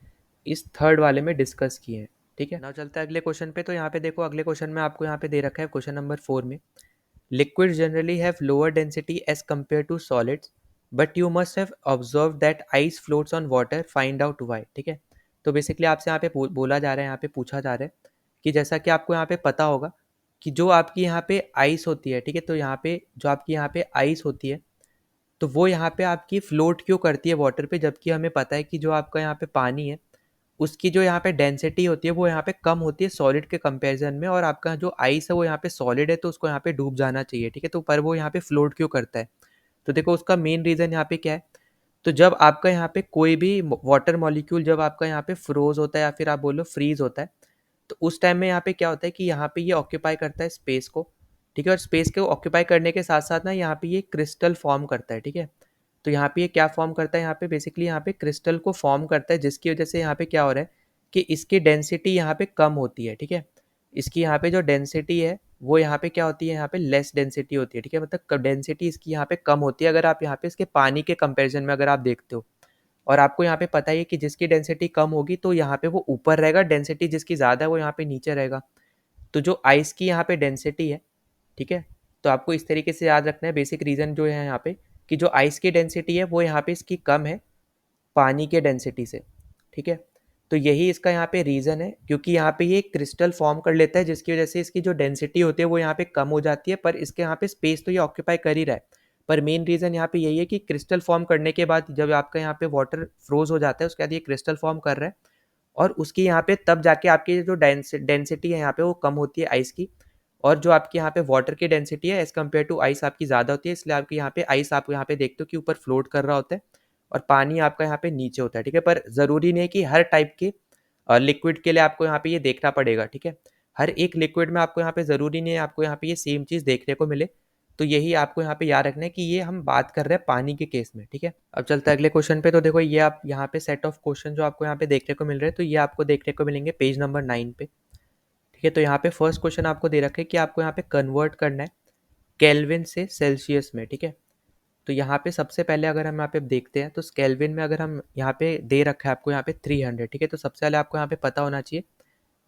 इस थर्ड वाले में डिस्कस किए हैं, ठीक है। नाउ चलता है अगले क्वेश्चन पे। तो यहाँ पे देखो अगले क्वेश्चन में आपको यहाँ पे दे रखा है क्वेश्चन नंबर 4 में, liquid generally have lower density as compare to solids but you must have observe that ice floats on water, find out why, ठीक है। तो बेसिकली आपसे यहाँ पे बोला जा रहा है, यहाँ पे पूछा जा रहा है कि जैसा कि आपको यहाँ पे पता होगा कि जो आपकी यहाँ पे आइस होती है, ठीक है, तो यहाँ पे जो आपकी यहाँ पे आइस होती है तो वो यहाँ पे आपकी फ्लोट क्यों करती है वाटर पे, जबकि हमें पता है कि जो आपका यहाँ पे पानी है उसकी जो यहाँ पे डेंसिटी होती है वो यहाँ पे कम होती है सॉलिड के कंपैरिजन में, और आपका जो आइस है वो यहाँ पे सॉलिड है तो उसको यहाँ पे डूब जाना चाहिए, ठीक है। तो पर वो यहाँ पे फ्लोट क्यों करता है? तो देखो उसका मेन रीज़न यहाँ पे क्या है, तो जब आपका यहाँ पे कोई भी वाटर मॉलिक्यूल जब आपका यहाँ पे फ्रोज होता है या फिर आप बोलो फ्रीज होता है, तो उस टाइम में यहाँ पे क्या होता है कि यहाँ पे ये ऑक्यूपाई करता है स्पेस को, ठीक है। और स्पेस को ऑक्यूपाई करने के साथ साथ ना यहाँ पे ये क्रिस्टल फॉर्म करता है, ठीक है। तो यहाँ पे ये क्या फॉर्म करता है, यहाँ पे बेसिकली यहाँ पे क्रिस्टल को फॉर्म करता है, जिसकी वजह से यहाँ पे क्या हो रहा है कि इसकी डेंसिटी यहाँ पे कम होती है, ठीक है। इसकी यहाँ पे जो डेंसिटी है वो यहाँ पे क्या होती है, यहाँ पे लेस डेंसिटी होती है, ठीक है। मतलब डेंसिटी इसकी यहाँ पे कम होती है अगर आप यहाँ पे इसके पानी के कंपेरिजन में अगर आप देखते हो। और आपको यहाँ पे पता ही है कि जिसकी डेंसिटी कम होगी तो यहाँ पे वो ऊपर रहेगा, डेंसिटी जिसकी ज़्यादा है वो यहाँ पे नीचे रहेगा। तो जो आइस की यहाँ पे डेंसिटी है, ठीक है, तो आपको इस तरीके से याद रखना है। बेसिक रीज़न जो है यहाँ पे कि जो आइस की डेंसिटी है वो यहाँ पे इसकी कम है पानी के डेंसिटी से, ठीक है। तो यही इसका यहाँ पे रीज़न है, क्योंकि यहाँ पे ये क्रिस्टल फॉर्म कर लेता है जिसकी वजह से इसकी जो डेंसिटी होती है वो यहाँ पे कम हो जाती है, पर इसके यहाँ पे स्पेस तो ये ऑक्यूपाई कर ही रहा है। पर मेन रीज़न यहाँ पे यही है कि क्रिस्टल फॉर्म करने के बाद जब आपका यहाँ पे वाटर फ्रोज हो जाता है उसके बाद ये क्रिस्टल फॉर्म कर रहा है, और उसकी यहाँ पे तब जाके आपकी जो डेंसिटी है यहाँ पे वो कम होती है आइस की, और जो आपकी यहाँ पे वाटर की डेंसिटी है एज़ कम्पेयर टू आइस आपकी ज़्यादा होती है, इसलिए आपकी यहाँ पे आइस आप यहाँ पे देखते हो कि ऊपर फ्लोट कर रहा होता है और पानी आपका यहाँ पे नीचे होता है, ठीक है। पर ज़रूरी नहीं है कि हर टाइप के लिक्विड के लिए आपको यहाँ पे ये देखना पड़ेगा, ठीक है। हर एक लिक्विड में आपको यहाँ पे ज़रूरी नहीं है आपको यहाँ पे ये सेम चीज़ देखने को मिले। तो यही आपको यहाँ पे याद रखना है कि ये हम बात कर रहे हैं पानी के केस में, ठीक है। अब चलते हैं अगले क्वेश्चन पे। तो देखो ये आप यहाँ पे सेट ऑफ क्वेश्चन जो आपको यहाँ पे देखने को मिल रहे हैं, तो ये आपको देखने को मिलेंगे पेज नंबर 9 पे, ठीक है। तो यहाँ पे फर्स्ट क्वेश्चन आपको दे रखा है कि आपको यहाँ पे कन्वर्ट करना है केल्विन से सेल्सियस में, ठीक है। तो यहाँ पे सबसे पहले अगर हम यहाँ पे देखते हैं तो केल्विन में अगर हम यहाँ पे दे रखा है आपको यहाँ पे 300, ठीक है। तो सबसे पहले आपको यहाँ पे पता होना चाहिए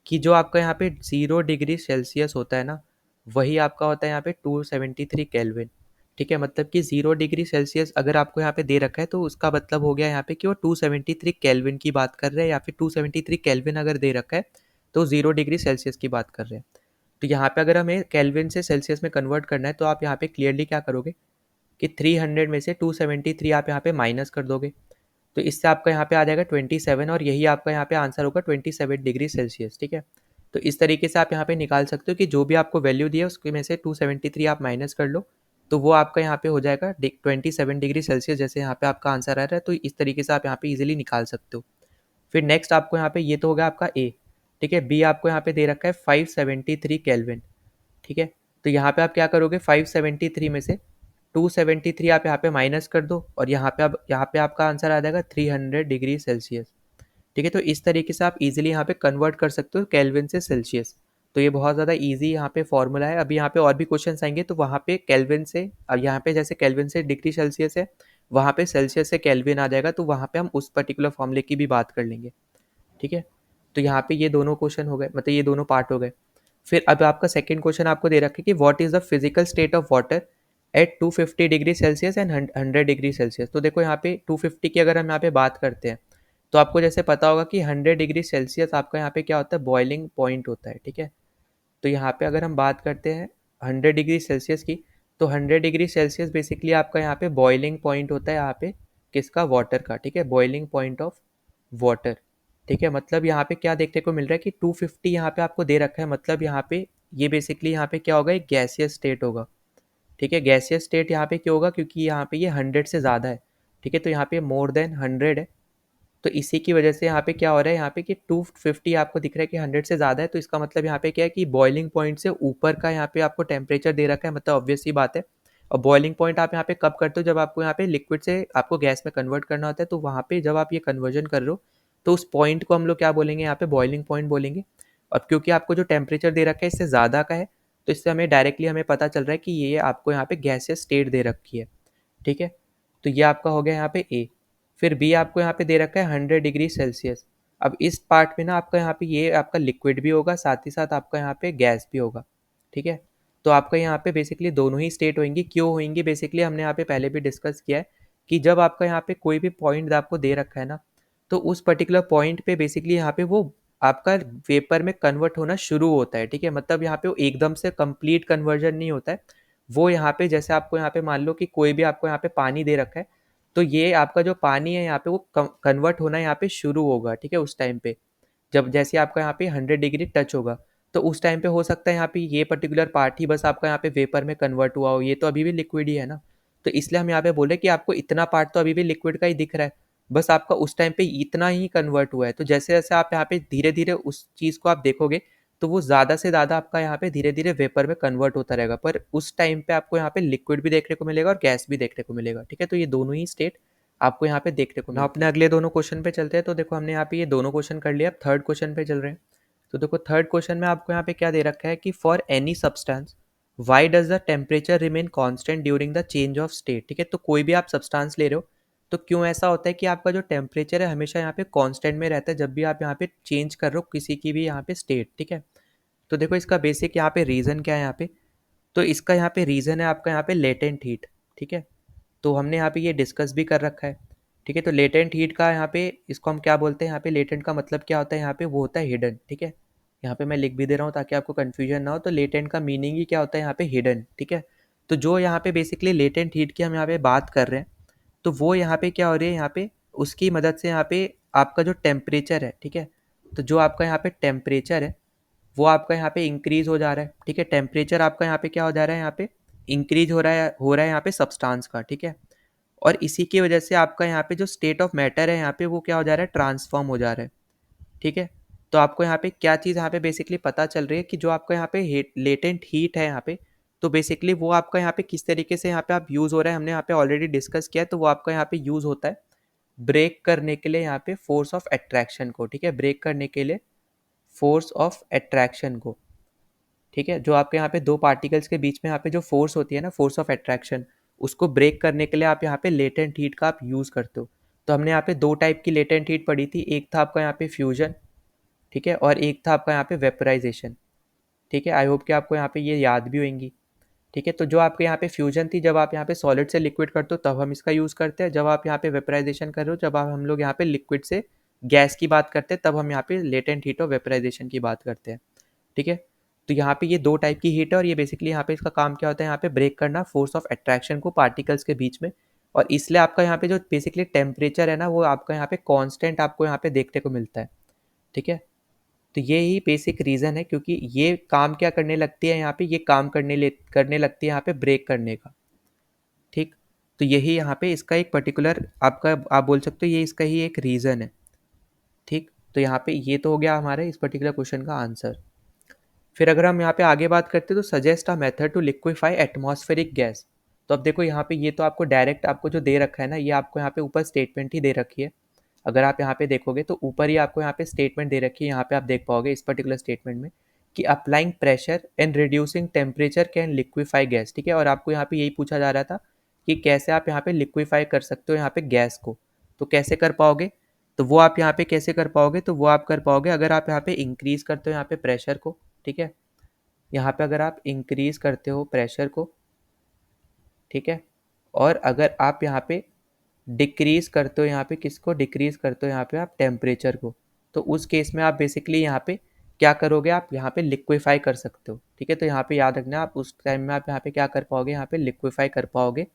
कि जो आपका यहाँ पे 0 डिग्री सेल्सियस होता है ना, वही आपका होता है यहाँ पे 273 केल्विन, ठीक है। मतलब कि 0 डिग्री सेल्सियस अगर आपको यहाँ पे दे रखा है तो उसका मतलब हो गया यहाँ पे कि वो 273 केल्विन की बात कर रहे हैं, या फिर 273 केल्विन अगर दे रखा है तो 0 डिग्री सेल्सियस की बात कर रहे हैं। तो यहाँ पे अगर हमें केल्विन से सेल्सियस में कन्वर्ट करना है तो आप यहाँ पे क्लियरली क्या करोगे कि 300 में से 273 आप यहाँ पे माइनस कर दोगे, तो इससे आपका यहाँ पे आ जाएगा 27, और यही आपका यहाँ पे आंसर होगा 27 डिग्री सेल्सियस, ठीक है। तो इस तरीके से आप यहाँ पे निकाल सकते हो कि जो भी आपको वैल्यू दी है उसके में से 273 आप माइनस कर लो, तो वो आपका यहाँ पे हो जाएगा 27 डिग्री सेल्सियस, जैसे यहाँ पे आपका आंसर आ रहा है। तो इस तरीके से आप यहाँ पे इजीली निकाल सकते हो। फिर नेक्स्ट आपको यहाँ पे ये तो हो गया आपका ए, ठीक है। बी आपको यहाँ पे दे रखा है 573 केल्विन, ठीक है। तो यहाँ पे आप क्या करोगे, 573 में से 273 आप यहाँ पे माइनस कर दो, और यहाँ पे अब यहाँ पे आपका आंसर आ जाएगा 300 डिग्री सेल्सियस, ठीक है। तो इस तरीके से आप इजीली यहाँ पे कन्वर्ट कर सकते हो केल्विन से सेल्सियस। तो ये बहुत ज़्यादा इजी यहाँ पे फॉर्मूला है। अभी यहाँ पे और भी क्वेश्चन आएंगे तो वहाँ पे केल्विन से, अब यहाँ पे जैसे केल्विन से डिग्री सेल्सियस है, वहाँ पे सेल्सियस से केल्विन आ जाएगा, तो वहाँ पे हम उस पर्टिकुलर फॉर्मूले की भी बात कर लेंगे, ठीक है। तो यहाँ पे ये दोनों क्वेश्चन हो गए, मतलब ये दोनों पार्ट हो गए। फिर अब आपका सेकंड क्वेश्चन आपको दे रखा है कि what is the physical state of water at 250 degree Celsius and 100 degree Celsius. तो देखो यहाँ पे 250 की अगर हम यहाँ पे बात करते हैं तो आपको जैसे पता होगा कि 100 डिग्री सेल्सियस आपका यहाँ पे क्या होता है, बॉइलिंग पॉइंट होता है, ठीक है। तो यहाँ पे अगर हम बात करते हैं 100 डिग्री सेल्सियस की, तो 100 डिग्री सेल्सियस बेसिकली आपका यहाँ पे बॉइलिंग पॉइंट होता है यहाँ पे किसका, वाटर का, ठीक है। बॉइलिंग पॉइंट ऑफ वाटर, ठीक है। मतलब यहाँ पे क्या देखने को मिल रहा है कि 250 यहाँ पे आपको दे रखा है, मतलब यहाँ पे ये बेसिकली यहाँ पे क्या होगा, एक गैसियस स्टेट होगा, ठीक है। गैसियस स्टेट यहाँ पे क्यों होगा, क्योंकि यहाँ पे ये 100 से ज़्यादा है, ठीक है। तो यहाँ पे मोर देन 100 है, तो इसी की वजह से यहाँ पे क्या हो रहा है, यहाँ पे कि 250 आपको दिख रहा है कि 100 से ज़्यादा है, तो इसका मतलब यहाँ पे क्या है कि बॉइलिंग पॉइंट से ऊपर का यहाँ पे आपको टेम्परेचर दे रखा है, मतलब ऑब्वियस सी बात है। और बॉइलिंग पॉइंट आप यहाँ पे कब करते हो, जब आपको यहाँ पे लिक्विड से आपको गैस में कन्वर्ट करना होता है, तो वहाँ पे जब आप ये कन्वर्जन कर रहे हो तो उस पॉइंट को हम लोग क्या बोलेंगे, यहाँ पे बॉइलिंग पॉइंट बोलेंगे। और क्योंकि आपको जो टेम्परेचर दे रखा है इससे ज़्यादा का है, तो इससे हमें डायरेक्टली हमें पता चल रहा है कि ये आपको यहाँ पे गैसियस स्टेट दे रखी है, ठीक है। तो ये आपका हो गया यहाँ पे ए। फिर बी आपको यहाँ पे दे रखा है 100 डिग्री सेल्सियस। अब इस पार्ट में ना आपका यहाँ पे ये आपका लिक्विड भी होगा, साथ ही साथ आपका यहाँ पे गैस भी होगा, ठीक है। तो आपका यहाँ पे बेसिकली दोनों ही स्टेट होंगी। क्यों होंगी, बेसिकली हमने यहाँ पे पहले भी डिस्कस किया है कि जब आपका यहाँ पे कोई भी पॉइंट आपको दे रखा है ना, तो उस पर्टिकुलर पॉइंट पे बेसिकली यहाँ पे वो आपका वेपर में कन्वर्ट होना शुरू होता है, ठीक है। मतलब यहाँ पे वो एकदम से कंप्लीट कन्वर्जन नहीं होता है, वो यहाँ पे जैसे आपको यहाँ पे मान लो कि कोई भी आपको यहाँ पे पानी दे रखा है, तो ये आपका जो पानी है यहाँ पे वो कन्वर्ट होना यहाँ पे शुरू होगा, ठीक है, उस टाइम पे जब जैसे आपका यहाँ पे 100 डिग्री टच होगा, तो उस टाइम पे हो सकता है यहाँ पे ये पर्टिकुलर पार्ट ही बस आपका यहाँ पे वेपर में कन्वर्ट हुआ हो, ये तो अभी भी लिक्विड ही है ना। तो इसलिए हम यहाँ पे बोले कि आपको इतना पार्ट तो अभी भी लिक्विड का ही दिख रहा है, बस आपका उस टाइम पे इतना ही कन्वर्ट हुआ है। तो जैसे जैसे आप यहाँ पे धीरे धीरे उस चीज़ को आप देखोगे, तो वो ज़्यादा से ज़्यादा आपका यहाँ पे धीरे धीरे वेपर में कन्वर्ट होता रहेगा, पर उस टाइम पे आपको यहाँ पे लिक्विड भी देखने को मिलेगा और गैस भी देखने को मिलेगा, ठीक है। तो ये दोनों ही स्टेट आपको यहाँ पे देखने को मिलते हैं। अपने अगले दोनों क्वेश्चन पे चलते हैं। तो देखो हमने यहाँ पे ये दोनों क्वेश्चन कर लिया, अब थर्ड क्वेश्चन पे चल रहे हैं। तो देखो थर्ड क्वेश्चन में आपको यहाँ पे क्या दे रखा है कि for any substance why does the temperature remain constant during the change of state, ठीक है। तो कोई भी आप सब्सटेंस ले रहे हो, तो क्यों ऐसा होता है कि आपका जो टेम्परेचर है हमेशा यहाँ पे कांस्टेंट में रहता है जब भी आप यहाँ पे चेंज कर रहे हो किसी की भी यहाँ पे स्टेट, ठीक है। तो देखो इसका बेसिक यहाँ पे रीज़न क्या है यहाँ पे, तो इसका यहाँ पे रीज़न है आपका यहाँ पे लेटेंट हीट, ठीक है। तो हमने यहाँ पे ये डिस्कस भी कर रखा है, ठीक है। तो लेटेंट हीट का यहाँ पे इसको हम क्या बोलते हैं, यहाँ पे लेटेंट का मतलब क्या होता है, यहाँ पे वो होता है हिडन, ठीक है। यहाँ पे मैं लिख भी दे रहा हूँ ताकि आपको कन्फ्यूजन ना हो। तो लेटेंट का मीनिंग ही क्या होता है यहाँ पे, हिडन, ठीक है। तो जो यहाँ पे बेसिकली लेटेंट हीट की हम यहाँ पे बात कर रहे हैं, तो वो यहाँ पे क्या हो रही है, यहाँ पे उसकी मदद से यहाँ पे आपका जो टेम्परेचर है, ठीक है। तो जो आपका यहाँ पे टेम्परेचर है वो आपका यहाँ पे इंक्रीज हो जा रहा है, ठीक है। टेम्परेचर आपका यहाँ पे क्या हो जा रहा है, यहाँ पे इंक्रीज हो रहा है यहाँ पे सब्सटेंस का, ठीक है। और इसी की वजह से आपका यहाँ पे जो स्टेट ऑफ मैटर है यहाँ पे वो क्या हो जा रहा है, ट्रांसफॉर्म हो जा रहा है, ठीक है। तो आपको यहाँ पे क्या चीज़ यहाँ पे बेसिकली पता चल रही है कि जो आपका यहाँ पे लेटेंट हीट है यहाँ पे, तो बेसिकली वो आपका यहाँ पे किस तरीके से यहाँ पे आप यूज़ हो रहा है हमने यहाँ पे ऑलरेडी डिस्कस किया है। तो वो आपका यहाँ पे यूज़ होता है ब्रेक करने के लिए यहाँ पे फोर्स ऑफ अट्रैक्शन को, ठीक है, ब्रेक करने के लिए फोर्स ऑफ अट्रैक्शन को, ठीक है। जो आपके यहाँ पे दो पार्टिकल्स के बीच में यहाँ पे जो फोर्स होती है ना, फोर्स ऑफ अट्रैक्शन, उसको ब्रेक करने के लिए आप यहाँ पे लेटेंट हीट का आप यूज़ करते हो। तो हमने यहाँ पे दो टाइप की लेटेंट हीट पढ़ी थी, एक था आपका यहाँ पे फ्यूजन, ठीक है, और एक था आपका यहाँ पे वेपराइजेशन, ठीक है। आई होप कि आपको यहाँ पे ये याद भी होंगी, ठीक है। तो जो आपके यहाँ पे फ्यूजन थी, जब आप यहाँ पे सॉलिड से लिक्विड करते हो तब हम इसका यूज़ करते हैं। जब आप यहाँ पे वेपराइजेशन कर रहे हो, जब आप हम लोग यहाँ पे लिक्विड से गैस की बात करते हैं, तब हम यहाँ पे लेटेंट हीट और वेपराइजेशन की बात करते हैं, ठीक है। तो यहाँ पे ये दो टाइप की हीट है और ये बेसिकली यहाँ पे इसका काम क्या होता है, यहाँ पे ब्रेक करना फोर्स ऑफ अट्रैक्शन को पार्टिकल्स के बीच में। और इसलिए आपका यहाँ पे जो बेसिकली टेम्परेचर है ना, वो आपका यहाँ पे कांस्टेंट आपको यहाँ पे देखने को मिलता है, ठीक है। तो ये ही बेसिक रीज़न है, क्योंकि ये काम क्या करने लगती है यहाँ पे, ये काम करने लगती है यहाँ पे ब्रेक करने का, ठीक। तो यही यहाँ पे इसका एक पर्टिकुलर आपका आप बोल सकते हो ये इसका ही एक रीज़न है, ठीक। तो यहाँ पे ये तो हो गया हमारे इस पर्टिकुलर क्वेश्चन का आंसर। फिर अगर हम यहाँ पे आगे बात करते हैं, तो suggest a method to liquefy atmospheric gas. तो अब देखो यहाँ पे ये तो आपको डायरेक्ट आपको जो दे रखा है ना, ये आपको यहाँ पे ऊपर स्टेटमेंट ही दे रखी है। अगर आप यहाँ पे देखोगे तो ऊपर ही आपको यहाँ पे स्टेटमेंट दे रखी है, यहाँ पे आप देख पाओगे इस पर्टिकुलर स्टेटमेंट में कि applying pressure and reducing temperature can liquefy gas, ठीक है। और आपको यहाँ पे यही पूछा जा रहा था कि कैसे आप यहाँ पे लिक्विफाई कर सकते हो यहाँ पे गैस को। तो कैसे कर पाओगे, तो वो आप यहाँ पे कैसे कर पाओगे, तो वो आप कर पाओगे अगर आप यहाँ पे इंक्रीज करते हो यहाँ पे प्रेशर को, ठीक है। यहाँ पे अगर आप इंक्रीज करते हो प्रेशर को, ठीक है, और अगर आप यहाँ पे डिक्रीज करते हो यहाँ पे किसको, डिक्रीज करते हो यहाँ पे आप टेम्परेचर को, तो उस केस में आप बेसिकली यहाँ पे क्या करोगे, आप यहाँ पे लिक्विफाई कर सकते हो, ठीक है। तो यहाँ पे याद रखना, आप उस टाइम में आप यहाँ पे क्या कर पाओगे, यहाँ पे लिक्विफाई कर पाओगे।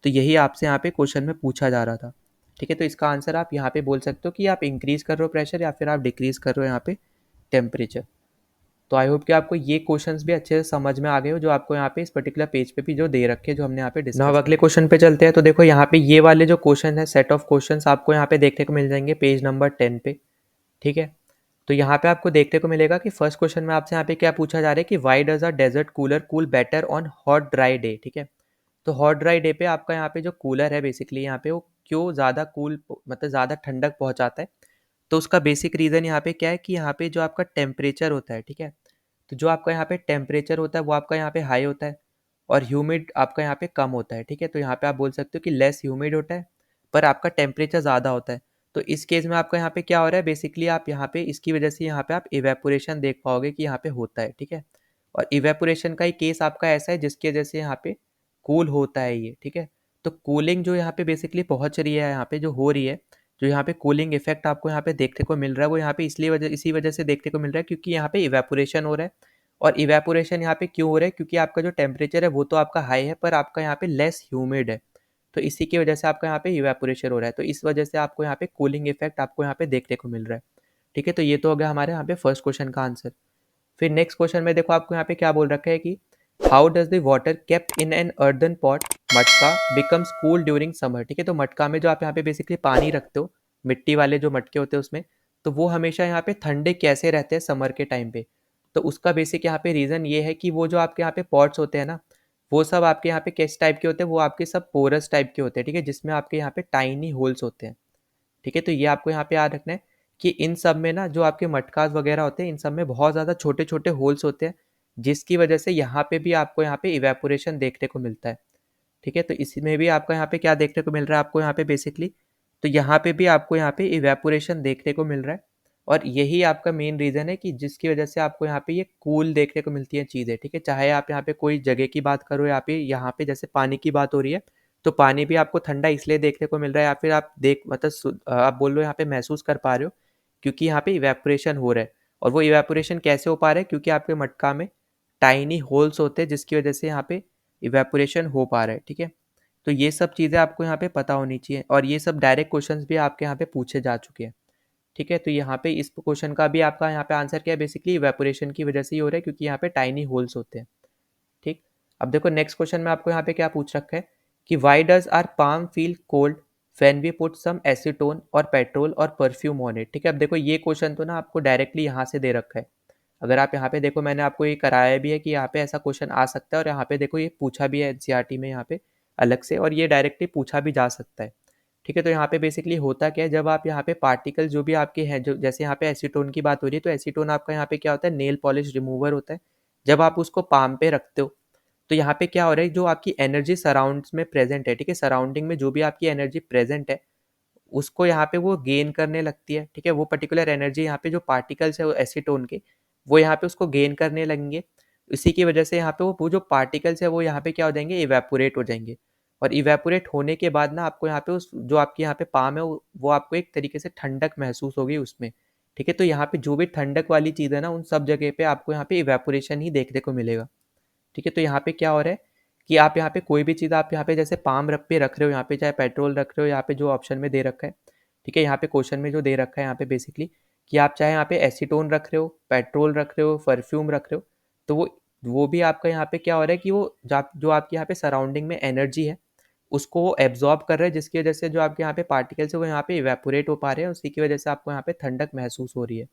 तो यही आपसे यहाँ पे क्वेश्चन में पूछा जा रहा था, ठीक है। तो इसका आंसर आप यहाँ पे बोल सकते हो कि आप इंक्रीज कर रहे हो प्रेशर या फिर आप डिक्रीज कर रहे हो यहाँ पे टेम्परेचर। तो आई होप कि आपको ये क्वेश्चंस भी अच्छे से समझ में आ गए हो, जो आपको यहाँ पे इस पर्टिकुलर पेज पे भी जो दे रखे हैं, जो हमने यहाँ पे डिस्कस। अब अगले क्वेश्चन पे चलते हैं। तो देखो यहाँ पे ये वाले जो क्वेश्चन है, सेट ऑफ क्वेश्चंस आपको यहाँ पे देखने को मिल जाएंगे पेज नंबर 10 पे, ठीक है। तो यहाँ पे आपको देखने को मिलेगा कि फर्स्ट क्वेश्चन में आपसे यहाँ पे क्या पूछा जा रहा है कि why does a desert cooler cool better on hot dry day, ठीक है। तो हॉट ड्राई डे पे आपका यहाँ पे जो कूलर है बेसिकली यहाँ पे वो क्यों ज़्यादा कूल मतलब ज़्यादा ठंडक पहुँचाता है। तो उसका बेसिक रीज़न यहाँ पे क्या है कि यहाँ पे जो आपका टेम्परेचर होता है, ठीक है। तो जो आपका यहाँ पे टेम्परेचर होता है वो आपका यहाँ पे हाई होता है और ह्यूमिड आपका यहाँ पे कम होता है, ठीक है। तो यहाँ पे आप बोल सकते हो कि लेस ह्यूमिड होता है पर आपका टेम्परेचर ज़्यादा होता है। तो इस केस में आपका यहाँ पे क्या हो रहा है, बेसिकली आप यहाँ पे इसकी वजह से यहाँ पे आप इवेपोरेशन देख पाओगे कि यहाँ पे होता है, ठीक है। और इवेपोरेशन का ही केस आपका ऐसा है जिसकी वजह से यहाँ पे कूल होता है ये, ठीक है। तो कूलिंग जो यहाँ पे बेसिकली पहुँच रही है, यहाँ पे जो हो रही है, जो यहाँ पे कूलिंग इफेक्ट आपको यहाँ पे देखने को मिल रहा है, वो यहाँ पे इसी वजह से देखने को मिल रहा है क्योंकि यहाँ पे इवेपोरेशन हो रहा है। और इवेपोरेशन यहाँ पे क्यों हो रहा है, क्योंकि आपका जो टेम्परेचर है वो तो आपका हाई है पर आपका यहाँ पे लेस ह्यूमिड है। तो इसी की वजह से आपका यहाँ पे इवेपोरेशन हो रहा है, तो इस वजह से आपको यहाँ पे कूलिंग इफेक्ट आपको यहाँ पे देखने को मिल रहा है। ठीक है, तो ये तो हो गया हमारे यहाँ पे फर्स्ट क्वेश्चन का आंसर। फिर नेक्स्ट क्वेश्चन में देखो आपको यहाँ पे क्या बोल रखा है कि how does the water kept in an earthen pot मटका बिकम्स कूल ड्यूरिंग समर। ठीक है, तो मटका में जो आप यहाँ पे बेसिकली पानी रखते हो, मिट्टी वाले जो मटके होते हैं उसमें, तो वो हमेशा यहाँ पे ठंडे कैसे रहते हैं समर के टाइम पे। तो उसका बेसिक यहाँ पे रीज़न ये है कि वो जो आपके यहाँ पे पॉट्स होते हैं ना, वो सब आपके यहाँ पे किस टाइप के होते हैं, वो आपके सब पोरस टाइप के होते हैं। ठीक है, जिसमें आपके यहाँ पे टाइनी होल्स होते हैं। ठीक है, तो ये आपको यहाँ पे याद रखना है कि इन सब में ना जो आपके मटकास वगैरह होते हैं, इन सब में बहुत ज़्यादा छोटे छोटे होल्स होते हैं, जिसकी वजह से यहाँ पे भी आपको यहाँ पे इवेपोरेशन देखने को मिलता है। ठीक है, तो इसमें भी आपका यहाँ पे क्या देखने को मिल रहा है आपको यहाँ पे बेसिकली, तो यहाँ पे भी आपको यहाँ पे इवेपोरेशन देखने को मिल रहा है, और यही आपका मेन रीज़न है कि जिसकी वजह से आपको यहाँ पे ये कूल देखने को मिलती है चीज़ें। ठीक है, चाहे आप यहाँ पे कोई जगह की बात करो, यहाँ पे जैसे पानी की बात हो रही है, तो पानी भी आपको ठंडा इसलिए देखने को मिल रहा है, या फिर आप आप बोल लो यहाँ पे महसूस कर पा रहे हो, क्योंकि यहाँ पे इवेपोरेशन हो रहा है। और वो इवेपोरेशन कैसे हो पा रहा है, क्योंकि आपके मटका में टाइनी होल्स होते हैं, जिसकी वजह से यहाँ पे इवेपोरेशन हो पा रहा है। ठीक है, तो ये सब चीज़ें आपको यहाँ पे पता होनी चाहिए, और ये सब डायरेक्ट क्वेश्चंस भी आपके यहाँ पे पूछे जा चुके हैं। ठीक है, तो यहाँ पे इस क्वेश्चन का भी आपका यहाँ पे आंसर क्या है, बेसिकली इवेपोरेशन की वजह से ही हो रहा है, क्योंकि यहाँ पे टाइनी होल्स होते हैं। ठीक, अब देखो नेक्स्ट क्वेश्चन में आपको यहाँ पे क्या पूछ रखा है कि why does our palm feel cold when we put some acetone और पेट्रोल और परफ्यूम ऑन इट। ठीक है, अब देखो ये क्वेश्चन तो ना आपको डायरेक्टली यहाँ से दे रखा है। अगर आप यहाँ पे देखो, मैंने आपको ये कराया भी है कि यहाँ पे ऐसा क्वेश्चन आ सकता है, और यहाँ पे देखो ये पूछा भी है एनसीईआरटी में यहाँ पे अलग से, और ये डायरेक्टली पूछा भी जा सकता है। ठीक है, तो यहाँ पे बेसिकली होता क्या है, जब आप यहाँ पे पार्टिकल जो भी आपके हैं, जो जैसे यहाँ पे एसीटोन की बात हो रही है, तो एसीटोन आपका यहाँ पे क्या होता है, नेल पॉलिश रिमूवर होता है। जब आप उसको पाम पे रखते हो, तो यहाँ पे क्या हो रहा है, जो आपकी एनर्जी सराउंड्स में प्रेजेंट है, ठीक है, सराउंडिंग में जो भी आपकी एनर्जी प्रेजेंट है, उसको यहाँ पे वो गेन करने लगती है। ठीक है, वो पर्टिकुलर एनर्जी यहाँ पे जो पार्टिकल्स है वो एसीटोन के, वो यहाँ पे उसको गेन करने लगेंगे। इसी की वजह से यहाँ पे वो जो पार्टिकल्स है वो यहाँ पे क्या हो जाएंगे, इवेपोरेट हो जाएंगे। और इवेपोरेट होने के बाद ना आपको यहाँ पे उस जो आपके यहाँ पे पाम है, वो आपको एक तरीके से ठंडक महसूस होगी उसमें। ठीक है, तो यहाँ पे जो भी ठंडक वाली चीज़ है ना, उन सब जगह पे आपको यहाँ पे इवेपोरेशन ही देखने को मिलेगा। ठीक है, तो यहाँ पे क्या हो रहा है कि आप यहाँ पे कोई भी चीज़ आप यहाँ पे जैसे पाम रख रहे हो, यहाँ पे चाहे पेट्रोल रख रहे हो, यहाँ पे जो ऑप्शन में दे रखा है। ठीक है, यहाँ पे क्वेश्चन में जो दे रखा है यहाँ पे बेसिकली कि आप चाहे यहाँ पे एसीटोन रख रहे हो, पेट्रोल रख रहे हो, परफ्यूम रख रहे हो, तो वो भी आपका यहाँ पे क्या हो रहा है कि वो जो आपके यहाँ पे सराउंडिंग में एनर्जी है, उसको वो एब्जॉर्ब कर रहा है, जिसकी वजह से जो आपके यहाँ पे पार्टिकल्स है वो यहाँ पे इवेपोरेट हो पा रहे हैं, उसी की वजह से आपको यहाँ पे ठंडक महसूस हो रही है।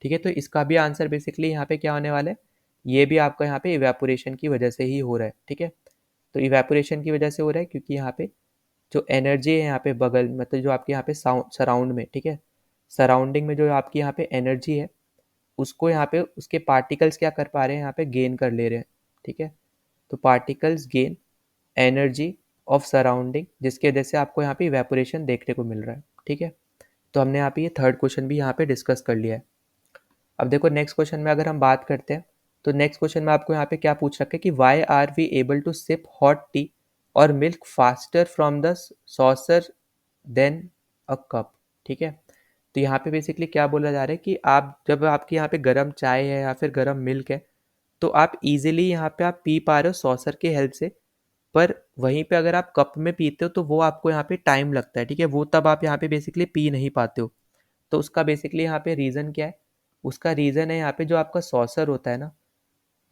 ठीक है, तो इसका भी आंसर बेसिकली यहाँ पे क्या होने वाला है, ये भी आपका यहाँ पे इवेपोरेशन की वजह से ही हो रहा है। ठीक है, तो इवेपोरेशन की वजह से हो रहा है, क्योंकि यहाँ पे जो एनर्जी है यहाँ पे बगल, मतलब जो आपके यहाँ पे सराउंड में, ठीक है, सराउंडिंग में जो आपकी यहाँ पे एनर्जी है, उसको यहाँ पे उसके पार्टिकल्स क्या कर पा रहे हैं, यहाँ पे गेन कर ले रहे हैं। ठीक है, तो particles gain energy of surrounding, जिसकी वजह से आपको यहाँ पे इवेपोरेशन देखने को मिल रहा है। ठीक है, तो हमने यहाँ पे ये थर्ड क्वेश्चन भी यहाँ पे डिस्कस कर लिया है। अब देखो नेक्स्ट क्वेश्चन में अगर हम बात करते हैं, तो नेक्स्ट क्वेश्चन में आपको यहाँ पे क्या पूछ रखा है कि why are we able to sip hot tea और milk faster from the saucer than a cup. ठीक है, तो यहाँ पे बेसिकली क्या बोला जा रहा है कि आप जब आपके यहाँ पे गर्म चाय है या फिर गर्म मिल्क है, तो आप इजीली यहाँ पे आप पी पा रहे हो सॉसर के हेल्प से, पर वहीं पे अगर आप कप में पीते हो तो वो आपको यहाँ पे टाइम लगता है। ठीक है, वो तब आप यहाँ पे बेसिकली पी नहीं पाते हो। तो उसका बेसिकली यहाँ पे रीज़न क्या है, उसका रीज़न है यहाँ पे जो आपका सॉसर होता है ना,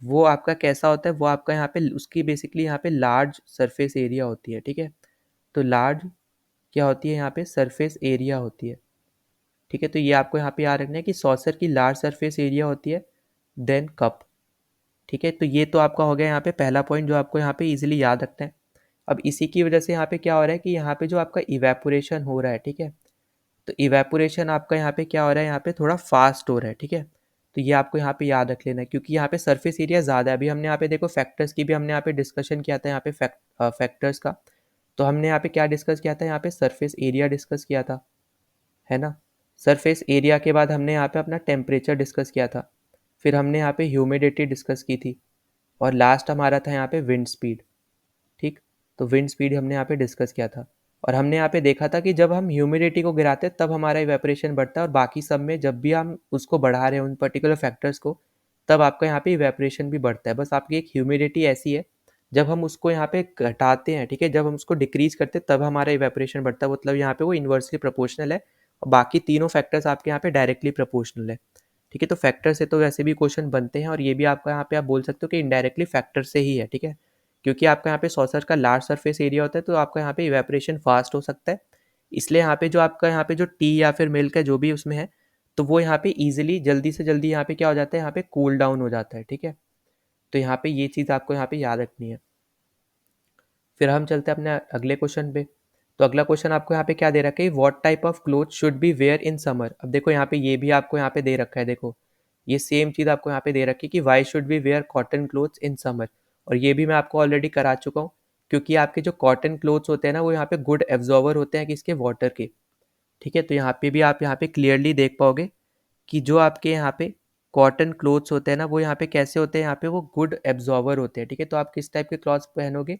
वो आपका कैसा होता है, वो आपका यहाँ पे उसकी बेसिकली यहाँ पे लार्ज सरफेस एरिया होती है। ठीक है, तो लार्ज क्या होती है, यहाँ पे सरफेस एरिया होती है। ठीक है, तो ये आपको यहाँ पे याद रखना है कि सॉसर की लार्ज सरफेस एरिया होती है, देन कप। ठीक है, तो ये तो आपका हो गया यहाँ पे पहला पॉइंट जो आपको यहाँ पे इजीली याद रखना है। अब इसी की वजह से यहाँ पे क्या हो रहा है कि यहाँ पे जो आपका इवेपोरेशन हो रहा है, ठीक है, तो इवेपोरेशन आपका यहाँ पे क्या हो रहा है, यहाँ पे थोड़ा फास्ट हो रहा है। ठीक है, तो ये आपको यहाँ पे याद रख लेना है, क्योंकि यहाँ पे सरफेस एरिया ज़्यादा है। अभी हमने यहाँ पे देखो फैक्टर्स की भी हमने यहाँ पे डिस्कशन किया था, यहाँ पे फैक्टर्स का, तो हमने यहाँ पे क्या डिस्कस किया था, यहाँ पे सरफेस एरिया डिस्कस किया था, है ना। सरफेस एरिया के बाद हमने यहाँ पे अपना टेम्परेचर डिस्कस किया था, फिर हमने यहाँ पे ह्यूमिडिटी डिस्कस की थी, और लास्ट हमारा था यहाँ पे विंड स्पीड। ठीक, तो विंड स्पीड हमने यहाँ पे डिस्कस किया था, और हमने यहाँ पे देखा था कि जब हम ह्यूमिडिटी को गिराते हैं तब हमारा इवेपोरेशन बढ़ता है, और बाकी सब में जब भी हम उसको बढ़ा रहे हैं उन पर्टिकुलर फैक्टर्स को, तब आपका यहाँ पे इवेपोरेशन भी बढ़ता है। बस आपकी एक ह्यूमिडिटी ऐसी है जब हम उसको यहाँ पे घटाते हैं, ठीक है, जब हम उसको डिक्रीज करते हैं तब हमारा इवेपोरेशन बढ़ता है, मतलब यहाँ पे वो इन्वर्सली प्रोपोर्शनल है और बाकी तीनों फैक्टर्स आपके यहाँ पे डायरेक्टली प्रोपोर्शनल है, ठीक है। तो फैक्टर से तो वैसे भी क्वेश्चन बनते हैं और ये भी आपका यहाँ पे आप बोल सकते हो कि इनडायरेक्टली फैक्टर से ही है, ठीक है, क्योंकि आपका यहाँ पे सॉसर का लार्ज सरफेस एरिया होता है तो आपका यहाँ पे इवेपोरेशन फास्ट हो सकता है, इसलिए यहाँ पे जो आपका यहाँ पे जो टी या फिर मिल्क है जो भी उसमें है तो वो यहाँ पे ईजिली जल्दी से जल्दी यहाँ पे क्या हो जाता है, यहाँ पे कूल डाउन हो जाता है, ठीक है। तो यहाँ पे ये चीज़ आपको यहाँ पे याद रखनी है। फिर हम चलते हैं अपने अगले क्वेश्चन पे। तो अगला क्वेश्चन आपको यहाँ पे क्या दे रखा है, what type of cloth should be wear in summer. अब देखो यहाँ पे ये भी आपको यहाँ पे दे रखा है, देखो ये सेम चीज़ आपको यहाँ पे दे रखी है कि why should be where cotton clothes in summer, और ये भी मैं आपको ऑलरेडी करा चुका हूँ, क्योंकि आपके जो कॉटन क्लोथ्स होते हैं ना वो यहाँ पे गुड एब्जॉर्वर होते हैं किसके, वाटर के, ठीक है। तो यहाँ पे भी आप यहाँ पे क्लियरली देख पाओगे कि जो आपके यहाँ पे कॉटन क्लोथ्स होते हैं ना वो यहाँ पे कैसे होते हैं, यहाँ पे वो गुड एब्जॉर्वर होते हैं, ठीक है। तो आप किस टाइप के क्लॉथ्स पहनोगे,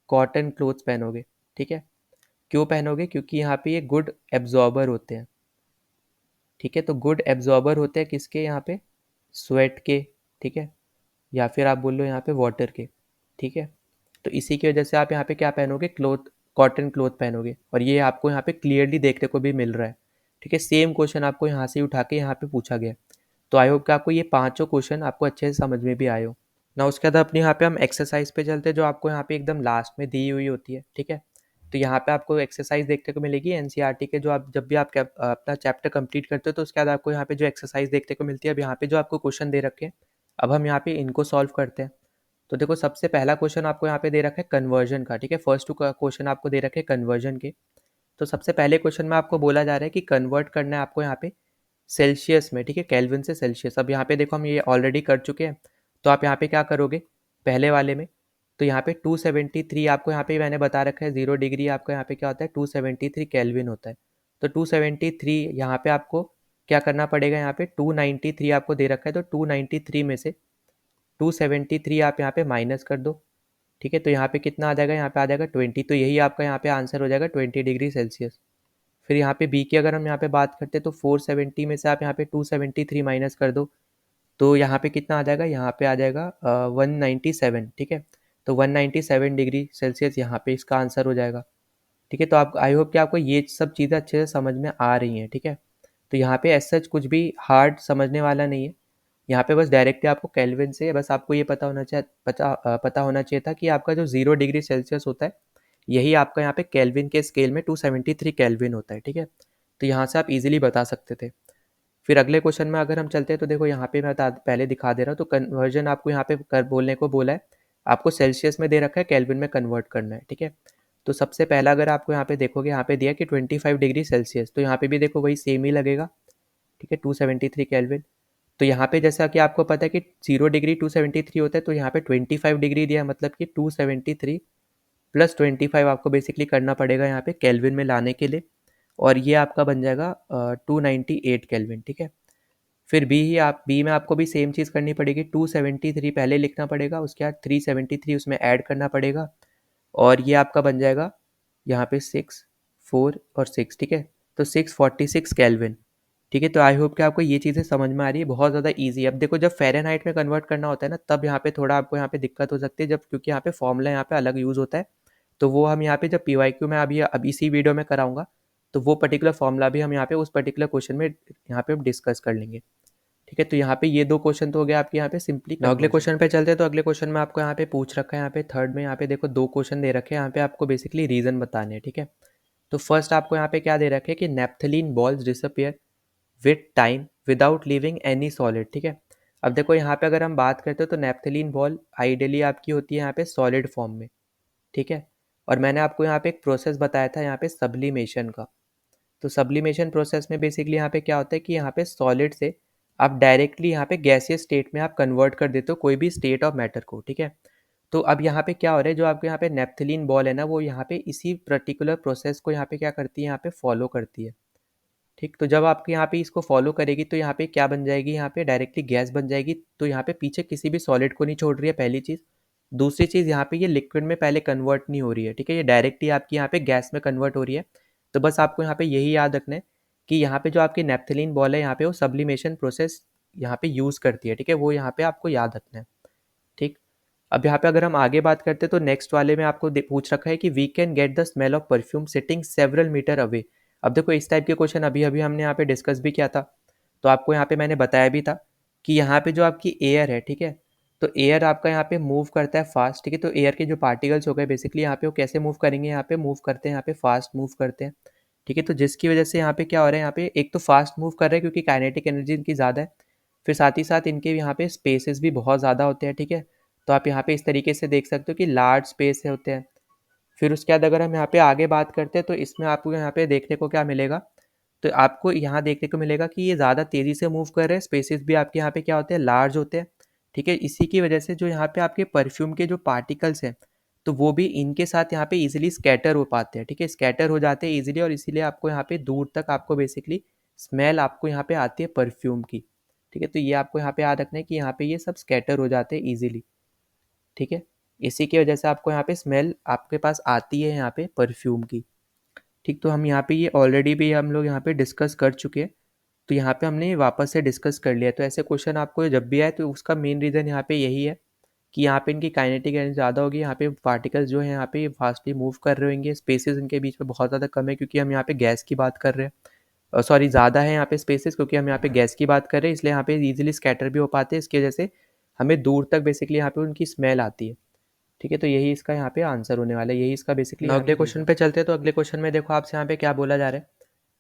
कॉटन क्लोथ्स पहनोगे, ठीक है। क्यों पहनोगे, क्योंकि यहाँ पे ये गुड एब्जॉर्बर होते हैं, ठीक है। तो गुड एब्जॉर्बर होते हैं किसके, यहाँ पे स्वेट के, ठीक है, या फिर आप बोल लो यहाँ पे वाटर के, ठीक है। तो इसी की वजह से आप यहाँ पे क्या पहनोगे, क्लोथ, कॉटन क्लोथ पहनोगे, और ये आपको यहाँ पे क्लियरली देखने को भी मिल रहा है, ठीक है। सेम क्वेश्चन आपको यहाँ से उठा के यहाँ पे पूछा गया। तो आई होप कि आपको ये पांचों क्वेश्चन आपको अच्छे से समझ में भी आए हो ना। उसके बाद अपने यहाँ पे हम एक्सरसाइज पे चलते हैं जो आपको यहाँ पे एकदम लास्ट में दी हुई होती है, ठीक है। तो यहाँ पे आपको एक्सरसाइज देखने को मिलेगी एनसीईआरटी के, जो आप जब भी आप अपना चैप्टर कंप्लीट करते हो तो उसके बाद आपको यहाँ पे जो एक्सरसाइज देखने को मिलती है। अब यहाँ पे जो आपको क्वेश्चन दे रखे हैं, अब हम यहाँ पे इनको सॉल्व करते हैं। तो देखो सबसे पहला क्वेश्चन आपको यहाँ पे दे रखा है कन्वर्जन का, ठीक है। फर्स्ट टू क्वेश्चन आपको दे रखे हैं कन्वर्जन के। तो सबसे पहले क्वेश्चन में आपको बोला जा रहा है कि कन्वर्ट करना है आपको यहाँ पे सेल्सियस में, ठीक है, केल्विन से सेल्सियस। अब यहाँ पे देखो हम ये ऑलरेडी कर चुके हैं, तो आप यहाँ पे क्या करोगे पहले वाले में, तो यहाँ पे 273 आपको यहाँ पे मैंने बता रखा है, 0 डिग्री आपका यहाँ पे क्या होता है 273 केल्विन होता है। तो 273 यहाँ पे आपको क्या करना पड़ेगा, यहाँ पे 293 आपको दे रखा है, तो 293 में से 273 आप यहाँ पे माइनस कर दो, ठीक है। तो यहाँ पे कितना आ जाएगा, यहाँ पे आ जाएगा 20, तो यही आपका यहाँ पे आंसर हो जाएगा 20 डिग्री सेल्सियस। फिर यहाँ पे बी की अगर हम यहाँ पे बात करते हैं तो 470 में से आप यहाँ पे 273 माइनस कर दो, तो यहाँ पे कितना आ जाएगा, यहाँ पे आ जाएगा 197, ठीक है। तो 197 डिग्री सेल्सियस यहाँ पे इसका आंसर हो जाएगा, ठीक है। तो आप आई होप कि आपको ये सब चीज़ें अच्छे से समझ में आ रही हैं, ठीक है। तो यहाँ पे एज सच कुछ भी हार्ड समझने वाला नहीं है, यहाँ पे बस डायरेक्टली आपको केल्विन से बस आपको ये पता होना चाहिए था कि आपका जो 0 डिग्री सेल्सियस होता है यही आपका यहाँ पे केल्विन के स्केल में 273 केल्विन होता है, ठीक है। तो यहाँ से आप इजीली बता सकते थे। फिर अगले क्वेश्चन में अगर हम चलते हैं तो देखो यहाँ पे मैं पहले दिखा दे रहा हूँ, तो कन्वर्जन आपको यहाँ पे कर बोलने को बोला है, आपको सेल्सियस में दे रखा है, केल्विन में कन्वर्ट करना है, ठीक है। तो सबसे पहला अगर आपको यहाँ पे देखोगे, यहाँ पे दिया कि 25 डिग्री सेल्सियस, तो यहाँ पे भी देखो वही सेम ही लगेगा, ठीक है, 273 केल्विन। तो यहाँ पे जैसा कि आपको पता है कि 0 डिग्री 273 होता है, तो यहाँ पे 25 डिग्री दिया, मतलब कि 273 प्लस 25 आपको बेसिकली करना पड़ेगा यहाँ पे केल्विन में लाने के लिए, और ये आपका बन जाएगा 298 केल्विन, ठीक है। फिर बी में आपको भी सेम चीज़ करनी पड़ेगी, 273 पहले लिखना पड़ेगा, उसके बाद 373 उसमें ऐड करना पड़ेगा, और ये आपका बन जाएगा यहाँ पे 6, 4 और 6, ठीक है। तो 646 केल्विन, ठीक है। तो आई होप कि आपको ये चीज़ें समझ में आ रही है, बहुत ज़्यादा ईजी है। अब देखो जब फ़ारेनहाइट में कन्वर्ट करना होता है ना, तब यहाँ पे थोड़ा आपको यहाँ पे दिक्कत हो सकती है, जब क्योंकि यहाँ पे फॉर्मूला यहाँ पे अलग यूज़ होता है, तो वो हम यहाँ पे जब पीवाईक्यू में अब इसी वीडियो में कराऊंगा, तो वो पर्टिकुलर फॉर्मूला भी हम यहाँ पे उस पर्टिकुलर क्वेश्चन में यहाँ पे डिस्कस कर लेंगे, ठीक है। तो यहाँ पे ये दो क्वेश्चन तो हो गया आपके यहाँ पे सिंपली। अगले क्वेश्चन पे चलते हैं, तो अगले क्वेश्चन में आपको यहाँ पे पूछ रखा है, यहाँ पे थर्ड में यहाँ पे देखो दो क्वेश्चन दे रखे हैं, यहाँ पे आपको बेसिकली रीजन बताने हैं, ठीक है। तो फर्स्ट आपको यहाँ पे क्या दे रखे हैं कि naphthalene balls disappear with time without leaving any solid, ठीक है। अब देखो यहाँ पे अगर हम बात करते हो तो नेप्थलीन बॉल आइडियली आपकी होती है यहाँ पे सॉलिड फॉर्म में, ठीक है। और मैंने आपको यहाँ पे एक प्रोसेस बताया था यहाँ पे सब्लिमेशन का। तो सब्लिमेशन प्रोसेस में बेसिकली यहाँ पे क्या होता है कि यहाँ पे सॉलिड से आप डायरेक्टली यहाँ पे गैसियस स्टेट में आप कन्वर्ट कर देते हो कोई भी स्टेट ऑफ मैटर को, ठीक है। तो अब यहाँ पे क्या हो रहा है, जो आपके यहाँ पे नेप्थलीन बॉल है ना, वो यहाँ पे इसी पर्टिकुलर प्रोसेस को यहाँ पे क्या करती है, यहाँ पे फॉलो करती है, ठीक। तो जब आपके यहाँ पे इसको फॉलो करेगी तो यहाँ पे क्या बन जाएगी, यहाँ पे डायरेक्टली गैस बन जाएगी, तो यहाँ पे पीछे किसी भी सॉलिड को नहीं छोड़ रही है, पहली चीज़। दूसरी चीज़, यहाँ पे ये लिक्विड में पहले कन्वर्ट नहीं हो रही है, ठीक है, ये डायरेक्टली आपकी यहाँ पे गैस में कन्वर्ट हो रही है। तो बस आपको यहाँ पे यही याद रखना है कि यहाँ पे जो आपकी नेप्थलीन बॉल है यहाँ पे वो सब्लिमेशन प्रोसेस यहाँ पे यूज़ करती है, ठीक है, वो यहाँ पे आपको याद रखना है, ठीक। अब यहाँ पे अगर हम आगे बात करते हैं तो नेक्स्ट वाले में आपको पूछ रखा है कि we can get the smell of perfume sitting several metre away. अब देखो इस टाइप के क्वेश्चन अभी अभी हमने यहाँ पे डिस्कस भी किया था, तो आपको यहाँ पे मैंने बताया भी था कि यहाँ पे जो आपकी एयर है, ठीक है, तो एयर आपका यहाँ पे मूव करता है फास्ट, ठीक है, तो एयर के जो पार्टिकल्स हो गए बेसिकली यहाँ पे वो कैसे मूव करेंगे, यहाँ पे मूव करते हैं, यहाँ पे फास्ट मूव करते हैं, ठीक है, तो जिसकी वजह से यहाँ पे क्या हो रहा है, यहाँ पे एक तो फास्ट मूव कर रहे हैं क्योंकि काइनेटिक एनर्जी इनकी ज़्यादा है, फिर साथ ही साथ इनके यहाँ पे स्पेसेस भी बहुत ज़्यादा होते हैं, ठीक है, तो आप यहाँ पे इस तरीके से देख सकते हो कि लार्ज स्पेस होते हैं। फिर उसके बाद अगर हम यहाँ पे आगे बात करते हैं तो इसमें आपको यहाँ पे देखने को क्या मिलेगा, तो आपको यहाँ देखने को मिलेगा कि ये ज़्यादा तेज़ी से मूव कर रहे हैं, स्पेसेस भी आपके यहाँ पे क्या होते हैं, लार्ज होते हैं, ठीक है, इसी की वजह से जो यहाँ पे आपके परफ्यूम के जो पार्टिकल्स हैं तो वो भी इनके साथ यहाँ पे इजीली स्कैटर हो पाते हैं, ठीक है, स्कैटर हो जाते हैं इजीली, और इसीलिए आपको यहाँ पे दूर तक आपको बेसिकली स्मेल आपको यहाँ पे आती है परफ्यूम की, ठीक है, तो ये आपको यहाँ पे याद रखना है कि यहाँ पे ये सब स्कैटर हो जाते हैं ईजिली, ठीक है, इसी की वजह से आपको यहाँ पे स्मेल आपके पास आती है यहाँ पे परफ्यूम की, ठीक, तो हम यहाँ पे ये ऑलरेडी भी हम लोग यहाँ पे डिस्कस कर चुके हैं, तो यहाँ पे हमने वापस से डिस्कस कर लिया, तो ऐसे क्वेश्चन आपको जब भी आए तो उसका मेन रीज़न यहाँ पे यही है कि यहाँ पे इनकी काइनेटिक एनर्जी ज़्यादा होगी, यहाँ पे पार्टिकल्स जो है यहाँ पे फास्टली मूव कर रहे होंगे, स्पेसेस इनके बीच में बहुत ज़्यादा कम है क्योंकि हम यहाँ पे गैस की बात कर रहे हैं, सॉरी ज़्यादा है यहाँ पे स्पेसेस क्योंकि हम यहाँ पे गैस की बात कर रहे हैं, इसलिए यहाँ पे ईजिली स्कैटर भी हो पाते हैं, इसकी वजह से हमें दूर तक बेसिकली यहाँ पे उनकी स्मेल आती है, ठीक है, तो यही इसका यहाँ पे आंसर होने वाला है, यही इसका बेसिकली। अगले क्वेश्चन पे चलते हैं, तो अगले क्वेश्चन में देखो आपसे यहाँ पे क्या बोला जा रहा है,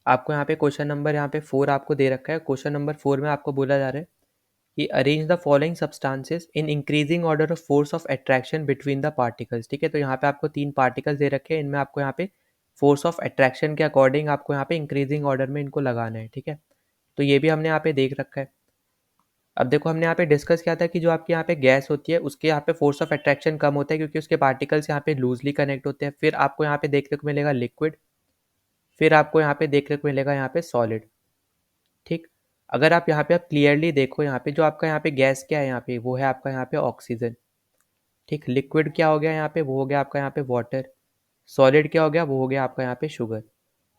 आपको यहाँ पे क्वेश्चन नंबर यहाँ पे 4 आपको दे रखा है, क्वेश्चन नंबर 4 में आपको बोला जा रहा है कि arrange the following substances in increasing order of force of attraction between the particles, ठीक है, तो यहाँ पे आपको 3 पार्टिकल्स दे रखे हैं, इनमें आपको यहाँ पे फोर्स ऑफ अट्रैक्शन के अकॉर्डिंग आपको यहाँ पे इंक्रीजिंग ऑर्डर में इनको लगाना है, ठीक है, तो ये भी हमने यहाँ पे देख रखा है। अब देखो हमने यहाँ पे डिस्कस किया था कि जो आपके यहाँ पे गैस होती है उसके यहाँ पे फोर्स ऑफ अट्रैक्शन कम होता है क्योंकि उसके पार्टिकल्स यहाँ पे लूजली कनेक्ट होते हैं, फिर आपको यहाँ पे देखने को मिलेगा लिक्विड, फिर आपको यहाँ पे देखने को मिलेगा यहाँ पे सॉलिड, ठीक, अगर आप यहाँ पे आप क्लियरली देखो यहाँ पे जो आपका यहाँ पे गैस क्या है यहाँ पे वो है आपका यहाँ पे ऑक्सीजन, ठीक, लिक्विड क्या हो गया यहाँ पे वो हो गया आपका यहाँ पे वाटर, सॉलिड क्या हो गया वो हो गया आपका यहाँ पे शुगर,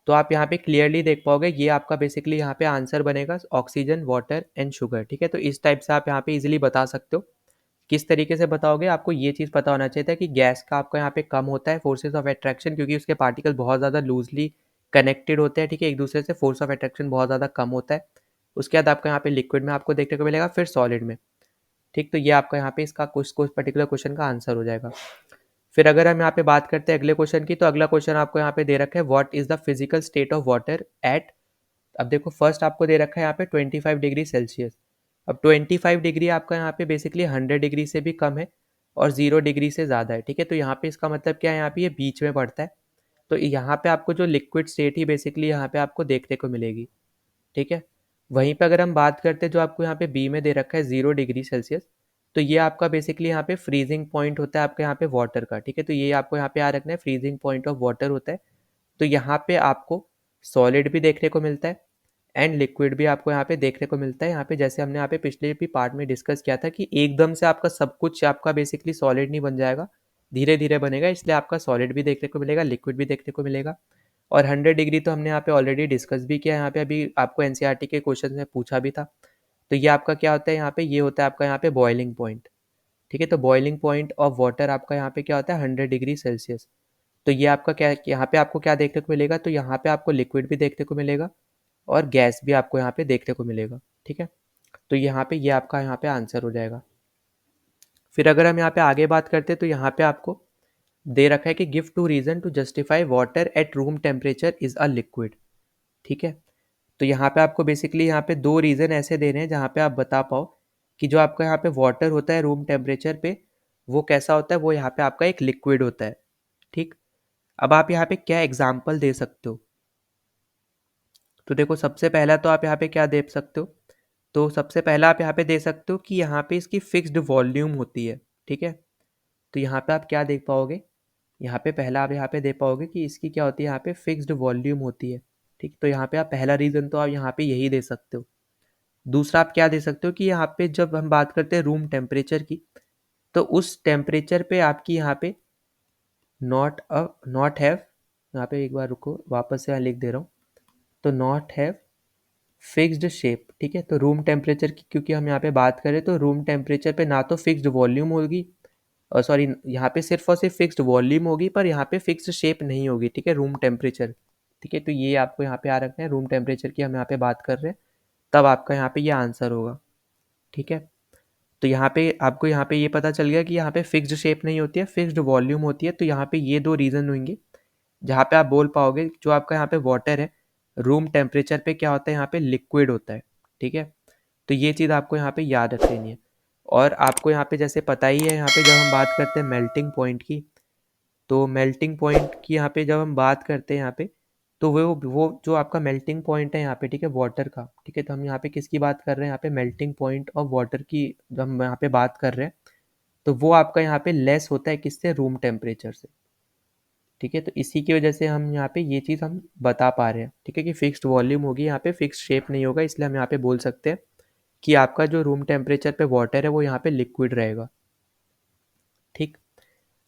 तो आप यहाँ पे क्लियरली देख पाओगे ये आपका बेसिकली यहाँ पे आंसर बनेगा ऑक्सीजन वाटर एंड शुगर, ठीक है, तो इस टाइप से आप यहाँ पे इजीली बता सकते हो। किस तरीके से बताओगे, आपको ये चीज़ पता होना चाहिए था कि गैस का आपका यहाँ पे कम होता है फोर्सेस ऑफ अट्रैक्शन क्योंकि उसके पार्टिकल बहुत ज़्यादा लूजली कनेक्टेड होते हैं, ठीक है, एक दूसरे से, फोर्स ऑफ अट्रैक्शन बहुत ज़्यादा कम होता है। उसके बाद आपका यहाँ पे लिक्विड में आपको देखने को मिलेगा, फिर सॉलिड में, ठीक, तो ये आपका यहाँ पे इसका कुछ पर्टिकुलर क्वेश्चन का आंसर हो जाएगा। फिर अगर हम यहाँ पे बात करते हैं अगले क्वेश्चन की, तो अगला क्वेश्चन आपको यहाँ पे दे रखा है what is the physical state of water at, अब देखो फर्स्ट आपको दे रखा है यहाँ पे 25 डिग्री सेल्सियस, अब 25 डिग्री आपका यहाँ पे बेसिकली 100 डिग्री से भी कम है और 0 डिग्री से ज़्यादा है, ठीक है, तो यहाँ पे इसका मतलब क्या है, यहाँ पे ये बीच में पड़ता है, तो यहाँ पे आपको जो लिक्विड स्टेट ही बेसिकली यहाँ पे आपको देखने को मिलेगी, ठीक है, वहीं पे अगर हम बात करते हैं जो आपको यहाँ पे बी में दे रखा है 0 डिग्री सेल्सियस, तो ये आपका बेसिकली यहाँ पे फ्रीजिंग पॉइंट होता है आपका यहाँ पे वाटर का, ठीक है, तो ये आपको यहाँ पे याद रखना है फ्रीजिंग पॉइंट ऑफ वाटर होता है, तो यहाँ पे आपको सॉलिड भी देखने को मिलता है एंड लिक्विड भी आपको यहाँ पे देखने को मिलता है, यहाँ पे जैसे हमने यहाँ पे पिछले भी पार्ट में डिस्कस किया था कि एकदम से आपका सब कुछ आपका बेसिकली सॉलिड नहीं बन जाएगा, धीरे धीरे बनेगा, इसलिए आपका सॉलिड भी देखने को मिलेगा, लिक्विड भी देखने को मिलेगा, और 100 डिग्री तो हमने यहाँ पे ऑलरेडी डिस्कस भी किया, यहाँ पे अभी आपको एनसीईआरटी के क्वेश्चन में पूछा भी था, तो ये आपका क्या होता है यहाँ पे, ये होता है आपका यहाँ पे बॉइलिंग पॉइंट, ठीक है, तो बॉइलिंग पॉइंट ऑफ वाटर आपका यहाँ पे क्या होता है 100 डिग्री सेल्सियस, तो ये आपका क्या, यहाँ पे आपको क्या देखने को मिलेगा, तो यहाँ पे आपको लिक्विड भी देखने को मिलेगा और गैस भी आपको यहाँ पे देखने को मिलेगा, ठीक है, तो यहाँ पे ये आपका यहाँ पे आंसर हो जाएगा। फिर अगर हम यहाँ पे आगे बात करते हैं तो यहाँ पे आपको दे रखा है कि give two reason to justify water at room temperature is a liquid, ठीक है, तो यहाँ पे आपको बेसिकली यहाँ पे 2 रीज़न ऐसे देने हैं जहाँ पे आप बता पाओ कि जो आपका यहाँ पे वाटर होता है रूम टेम्परेचर पे वो कैसा होता है, वो यहाँ पे आपका एक लिक्विड होता है, ठीक, अब आप यहाँ पे क्या एग्जाम्पल दे सकते हो, तो देखो सबसे पहला तो आप यहाँ पे क्या दे सकते हो, तो सबसे पहला आप यहाँ पे दे सकते हो कि यहाँ पे इसकी फिक्स्ड वॉल्यूम होती है, ठीक है, तो यहाँ पे आप क्या देख पाओगे, यहाँ पे पहला आप यहाँ पे दे पाओगे कि इसकी क्या होती है, यहाँ पे फिक्स्ड वॉल्यूम होती है, ठीक, तो यहाँ पे आप पहला रीज़न तो आप यहाँ पे यही दे सकते हो। दूसरा आप क्या दे सकते हो कि यहाँ पे जब हम बात करते हैं रूम टेम्परेचर की, तो उस टेम्परेचर पे आपकी यहाँ पे नॉट हैव, यहाँ पे एक बार रुको वापस से मैं लिख दे रहा हूँ, तो नॉट हैव फिक्स्ड शेप, ठीक है, तो रूम टेम्परेचर की क्योंकि हम यहाँ पे बात करें तो रूम टेम्परेचर पे ना तो फिक्स्ड वॉल्यूम होगी सॉरी, यहाँ पे सिर्फ और सिर्फ फिक्स्ड वॉल्यूम होगी, पर यहाँ पे फिक्स्ड शेप नहीं होगी, ठीक है, रूम टेम्परेचर। ठीक है, तो ये आपको यहाँ पे आ रखना है, रूम टेम्परेचर की हम यहाँ पे बात कर रहे हैं, तब आपका यहाँ पे ये आंसर होगा। ठीक है, तो यहाँ पे आपको यहाँ पे ये पता चल गया कि यहाँ पे फिक्स्ड शेप नहीं होती है, फिक्स्ड वॉल्यूम होती है। तो यहाँ पे ये दो रीज़न होंगे जहाँ पे आप बोल पाओगे जो आपका यहाँ पे वाटर है रूम टेम्परेचर पे क्या होता है, यहाँ पे लिक्विड होता है। ठीक है, तो ये चीज़ आपको यहाँ पे याद रख लेनी है। और आपको यहाँ पे जैसे पता ही है, यहाँ पे जब हम बात करते हैं मेल्टिंग पॉइंट की, तो मेल्टिंग पॉइंट की यहाँ पे जब हम बात करते हैं यहाँ पे, तो वो जो आपका मेल्टिंग पॉइंट है यहाँ पे, ठीक है, वाटर का। ठीक है, तो हम यहाँ पे किसकी बात कर रहे हैं, यहाँ पे मेल्टिंग पॉइंट ऑफ वाटर की जब हम यहाँ पे बात कर रहे हैं, तो वो आपका यहाँ पे लेस होता है किससे, रूम टेम्परेचर से। ठीक है, तो इसी की वजह से हम यहाँ पे ये चीज़ हम बता पा रहे हैं। ठीक है, कि फिक्स्ड वॉल्यूम होगी, यहाँ पे फिक्स्ड शेप नहीं होगा, इसलिए हम यहाँ पे बोल सकते हैं कि आपका जो रूम टेम्परेचर पे वाटर है वो यहाँ पे लिक्विड रहेगा। ठीक,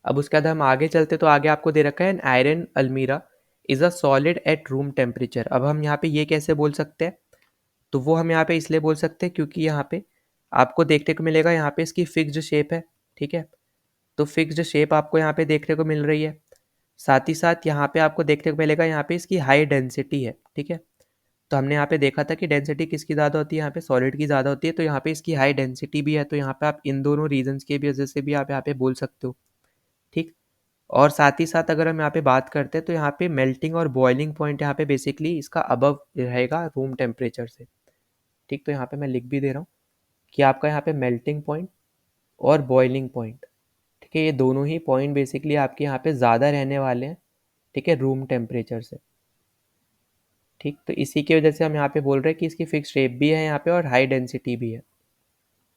अब उसके बाद हम आगे चलते, तो आगे आपको दे रखा है एन आयरन अलमीरा is a solid at room temperature. अब हम यहाँ पे ये कैसे बोल सकते हैं, तो वो हम यहाँ पे इसलिए बोल सकते हैं क्योंकि यहाँ पे आपको देखने को मिलेगा यहाँ पे इसकी फिक्स्ड शेप है। ठीक है, तो फिक्स्ड शेप आपको यहाँ पे देखने को मिल रही है, साथ ही साथ यहाँ पे आपको देखने को मिलेगा यहाँ पे इसकी हाई डेंसिटी है। ठीक है, तो हमने यहाँ पे देखा था कि डेंसिटी किसकी ज़्यादा होती है, यहाँ पे सॉलिड की ज़्यादा होती है, तो यहाँ पे इसकी हाई डेंसिटी भी है। तो यहाँ पे आप इन दोनों रीजंस की भी वजह से भी आप यहाँ पे बोल सकते हो। ठीक, और साथ ही साथ अगर हम यहाँ पे बात करते हैं, तो यहाँ पे मेल्टिंग और बॉइलिंग पॉइंट यहाँ पे बेसिकली इसका अबव रहेगा रूम टेम्परेचर से। ठीक, तो यहाँ पे मैं लिख भी दे रहा हूँ कि आपका यहाँ पे मेल्टिंग पॉइंट और बॉइलिंग पॉइंट, ठीक है, ये दोनों ही पॉइंट बेसिकली आपके यहाँ पे ज़्यादा रहने वाले हैं, ठीक है, रूम टेम्परेचर से। ठीक, तो इसी की वजह से हम यहाँ पे बोल रहे हैं कि इसकी फिक्स शेप भी है यहाँ पे और हाई डेंसिटी भी है।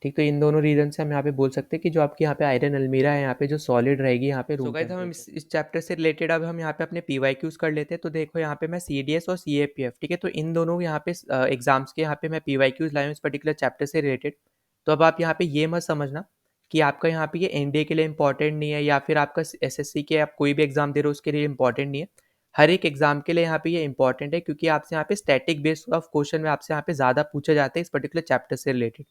ठीक, तो इन दोनों रीजन से हम यहाँ पे बोल सकते हैं कि जो आपकी यहाँ पे आयरन अलमीरा है यहाँ पे जो सॉलिड रहेगी यहाँ पे रूम टेम्परेचर। हम इस चैप्टर से रिलेटेड अब हम यहाँ पे अपने PYQs कर लेते हैं। तो देखो यहाँ पे मैं CDS और CAPF, ठीक है, तो इन दोनों यहाँ पे एग्जाम्स के यहाँ पे मैं PYQs लाया हूँ इस पर्टिकुलर चैप्टर से रिलेटेड। तो अब आप यहाँ पे ये मत समझना कि आपका यहाँ पे ये NDA के लिए इंपॉर्टेंट नहीं है, या फिर आपका SSC के आप कोई भी एग्जाम दे रहे हो उसके लिए इंपॉर्टेंट नहीं है। हर एक एग्जाम के लिए यहाँ पे ये इंपॉर्टेंट है, क्योंकि आपसे यहाँ पे स्टैटिक बेस्ड ऑफ क्वेश्चन में आपसे यहाँ पे ज़्यादा पूछे जाते हैं इस पर्टिकुलर चैप्टर से रिलेटेड।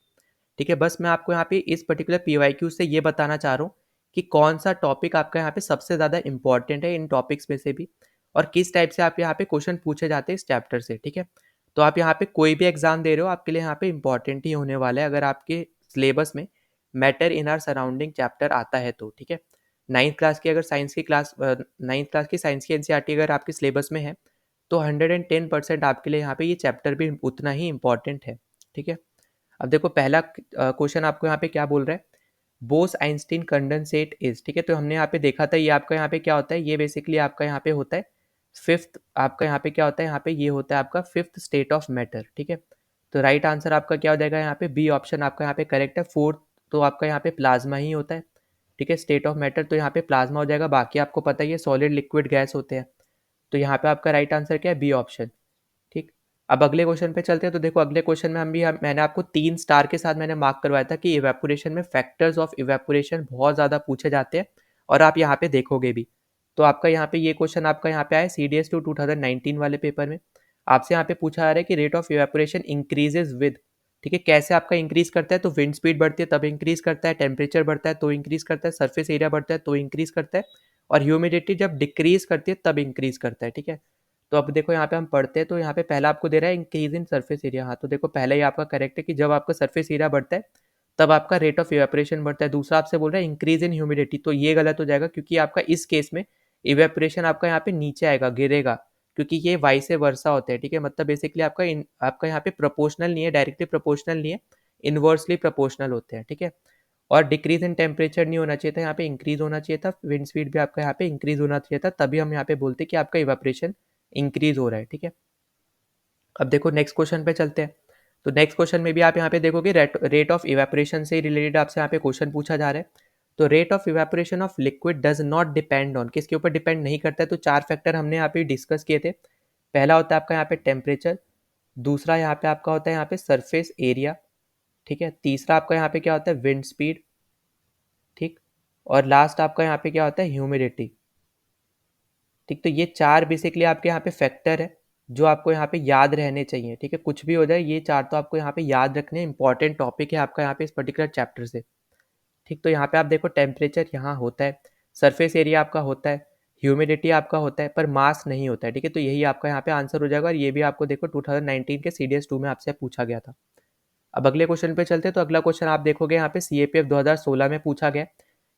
ठीक है, बस मैं आपको यहाँ पे इस पर्टिकुलर PYQ से ये बताना चाह रहा हूँ कि कौन सा टॉपिक आपका यहाँ पे सबसे ज़्यादा इंपॉर्टेंट है इन टॉपिक्स में से भी, और किस टाइप से आप यहाँ पे क्वेश्चन पूछे जाते हैं इस चैप्टर से। ठीक है, तो आप यहाँ पे कोई भी एग्जाम दे रहे हो आपके लिए यहाँ पे इंपॉर्टेंट ही होने वाला है, अगर आपके सिलेबस में matter in are surrounding chapter आता है तो। ठीक है, नाइन्थ क्लास की अगर साइंस की क्लास नाइन्थ क्लास की साइंस की NCERT अगर आपके सिलेबस में है, तो 110% आपके लिए यहाँ पे ये चैप्टर भी उतना ही इंपॉर्टेंट है। ठीक है, अब देखो पहला क्वेश्चन आपको यहाँ पे क्या बोल रहा है, बोस आइंस्टीन कंडेंसेट इज। ठीक है, तो हमने यहाँ पे देखा था ये आपका यहाँ पे क्या होता है, ये बेसिकली आपका यहाँ पे होता है फिफ्थ, आपका यहाँ पे क्या होता है, यहाँ पे ये होता है आपका फिफ्थ स्टेट ऑफ मैटर। ठीक है, तो राइट आंसर आपका क्या हो जाएगा, यहाँ पे बी ऑप्शन आपका यहाँ पे करेक्ट है। फोर्थ तो आपका यहाँ पे प्लाज्मा ही होता है। ठीक है, स्टेट ऑफ मैटर तो यहाँ पे प्लाज्मा हो जाएगा, बाकी आपको पता ही है सॉलिड लिक्विड गैस होते हैं। तो यहाँ पे आपका राइट आंसर क्या है, बी ऑप्शन। ठीक, अब अगले क्वेश्चन पे चलते हैं। तो देखो अगले क्वेश्चन में मैंने आपको 3 स्टार के साथ मैंने मार्क करवाया था कि इवेपोरेशन में फैक्टर्स ऑफ इवेपोरेशन बहुत ज़्यादा पूछे जाते हैं, और आप यहाँ पे देखोगे भी। तो आपका यहाँ पे ये क्वेश्चन आपका यहाँ पे आया CDS 2019 वाले पेपर में। आपसे यहाँ पे पूछा जा रहा है कि rate of evaporation increases with. ठीक है, कैसे आपका इंक्रीज करता है, तो विंड स्पीड बढ़ती है तब इंक्रीज करता है, टेम्परेचर बढ़ता है तो इंक्रीज करता है, सर्फेस एरिया बढ़ता है तो इंक्रीज करता है, और ह्यूमिडिटी जब डिक्रीज करती है तब इंक्रीज करता है। ठीक है, तो अब देखो यहाँ पे हम पढ़ते हैं, तो यहाँ पे पहला आपको दे रहा है इंक्रीज इन सरफेस एरिया। हाँ, तो देखो पहला ही आपका करेक्ट है कि जब आपका सरफेस एरिया बढ़ता है तब आपका रेट ऑफ इवेपोरेशन बढ़ता है। दूसरा आपसे बोल रहा है इंक्रीज इन ह्यूमिडिटी, तो ये गलत हो जाएगा, क्योंकि आपका इस केस में इवेपोरेशन आपका यहाँ पे नीचे आएगा, गिरेगा, क्योंकि ये वाई से वर्षा होता है। ठीक है, मतलब बेसिकली आपका यहाँ पे प्रोपोर्शनल नहीं है, डायरेक्टली प्रोपोर्शनल नहीं है, इनवर्सली प्रोपोर्शनल होते हैं। ठीक है, और डिक्रीज इन टेम्परेचर नहीं होना चाहिए था, यहाँ पे इंक्रीज होना चाहिए था, विंड स्पीड भी आपका यहाँ पे इंक्रीज होना चाहिए था, तभी हम यहाँ पे बोलते हैं कि आपका इवेपोरेशन इंक्रीज हो रहा है। ठीक है, अब देखो नेक्स्ट क्वेश्चन पे चलते हैं। तो नेक्स्ट क्वेश्चन में भी आप यहाँ पे देखोगे रेट ऑफ इवेपोरेशन से रिलेटेड आपसे यहाँ पे क्वेश्चन पूछा जा रहा है। तो rate of evaporation of liquid does not depend on, किसके ऊपर डिपेंड नहीं करता है, तो 4 फैक्टर हमने यहाँ पे डिस्कस किए थे। पहला होता है आपका यहाँ पे टेम्परेचर, दूसरा यहाँ पे आपका होता है यहाँ पे सरफेस एरिया, ठीक है, तीसरा आपका यहाँ पे क्या होता है, विंड स्पीड, ठीक, और लास्ट आपका यहाँ पे क्या होता है, ह्यूमिडिटी। ठीक, तो ये 4 बेसिकली आपके यहाँ पे फैक्टर है जो आपको यहाँ पे याद रहने चाहिए। ठीक है, कुछ भी हो जाए ये 4 तो आपको यहाँ पे याद रखने, इंपॉर्टेंट टॉपिक है आपका यहाँ पे इस पर्टिकुलर चैप्टर से। ठीक, तो यहाँ पे आप देखो टेम्परेचर यहाँ होता है, सरफेस एरिया आपका होता है, ह्यूमिडिटी आपका होता है, पर मास नहीं होता है, ठीक है। तो यही आपका यहाँ पे आंसर हो जाएगा और ये भी आपको देखो 2019 के सीडीएस 2 में आपसे पूछा गया था। अब अगले क्वेश्चन पे चलते हैं। तो अगला क्वेश्चन आप देखोगे यहाँ पे सीएपीएफ 2016 में पूछा गया।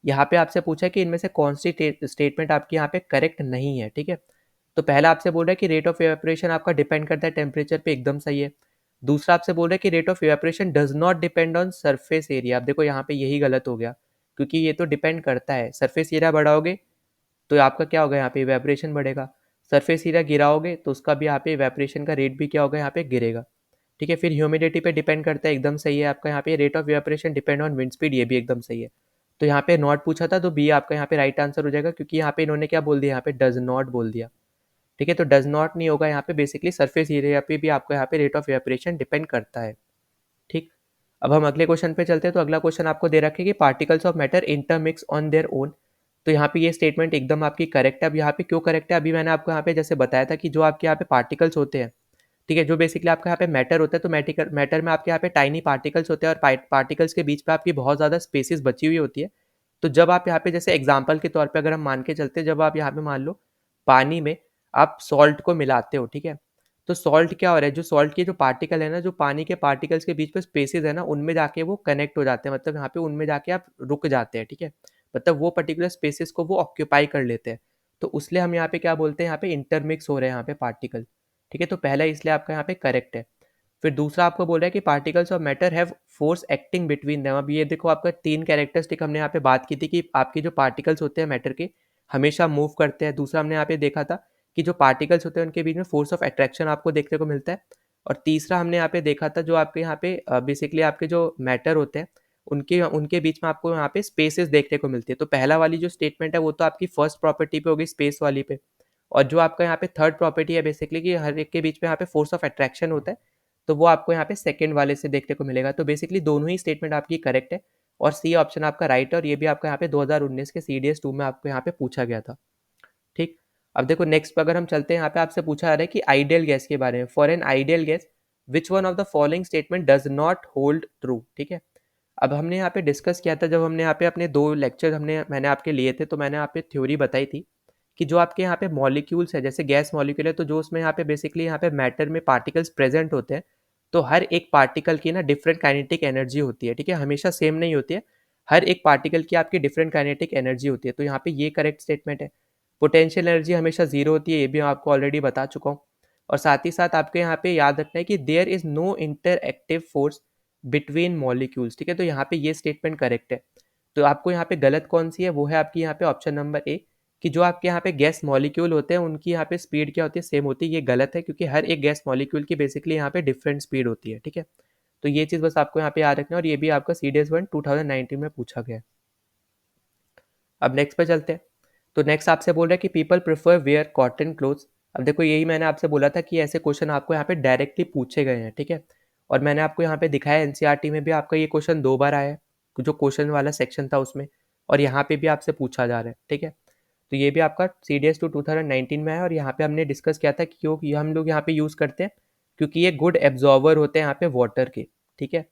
यहाँ पे आपसे पूछा है कि इनमें से कौन सी स्टेटमेंट आपकी यहाँ पे करेक्ट नहीं है, ठीक है। तो पहला आपसे बोल रहा है कि रेट ऑफ इवेपोरेशन आपका डिपेंड करता है टेम्परेचर पे, एकदम सही है। दूसरा आपसे बोल रहा है कि rate of evaporation does not depend on surface area. आप देखो यहाँ पे यही गलत हो गया, क्योंकि ये तो डिपेंड करता है। सरफेस एरिया बढ़ाओगे तो आपका क्या होगा, यहाँ पे इवेपोरेशन बढ़ेगा। सरफेस एरिया गिराओगे तो उसका भी यहाँ पे इवेपोरेशन का रेट भी क्या होगा, यहाँ पे गिरेगा, ठीक है। फिर ह्यूमिडिटी पे डिपेंड करता है, एकदम सही है आपका। यहाँ पे rate of evaporation depend on wind speed, ये भी एकदम सही है। तो यहाँ पे नॉट पूछा था तो बी आपका यहाँ पे राइट आंसर हो जाएगा, क्योंकि यहाँ पे इन्होंने क्या बोल दिया, यहाँ पे डज नॉट बोल दिया, ठीक है। तो डज नॉट नहीं होगा यहाँ पे, बेसिकली सरफेस एरिया पे भी आपको यहाँ पे रेट ऑफ इवेपोरेशन डिपेंड करता है, ठीक। अब हम अगले क्वेश्चन पे चलते हैं। तो अगला क्वेश्चन आपको दे रखे कि particles of matter intermix on their own. तो यहाँ पे ये स्टेटमेंट एकदम आपकी करेक्ट है। अब यहाँ पे क्यों करेक्ट है, अभी मैंने आपको यहाँ पे जैसे बताया था कि जो आपके यहाँ पे पार्टिकल्स होते हैं, ठीक है, जो बेसिकली आपका यहाँ पे मैटर होता है, तो मैटर में आपके यहाँ पे टाइनी पार्टिकल्स होते हैं और पार्टिकल्स के बीच पे आपकी बहुत ज़्यादा स्पेसिस बची हुई होती है। तो जब आप यहाँ पे जैसे एग्जाम्पल के तौर पे अगर हम मान के चलते हैं, जब आप यहाँ पे मान लो पानी में आप सॉल्ट को मिलाते हो, ठीक है, तो सॉल्ट क्या हो रहा है, जो सॉल्ट के जो पार्टिकल है ना, जो पानी के पार्टिकल्स के बीच पे स्पेसेस है ना, उनमें जाके वो कनेक्ट हो जाते हैं, मतलब यहाँ पे उनमें जाके आप रुक जाते हैं, ठीक है। मतलब वो पर्टिकुलर स्पेसेस को वो ऑक्यूपाई कर लेते हैं। तो उसलिए हम यहाँ पे क्या बोलते हैं, यहाँ पे इंटरमिक्स हो रहे हैं यहाँ पे पार्टिकल, ठीक है। तो पहला इसलिए आपका यहाँ पे करेक्ट है। फिर दूसरा आपको बोल रहा है कि particles of matter have force acting between them. अब ये देखो आपका तीन कैरेक्टरिस्टिक हमने यहाँ पे बात की थी कि आपके जो पार्टिकल्स होते हैं मैटर के हमेशा मूव करते हैं। दूसरा हमने यहाँ पे देखा था कि जो पार्टिकल्स होते हैं उनके बीच में फोर्स ऑफ अट्रैक्शन आपको देखने को मिलता है। और तीसरा हमने यहाँ पे देखा था जो आपके यहाँ पे बेसिकली आपके जो मैटर होते हैं उनके उनके बीच में आपको यहाँ पे स्पेसेस देखने को मिलती है। तो पहला वाली जो स्टेटमेंट है वो तो आपकी फर्स्ट प्रॉपर्टी पे होगी, स्पेस वाली पे। और जो आपका यहाँ पे थर्ड प्रॉपर्टी है बेसिकली कि हर एक के बीच में यहाँ पे फोर्स ऑफ अट्रैक्शन होता है, तो वो आपको यहाँ पे सेकंड वाले से देखने को मिलेगा। तो बेसिकली दोनों ही स्टेटमेंट आपकी करेक्ट है और सी ऑप्शन आपका राइट है। और ये भी आपका यहाँ पे 2019 के सीडीएस 2 में आपको यहाँ पे पूछा गया था, ठीक। अब देखो नेक्स्ट पे अगर हम चलते हैं, यहाँ पे आपसे पूछा जा रहा है कि आइडियल गैस के बारे में। For an ideal gas which one of the following statement does not hold true, ठीक है। अब हमने यहाँ पे डिस्कस किया था, जब हमने यहाँ पे अपने दो लेक्चर मैंने आपके लिए थे, तो मैंने यहाँ पे थ्योरी बताई थी कि जो आपके यहाँ पे मॉलिक्यूल्स है, जैसे गैस मॉलिक्यूल है, तो जो उसमें यहाँ पे बेसिकली यहाँ पे मैटर में पार्टिकल्स प्रेजेंट होते हैं, तो हर एक पार्टिकल की ना डिफरेंट काइनेटिक एनर्जी होती है, ठीक है, हमेशा सेम नहीं होती है। हर एक पार्टिकल की आपकी डिफरेंट काइनेटिक एनर्जी होती है। तो यहाँ पे ये करेक्ट स्टेटमेंट है। पोटेंशियल एनर्जी हमेशा जीरो होती है, ये भी मैं आपको ऑलरेडी बता चुका हूँ। और साथ ही साथ आपके यहाँ पे याद रखना है कि there is no interactive force between molecules, ठीक है। तो यहाँ पे ये स्टेटमेंट करेक्ट है। तो आपको यहाँ पे गलत कौन सी है, वो है आपकी यहाँ पे ऑप्शन नंबर ए, कि जो आपके यहाँ पे गैस मॉलिक्यूल होते हैं उनकी यहाँ पे स्पीड क्या होती है, सेम होती है। ये गलत है, क्योंकि हर एक गैस मॉलिक्यूल की बेसिकली यहाँ पे डिफरेंट स्पीड होती है, ठीक है। तो ये चीज़ बस आपको यहाँ पे याद रखना है। और ये भी आपका सीडीएस 1 2019 में पूछा गया है। अब नेक्स्ट पे चलते हैं। तो नेक्स्ट आपसे बोल रहा है कि people prefer where cotton clothes. अब देखो यही मैंने आपसे बोला था कि ऐसे क्वेश्चन आपको यहाँ पे डायरेक्टली पूछे गए हैं, ठीक है। और मैंने आपको यहाँ पे दिखाया एनसीईआरटी में भी आपका ये क्वेश्चन 2 बार आया है, जो क्वेश्चन वाला सेक्शन था उसमें, और यहाँ पे भी आपसे पूछा जा रहा है, ठीक है। तो ये भी आपका सीडीएस 2 2019 में है। और यहाँ पे हमने डिस्कस किया था कि क्यों ये हम लोग यहाँ पे यूज़ करते हैं, क्योंकि ये गुड एब्जॉर्वर होते हैं यहाँ पे वाटर के, ठीक है।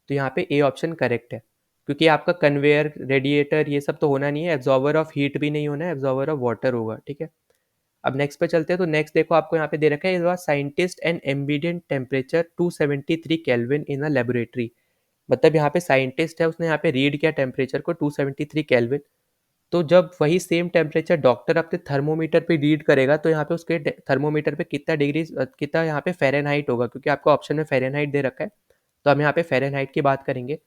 तो यहाँ पे ए ऑप्शन करेक्ट है, क्योंकि आपका कन्वेयर, रेडिएटर, ये सब तो होना नहीं है, एब्जॉर्वर ऑफ हीट भी नहीं होना है, एब्जॉर्वर ऑफ वाटर होगा, ठीक है। अब नेक्स्ट पे चलते हैं। तो नेक्स्ट देखो आपको यहाँ पे दे रखा है, scientist and ambient temperature 273 kelvin in a laboratory. मतलब यहाँ पे साइंटिस्ट है, उसने यहाँ पे रीड किया टेम्परेचर को 273 केल्विन। तो जब वही सेम टेम्परेचर डॉक्टर अपने थर्मोमीटर पे रीड करेगा, तो यहाँ पे उसके थर्मोमीटर पे कितना डिग्री, कितना यहाँ पे फ़ारेनहाइट होगा, क्योंकि आपको ऑप्शन में फ़ारेनहाइट दे रखा है। तो हम यहाँ पे फ़ारेनहाइट की बात करेंगे।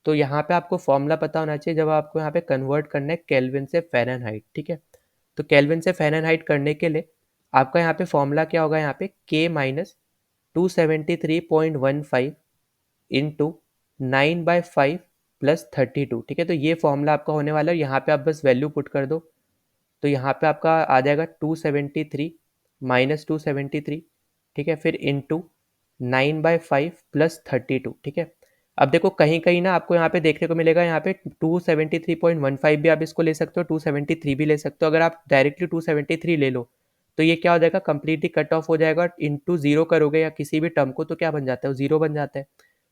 तो यहाँ पे आपको फॉर्मूला पता होना चाहिए, जब आपको यहाँ पे कन्वर्ट करना है केल्विन से फ़ारेनहाइट, ठीक है। तो केल्विन से फ़ारेनहाइट करने के लिए आपका यहाँ पे फॉर्मूला क्या होगा, यहाँ पे के माइनस 273.15 इंटू 9/5 प्लस 32, ठीक है। तो ये फॉर्मूला आपका होने वाला है। यहाँ पे आप बस वैल्यू पुट कर दो, तो यहाँ पे आपका आ जाएगा 273 माइनस 273, ठीक है, फिर इंटू 9/5 प्लस 32, ठीक है। अब देखो कहीं कहीं ना आपको यहाँ पे देखने को मिलेगा, यहाँ पे 273.15 भी आप इसको ले सकते हो, 273 भी ले सकते हो। अगर आप डायरेक्टली 273 ले लो तो ये क्या हो जाएगा, कंप्लीटली कट ऑफ हो जाएगा। इंटू जीरो करोगे या किसी भी टर्म को, तो क्या बन जाता है, जीरो बन जाता है।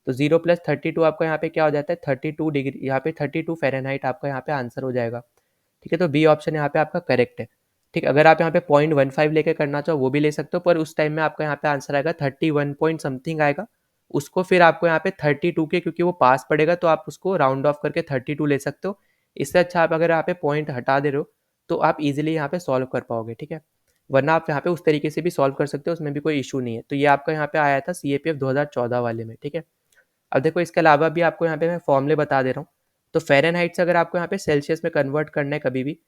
तो 0 + 32 आपका यहाँ पे क्या हो जाता है 32 डिग्री, यहाँ पे 32 फ़ारेनहाइट आपका यहाँ पे आंसर हो जाएगा। ठीक है, तो बी ऑप्शन यहाँ पे आपका करेक्ट है। ठीक, अगर आप यहाँ पे 0.15 लेके करना चाहो वो भी ले सकते हो, पर उस टाइम में आपका यहाँ पे आंसर आएगा 31 पॉइंट समथिंग आएगा। उसको फिर आपको यहाँ पे 32 के, क्योंकि वो पास पड़ेगा तो आप उसको राउंड ऑफ करके 32 ले सकते हो। इससे अच्छा आप अगर यहाँ पे पॉइंट हटा दे रहे हो तो आप इजीली यहाँ पे सॉल्व कर पाओगे। ठीक है, वरना आप यहाँ पे उस तरीके से भी सॉल्व कर सकते हो, उसमें भी कोई इशू नहीं है। तो ये आपका यहाँ पे आया था CAPF 2014 वाले में। ठीक है, अब देखो इसके अलावा भी आपको यहाँ पे मैं फॉर्मूले बता दे रहा हूँ। तो फ़ारेनहाइट से अगर आपको यहाँ पे सेल्सियस में कन्वर्ट करना है कभी भी,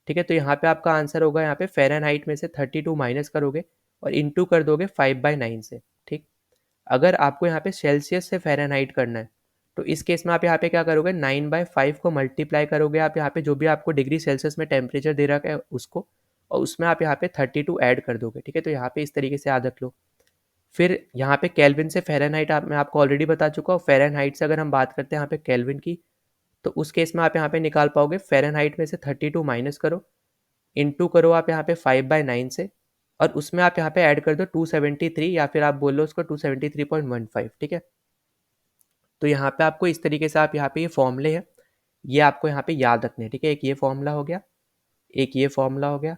ठीक है, तो यहाँ पे आपका आंसर होगा, यहाँ पे फ़ारेनहाइट में से 32 माइनस करोगे और इंटू कर दोगे 5/9 से। ठीक, अगर आपको यहाँ पे सेल्सियस से फ़ारेनहाइट करना है तो इस केस में आप यहाँ पे क्या करोगे, 9/5 को मल्टीप्लाई करोगे आप यहाँ पे जो भी आपको डिग्री सेल्सियस में टेम्परेचर दे रखा है उसको, और उसमें आप यहाँ पे 32 ऐड कर दोगे। ठीक है, तो यहाँ पे इस तरीके से याद रख लो। फिर यहाँ पे केल्विन से फ़ारेनहाइट मैं आपको ऑलरेडी बता चुका हूँ। फ़ारेनहाइट से अगर हम बात करते हैं यहाँ पे केल्विन की, तो उस केस में आप यहाँ पे निकाल पाओगे, फ़ारेनहाइट में से 32 माइनस करो, इंटू करो आप यहाँ पे 5/9 से, और उसमें आप यहाँ पे ऐड कर दो 273, या फिर आप बोल लो उसको 273.15। ठीक है, तो यहाँ पे आपको इस तरीके से आप यहाँ पे ये फॉर्मूले हैं, ये आपको यहाँ पे याद रखने हैं। ठीक है, एक ये फॉर्मूला हो गया, एक ये फॉर्मूला हो गया,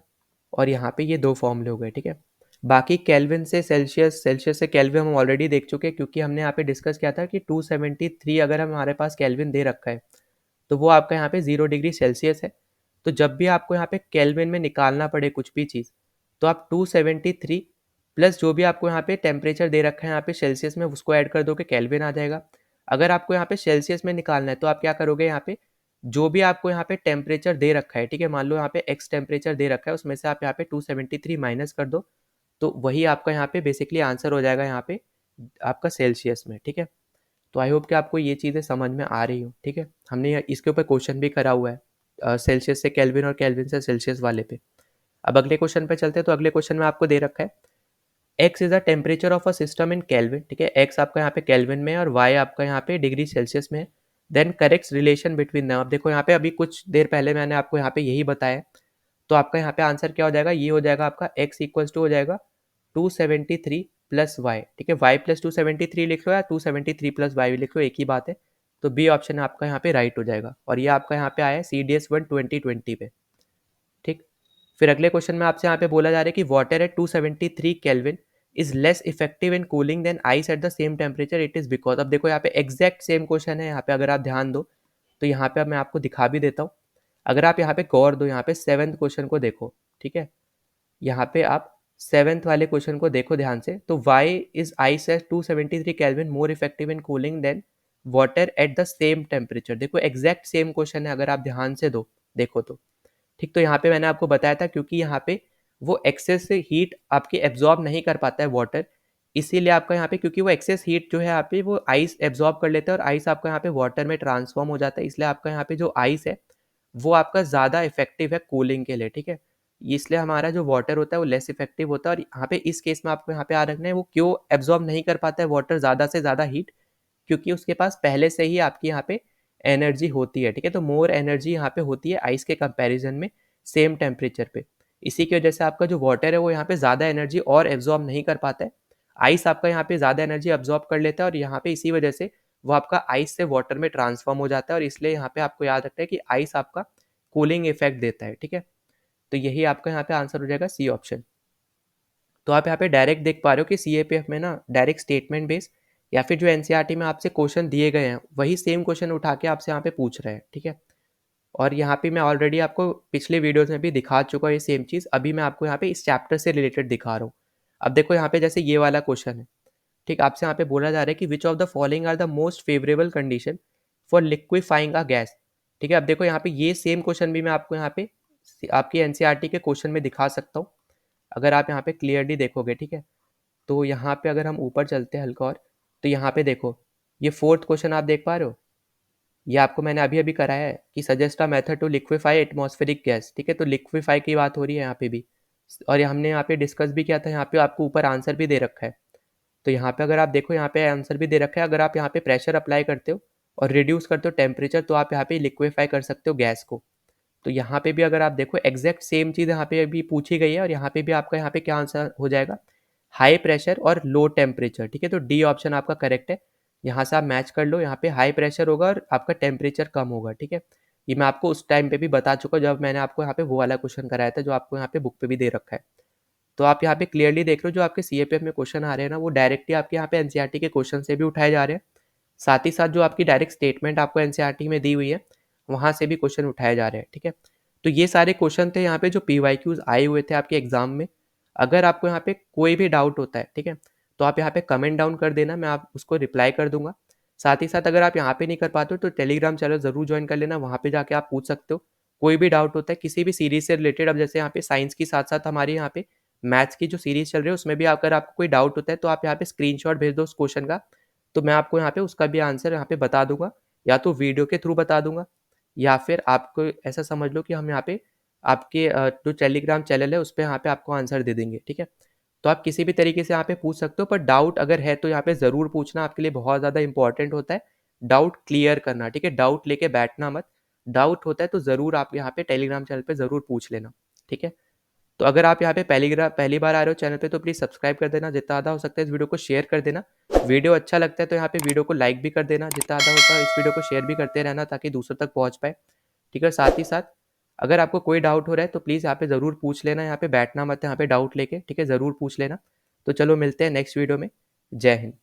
और यहाँ पे ये 2 फॉर्मूले हो गए। ठीक है, बाकी केल्विन से सेल्सियस, सेल्सियस से केल्विन हम ऑलरेडी देख चुके हैं, क्योंकि हमने यहाँ पे डिस्कस किया था कि 273 अगर हमारे पास केल्विन दे रखा है तो वो आपका यहाँ पे 0 डिग्री सेल्सियस है। तो जब भी आपको यहाँ पे केल्विन में निकालना पड़े कुछ भी चीज़, तो आप 273 प्लस जो भी आपको यहाँ पे टेम्परेचर दे रखा है यहाँ पे सेल्सियस में, उसको ऐड कर दोगे, केल्विन आ जाएगा। अगर आपको यहाँ पे सेल्सियस में निकालना है तो आप क्या करोगे, यहाँ पे जो भी आपको यहाँ पे टेम्परेचर दे रखा है, ठीक है, मान लो यहाँ पे एक्स टेम्परेचर दे रखा है, उसमें से आप यहाँ पे 273 माइनस कर दो, तो वही आपका यहाँ पे बेसिकली आंसर हो जाएगा यहाँ पे आपका सेल्सियस में। ठीक है, तो आई होप कि आपको ये चीज़ें समझ में आ रही हो। ठीक है, हमने इसके ऊपर क्वेश्चन भी करा हुआ है सेल्सियस से केल्विन और केल्विन से सेल्सियस वाले पे। अब अगले क्वेश्चन पे चलते हैं। तो अगले क्वेश्चन में आपको दे रखा है x is the temperature of a system in kelvin. ठीक है, एक्स आपका यहाँ पे केल्विन में है और वाई आपका यहाँ पे डिग्री सेल्सियस में है। Then correct relation between them. अब देखो यहाँ पे अभी कुछ देर पहले मैंने आपको यहाँ पे यही बताया, तो आपका यहाँ पे आंसर क्या हो जाएगा, ये हो जाएगा आपका x इक्वल्स टू हो जाएगा 273 प्लस वाई। ठीक है, y प्लस 273 लिख लो या 273 प्लस वाई लिख लो, एक ही बात है। तो बी ऑप्शन आपका यहाँ पे राइट हो जाएगा, और ये आपका यहाँ पे आया है CDS 1 2020 पे। ठीक, फिर अगले क्वेश्चन में आपसे यहाँ पे बोला जा रहा है कि water at 273 kelvin is less effective in cooling than ice at the same temperature, it is because. अब देखो यहाँ पे एग्जैक्ट सेम क्वेश्चन है, यहाँ पे अगर आप ध्यान दो तो यहाँ पे अब मैं आपको दिखा भी देता हूँ। अगर आप यहाँ पे गौर दो, यहाँ पे 7th क्वेश्चन को देखो। ठीक है, यहाँ पे आप 7th वाले क्वेश्चन को देखो ध्यान से। तो why is ice at 273 kelvin more effective in cooling than water at the same temperature. देखो एग्जैक्ट सेम क्वेश्चन है, अगर आप ध्यान से दो देखो तो। ठीक, तो यहाँ पे मैंने आपको बताया था क्योंकि यहाँ पे वो एक्सेस से हीट आपकी एब्जॉर्ब नहीं कर पाता है वाटर, इसीलिए आपका यहाँ पे, क्योंकि वो एक्सेस हीट जो है यहाँ पे वो आइस एब्जॉर्ब कर लेता है और आइस आपका यहाँ पे वाटर में ट्रांसफॉर्म हो जाता है, इसलिए आपका यहाँ पे जो आइस है वो आपका ज़्यादा इफेक्टिव है कूलिंग के लिए। ठीक है, इसलिए हमारा जो वाटर होता है वो लेस इफेक्टिव होता है। और यहाँ पे इस केस में आपको यहाँ पे याद रखना है वो क्यों एब्जॉर्ब नहीं कर पाता है वाटर ज़्यादा से ज़्यादा हीट, क्योंकि उसके पास पहले से ही आपकी यहाँ पे एनर्जी होती है। ठीक है, तो मोर एनर्जी यहाँ पे होती है आइस के कंपैरिजन में सेम टेम्परेचर पे। इसी की वजह से आपका जो वाटर है वो यहाँ पे ज़्यादा एनर्जी और एब्जॉर्ब नहीं कर पाता है। आइस आपका यहाँ पे ज़्यादा एनर्जी एब्जॉर्ब कर लेता है, और यहाँ पे इसी वजह से वो आपका आइस से वाटर में ट्रांसफॉर्म हो जाता है, और इसलिए यहाँ पे आपको याद रखना है कि आइस आपका कूलिंग इफेक्ट देता है। ठीक है, तो यही आपका यहाँ पे आंसर हो जाएगा सी ऑप्शन। तो आप यहाँ पे डायरेक्ट देख पा रहे हो कि CAPF में ना डायरेक्ट स्टेटमेंट बेस्ड या फिर जो NCERT में आपसे क्वेश्चन दिए गए हैं वही सेम क्वेश्चन उठा के आपसे यहाँ पे पूछ रहे हैं। ठीक है, और यहाँ पे मैं ऑलरेडी आपको पिछले वीडियोस में भी दिखा चुका हूँ ये सेम चीज़, अभी मैं आपको यहाँ पे इस चैप्टर से रिलेटेड दिखा रहा हूँ। अब देखो यहाँ पे जैसे ये वाला क्वेश्चन है, ठीक, आपसे यहाँ पे बोला जा रहा है कि which of the following are the most favourable condition for liquefying a gas. ठीक है, अब देखो यहाँ पे ये सेम क्वेश्चन भी मैं आपको यहाँ पे आपकी NCERT के क्वेश्चन में दिखा सकता हूँ, अगर आप यहाँ पे क्लियरली देखोगे। ठीक है, तो यहाँ पे अगर हम ऊपर चलते हैं हल्का और, तो यहाँ पे देखो ये 4th क्वेश्चन आप देख पा रहे हो, ये आपको मैंने अभी अभी कराया है कि suggest a method to liquefy atmospheric gas. ठीक है, तो लिक्विफाई की बात हो रही है यहाँ पे भी, और ये हमने यहाँ पे डिस्कस भी किया था, यहाँ पे आपको ऊपर आंसर भी दे रखा है। तो यहाँ पे अगर आप देखो यहाँ पे आंसर भी दे रखा है, अगर आप यहाँ पे प्रेशर अप्लाई करते हो और रिड्यूस करते हो टेम्परेचर तो आप यहाँ पे लिक्विफाई कर सकते हो गैस को। तो यहाँ पे भी अगर आप देखो एग्जैक्ट सेम चीज़ यहाँ पे अभी पूछी गई है, और यहाँ पे भी आपका यहाँ पे क्या आंसर हो जाएगा, हाई प्रेशर और लो टेम्परेचर। ठीक है, तो डी ऑप्शन आपका करेक्ट है, यहाँ से आप मैच कर लो, यहाँ पे हाई प्रेशर होगा और आपका टेम्परेचर कम होगा, ठीक है। ये मैं आपको उस टाइम पे भी बता चुका जब मैंने आपको यहाँ पे वो वाला क्वेश्चन कराया था जो आपको यहाँ पे बुक पे भी दे रखा है। तो आप यहाँ पे क्लियरली देख रहे हो जो आपके सीएपीएफ में क्वेश्चन आ रहे हैं ना, वो डायरेक्टली आपके यहाँ पे एनसीईआरटी के क्वेश्चन से भी उठाए जा रहे हैं। साथ ही साथ जो आपकी डायरेक्ट स्टेटमेंट आपको एनसीईआरटी में दी हुई है, वहाँ से भी क्वेश्चन उठाए जा रहे हैं, ठीक है। तो ये सारे क्वेश्चन थे यहाँ पे जो पीवाईक्यूज आए हुए थे आपके एग्जाम में। अगर आपको यहाँ पे कोई भी डाउट होता है, ठीक है, तो आप यहाँ पे कमेंट डाउन कर देना, मैं आप उसको रिप्लाई कर दूंगा। साथ ही साथ अगर आप यहाँ पे नहीं कर पाते हो तो टेलीग्राम चैनल जरूर ज्वाइन कर लेना, वहाँ पे जाके आप पूछ सकते हो कोई भी डाउट होता है किसी भी सीरीज से रिलेटेड। अब जैसे यहाँ पे साइंस के साथ साथ हमारे यहाँ पे मैथ्स की जो सीरीज चल रही है उसमें भी अगर आपको कोई डाउट होता है तो आप यहाँ पे स्क्रीनशॉट भेज दो उस क्वेश्चन का, तो मैं आपको यहाँ पे उसका भी आंसर यहाँ पे बता दूंगा, या तो वीडियो के थ्रू बता दूंगा, या फिर आपको ऐसा समझ लो कि हम यहाँ पे आपके जो टेलीग्राम चैनल है उस पर यहाँ पे आपको आंसर दे देंगे, ठीक है। तो आप किसी भी तरीके से यहाँ पे पूछ सकते हो, पर डाउट अगर है तो यहाँ पे ज़रूर पूछना, आपके लिए बहुत ज़्यादा इंपॉर्टेंट होता है डाउट क्लियर करना, ठीक है। डाउट लेके बैठना मत, डाउट होता है तो ज़रूर आप यहाँ पे टेलीग्राम चैनल पे ज़रूर पूछ लेना, ठीक है। तो अगर आप यहाँ पे पहली बार आ रहे हो चैनल पे तो प्लीज़ सब्सक्राइब कर देना, जितना ज़्यादा हो सकता है इस वीडियो को शेयर कर देना। वीडियो अच्छा लगता है तो यहाँ पे वीडियो को लाइक भी कर देना, जितना ज़्यादा होता है इस वीडियो को शेयर भी करते रहना ताकि दूसरों तक पहुँच पाए, ठीक है। साथ ही साथ अगर आपको कोई डाउट हो रहा है तो प्लीज़ यहाँ पे ज़रूर पूछ लेना, यहाँ पे बैठना मत है यहाँ पे डाउट लेके, ठीक है, ज़रूर पूछ लेना। तो चलो मिलते हैं नेक्स्ट वीडियो में। जय हिंद।